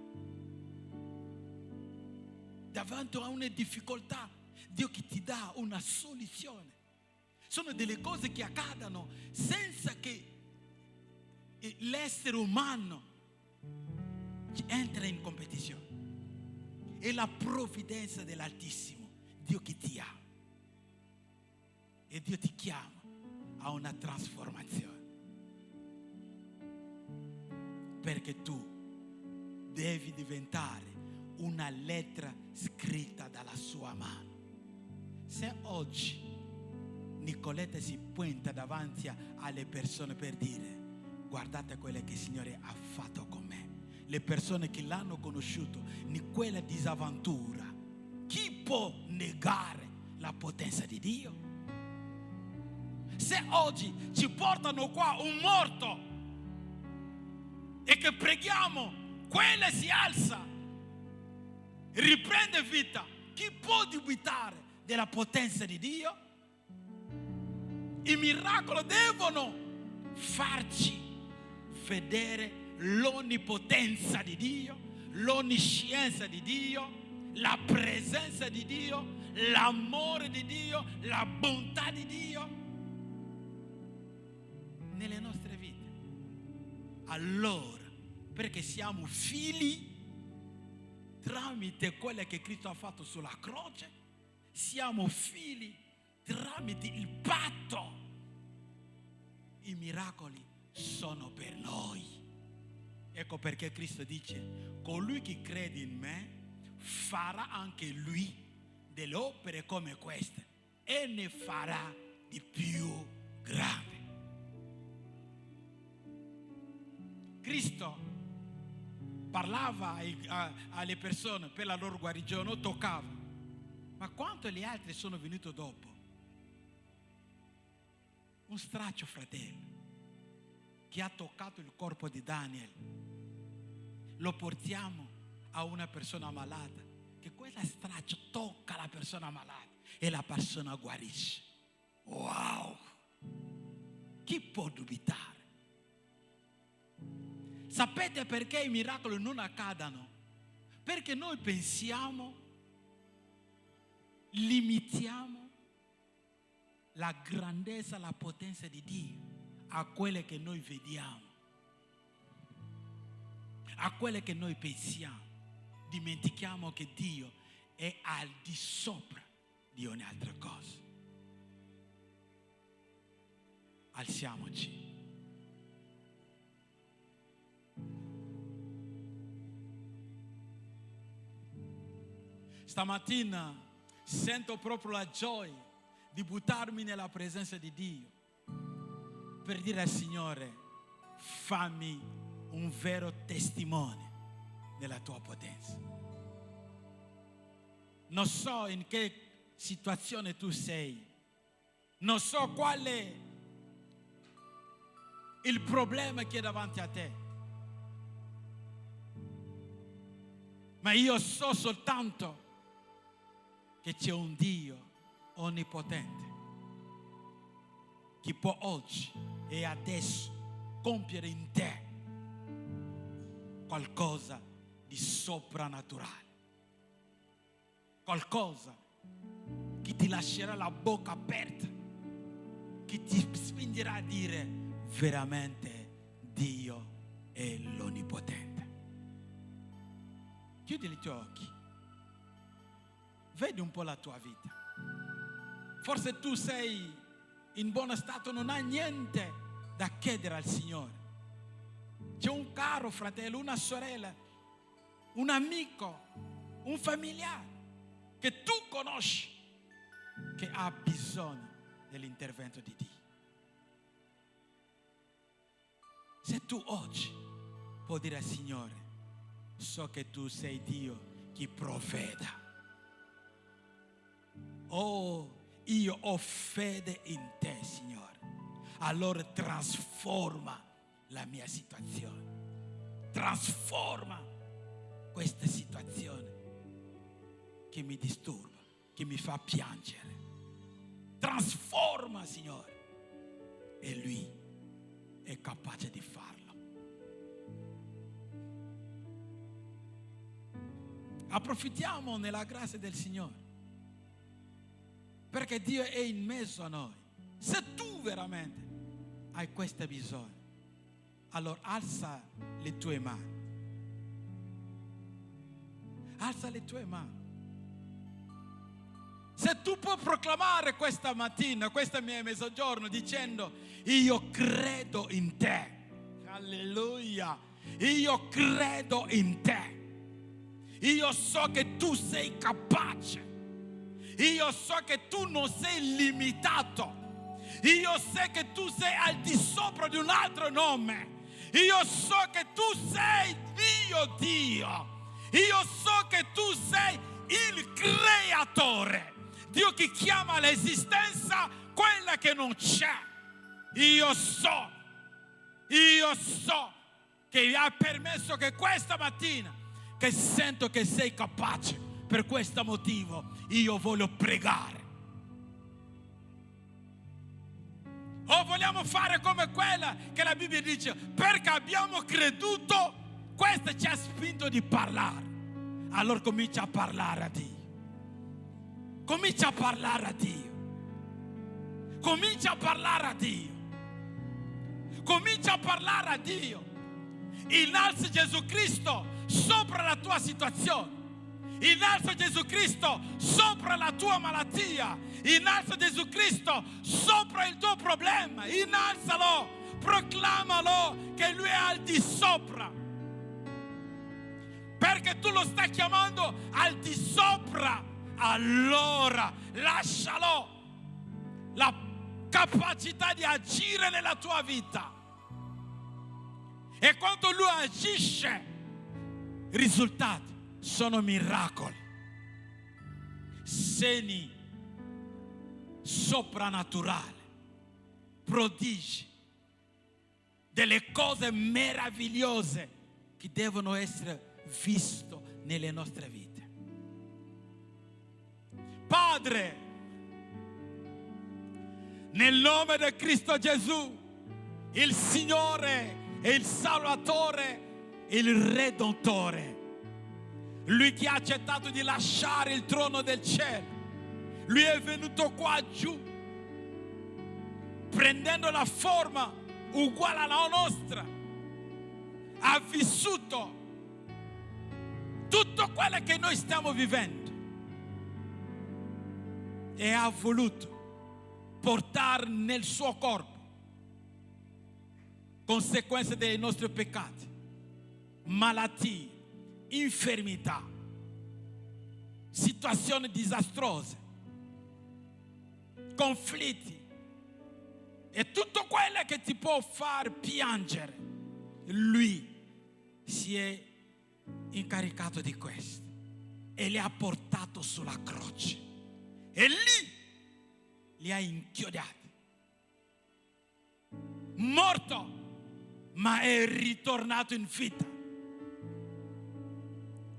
Davanti a una difficoltà, Dio che ti dà una soluzione. Sono delle cose che accadono senza che l'essere umano entra in competizione. è la provvidenza dell'Altissimo, Dio che ti ama. E Dio ti chiama a una trasformazione. Perché tu devi diventare una lettera scritta dalla sua mano. Se oggi Nicoletta si punta davanti alle persone per dire: guardate quello che il Signore ha fatto con me, le persone che l'hanno conosciuto in quella disavventura, chi può negare la potenza di Dio? Se oggi ci portano qua un morto e che preghiamo, quella si alza, riprende vita, chi può dubitare della potenza di Dio? I miracoli devono farci vedere l'onnipotenza di Dio, l'onniscienza di Dio, la presenza di Dio, l'amore di Dio, la bontà di Dio nelle nostre vite. Allora, perché siamo figli tramite quello che Cristo ha fatto sulla croce, siamo figli tramite il patto, i miracoli sono per noi. Ecco perché Cristo dice: colui che crede in me farà anche lui delle opere come queste e ne farà di più grande. Cristo parlava alle persone per la loro guarigione, toccava, ma quanto gli altri sono venuti dopo? Un straccio, fratello, che ha toccato il corpo di Daniel, lo portiamo a una persona malata, che quella straccio tocca la persona malata e la persona guarisce. Wow! Chi può dubitare? Sapete perché i miracoli non accadono? Perché noi pensiamo, limitiamo la grandezza, la potenza di Dio a quelle che noi vediamo, a quelle che noi pensiamo. Dimentichiamo che Dio è al di sopra di ogni altra cosa. Alziamoci. Stamattina sento proprio la gioia di buttarmi nella presenza di Dio per dire al Signore: fammi un vero testimone della tua potenza. Non so in che situazione tu sei, non so qual è il problema che è davanti a te, ma io so soltanto che c'è un Dio onnipotente che può oggi e adesso compiere in te qualcosa di soprannaturale, qualcosa che ti lascerà la bocca aperta, che ti spingerà a dire: veramente Dio è l'onnipotente. Chiudi i tuoi occhi, vedi un po' la tua vita. Forse tu sei in buono stato, non hai niente da chiedere al Signore. C'è un caro fratello, una sorella, un amico, un familiare che tu conosci che ha bisogno dell'intervento di Dio. Se tu oggi puoi dire al Signore: so che tu sei Dio che provveda. Oh, io ho fede in te, Signore. Allora trasforma la mia situazione. Trasforma questa situazione che mi disturba, che mi fa piangere. Trasforma, Signore. E Lui è capace di farlo. Approfittiamo nella grazia del Signore, perché Dio è in mezzo a noi. Se tu veramente hai questo bisogno, allora alza le tue mani. Alza le tue mani. Se tu puoi proclamare questa mattina, questa mia mezzogiorno, dicendo: io credo in te. Alleluia. Io credo in te. Io so che tu sei capace. Io so che tu non sei limitato. Io so che tu sei al di sopra di un altro nome. Io so che tu sei mio Dio. Io so che tu sei il creatore. Dio che chiama all'esistenza quella che non c'è. Io so che ha permesso che questa mattina, che sento che sei capace, per questo motivo io voglio pregare. O vogliamo fare come quella che la Bibbia dice: perché abbiamo creduto, questo ci ha spinto di parlare. Allora comincia a parlare a Dio. Comincia a parlare a Dio. Comincia a parlare a Dio. Comincia a parlare a Dio. Innalza Gesù Cristo sopra la tua situazione. Innalza Gesù Cristo sopra la tua malattia. Innalza Gesù Cristo sopra il tuo problema. Innalzalo, proclamalo che Lui è al di sopra. Perché tu lo stai chiamando al di sopra. Allora lascialo la capacità di agire nella tua vita. E quando Lui agisce, i risultati sono miracoli, segni soprannaturali, prodigi, delle cose meravigliose che devono essere viste nelle nostre vite. Padre, nel nome di Cristo Gesù, il Signore e il Salvatore e il Redentore, Lui che ha accettato di lasciare il trono del cielo, Lui è venuto qua giù, prendendo la forma uguale alla nostra, ha vissuto tutto quello che noi stiamo vivendo e ha voluto portare nel suo corpo conseguenze dei nostri peccati, malattie, infermità, situazioni disastrose, conflitti e tutto quello che ti può far piangere. Lui si è incaricato di questo e li ha portato sulla croce e lì li ha inchiodati, morto, ma è ritornato in vita.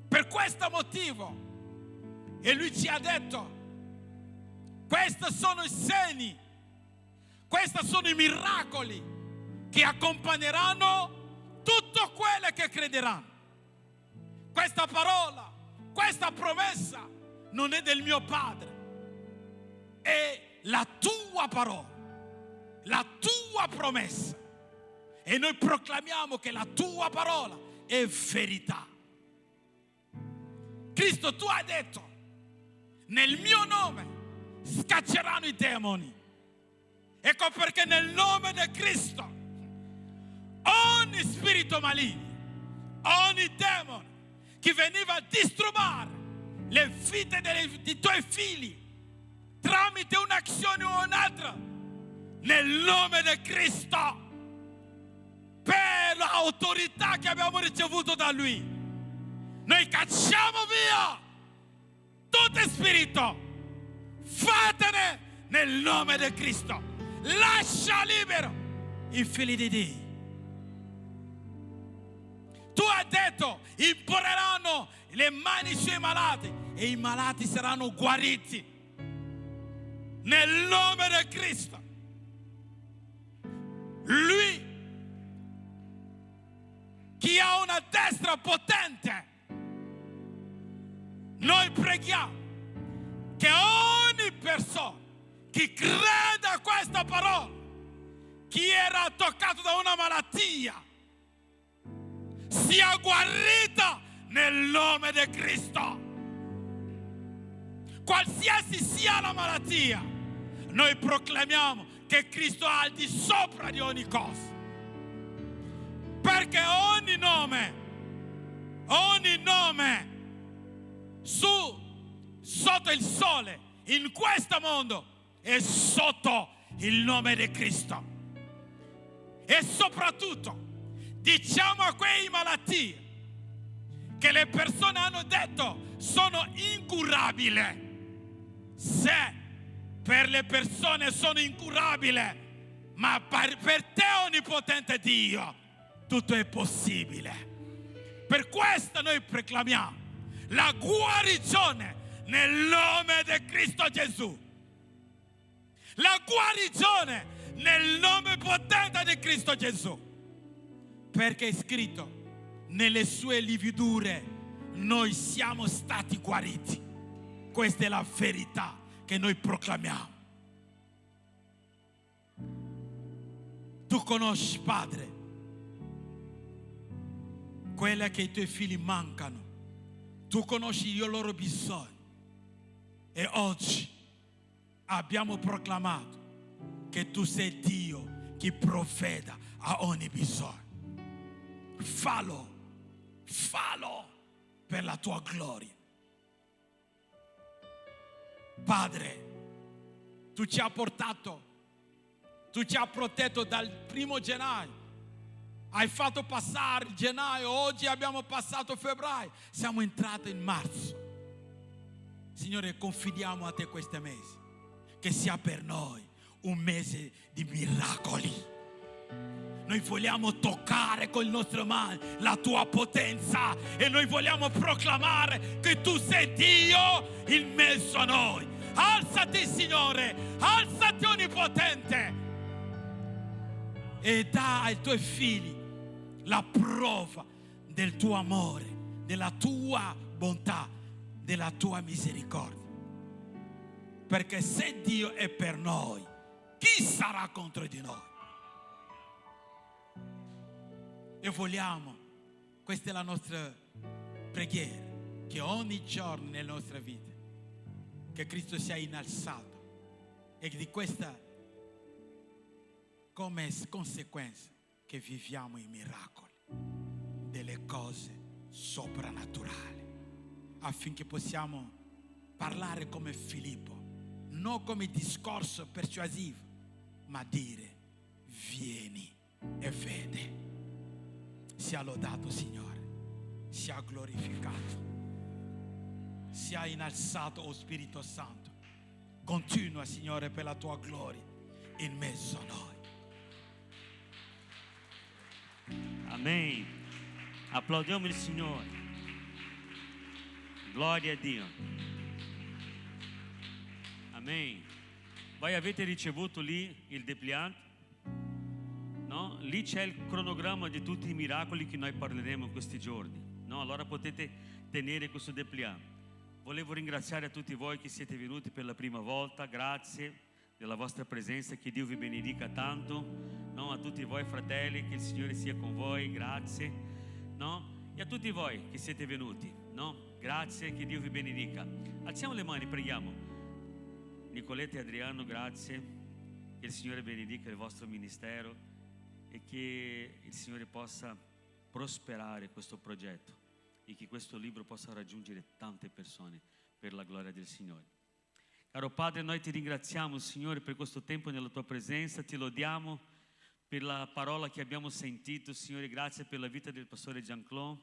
Per questo motivo, e Lui ci ha detto: questi sono i segni, questi sono i miracoli che accompagneranno tutto quello che crederanno. Questa parola, questa promessa non è del mio Padre, è la tua parola, la tua promessa. E noi proclamiamo che la tua parola è verità. Cristo, tu hai detto: nel mio nome scacceranno i demoni. Ecco perché nel nome di Cristo ogni spirito maligno, ogni demone che veniva a disturbare le vite dei tuoi figli tramite un'azione o un'altra, nel nome di Cristo, per l'autorità che abbiamo ricevuto da Lui, noi cacciamo via tutto spirito. Fatene nel nome di Cristo. Lascia libero i figli di Dio. Tu hai detto: imporranno le mani sui malati e i malati saranno guariti nel nome di Cristo. Lui che ha una destra potente, noi preghiamo che ogni persona che crede a questa parola, chi era toccato da una malattia, sia guarita nel nome di Cristo. Qualsiasi sia la malattia, noi proclamiamo che Cristo è al di sopra di ogni cosa. Perché ogni nome sotto il sole in questo mondo è sotto il nome di Cristo. E soprattutto diciamo a quei malattie che le persone hanno detto sono incurabili. Se per le persone sono incurabili, ma per te onnipotente Dio tutto è possibile. Per questo noi proclamiamo la guarigione nel nome di Cristo Gesù. La guarigione nel nome potente di Cristo Gesù. Perché è scritto, nelle sue lividure noi siamo stati guariti. Questa è la verità che noi proclamiamo. Tu conosci, Padre, quelle che i tuoi figli mancano. Tu conosci i loro bisogni. E oggi abbiamo proclamato che tu sei Dio che provveda a ogni bisogno. Fallo per la tua gloria. Padre, tu ci hai portato, tu ci hai protetto dal 1 gennaio. Hai fatto passare gennaio, oggi abbiamo passato febbraio, siamo entrati in marzo. Signore, confidiamo a te questo mese, che sia per noi un mese di miracoli. Noi vogliamo toccare con il nostro mano la tua potenza e noi vogliamo proclamare che tu sei Dio in mezzo a noi. Alzati, Signore, alzati onnipotente e dà ai tuoi figli la prova del tuo amore, della tua bontà, della tua misericordia. Perché se Dio è per noi, chi sarà contro di noi? E vogliamo, questa è la nostra preghiera, che ogni giorno nella nostra vita, che Cristo sia innalzato e di questa come conseguenza che viviamo i miracoli, delle cose soprannaturali, affinché possiamo parlare come Filippo, non come discorso persuasivo, ma dire vieni e vede. Sia lodato, Signore, sia glorificato, sia innalzato, oh Spirito Santo. Continua, Signore, per la tua gloria in mezzo a noi. Amen. Applaudiamo il Signore. Gloria a Dio. Amen. Voi avete ricevuto lì il dépliant? No? Lì c'è il cronogramma di tutti i miracoli che noi parleremo questi giorni. No? Allora potete tenere questo dépliant. Volevo ringraziare a tutti voi che siete venuti per la prima volta. Grazie della vostra presenza, che Dio vi benedica tanto. No? A tutti voi fratelli, che il Signore sia con voi. Grazie. No? E a tutti voi che siete venuti. No? Grazie, che Dio vi benedica. Alziamo le mani, preghiamo. Nicoletta e Adriano, grazie. Che il Signore benedica il vostro ministero e che il Signore possa prosperare questo progetto e che questo libro possa raggiungere tante persone per la gloria del Signore. Caro Padre, noi ti ringraziamo, Signore, per questo tempo nella tua presenza, ti lodiamo per la parola che abbiamo sentito, Signore, grazie per la vita del pastore Jean-Claude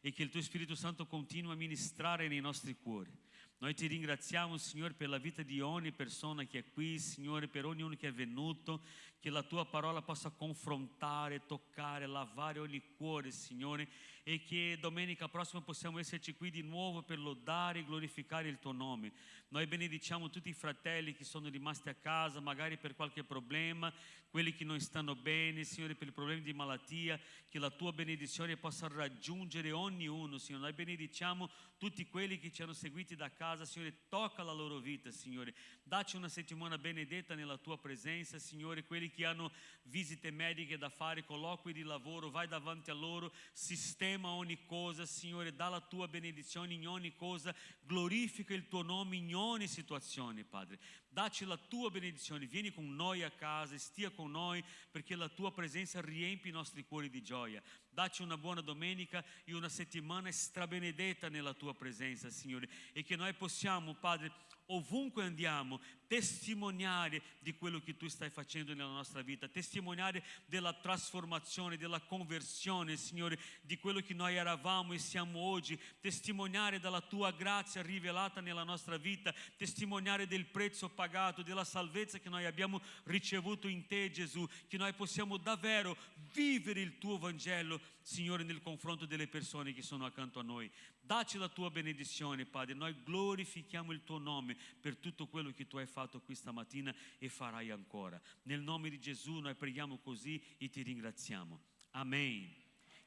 e che il tuo Spirito Santo continua a ministrare nei nostri cuori. Noi ti ringraziamo, Signore, per la vita di ogni persona che è qui, Signore, per ognuno che è venuto, che la tua parola possa confrontare, toccare, lavare ogni cuore, Signore, e che domenica prossima possiamo esserci qui di nuovo per lodare e glorificare il tuo nome. Noi benediciamo tutti i fratelli che sono rimasti a casa, magari per qualche problema, quelli che non stanno bene, Signore, per i problemi di malattia, che la tua benedizione possa raggiungere ognuno, Signore. Noi benediciamo tutti quelli che ci hanno seguiti da casa, Signore, tocca la loro vita, Signore. Dacci una settimana benedetta nella tua presenza, Signore. Quelli che hanno visite mediche da fare, colloqui di lavoro, vai davanti a loro, sistema sistema ogni cosa, Signore, dà la tua benedizione in ogni cosa, glorifica il tuo nome in ogni situazione, Padre. Dacci la tua benedizione, vieni con noi a casa, stia con noi, perché la tua presenza riempie i nostri cuori di gioia. Dacci una buona domenica e una settimana strabenedetta nella tua presenza, Signore, e che noi possiamo, Padre, ovunque andiamo, testimoniare di quello che tu stai facendo nella nostra vita, testimoniare della trasformazione, della conversione, Signore, di quello che noi eravamo e siamo oggi, testimoniare della tua grazia rivelata nella nostra vita, testimoniare del prezzo pagato, della salvezza che noi abbiamo ricevuto in te, Gesù, che noi possiamo davvero vivere il tuo Vangelo, Signore, nel confronto delle persone che sono accanto a noi. Dacci la tua benedizione, Padre. Noi glorifichiamo il tuo nome per tutto quello che tu hai fatto questa mattina e farai ancora. Nel nome di Gesù noi preghiamo così e ti ringraziamo. Amen.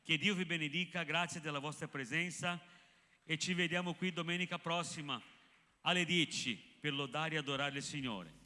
Che Dio vi benedica, grazie della vostra presenza e ci vediamo qui domenica prossima alle 10 per lodare e adorare il Signore.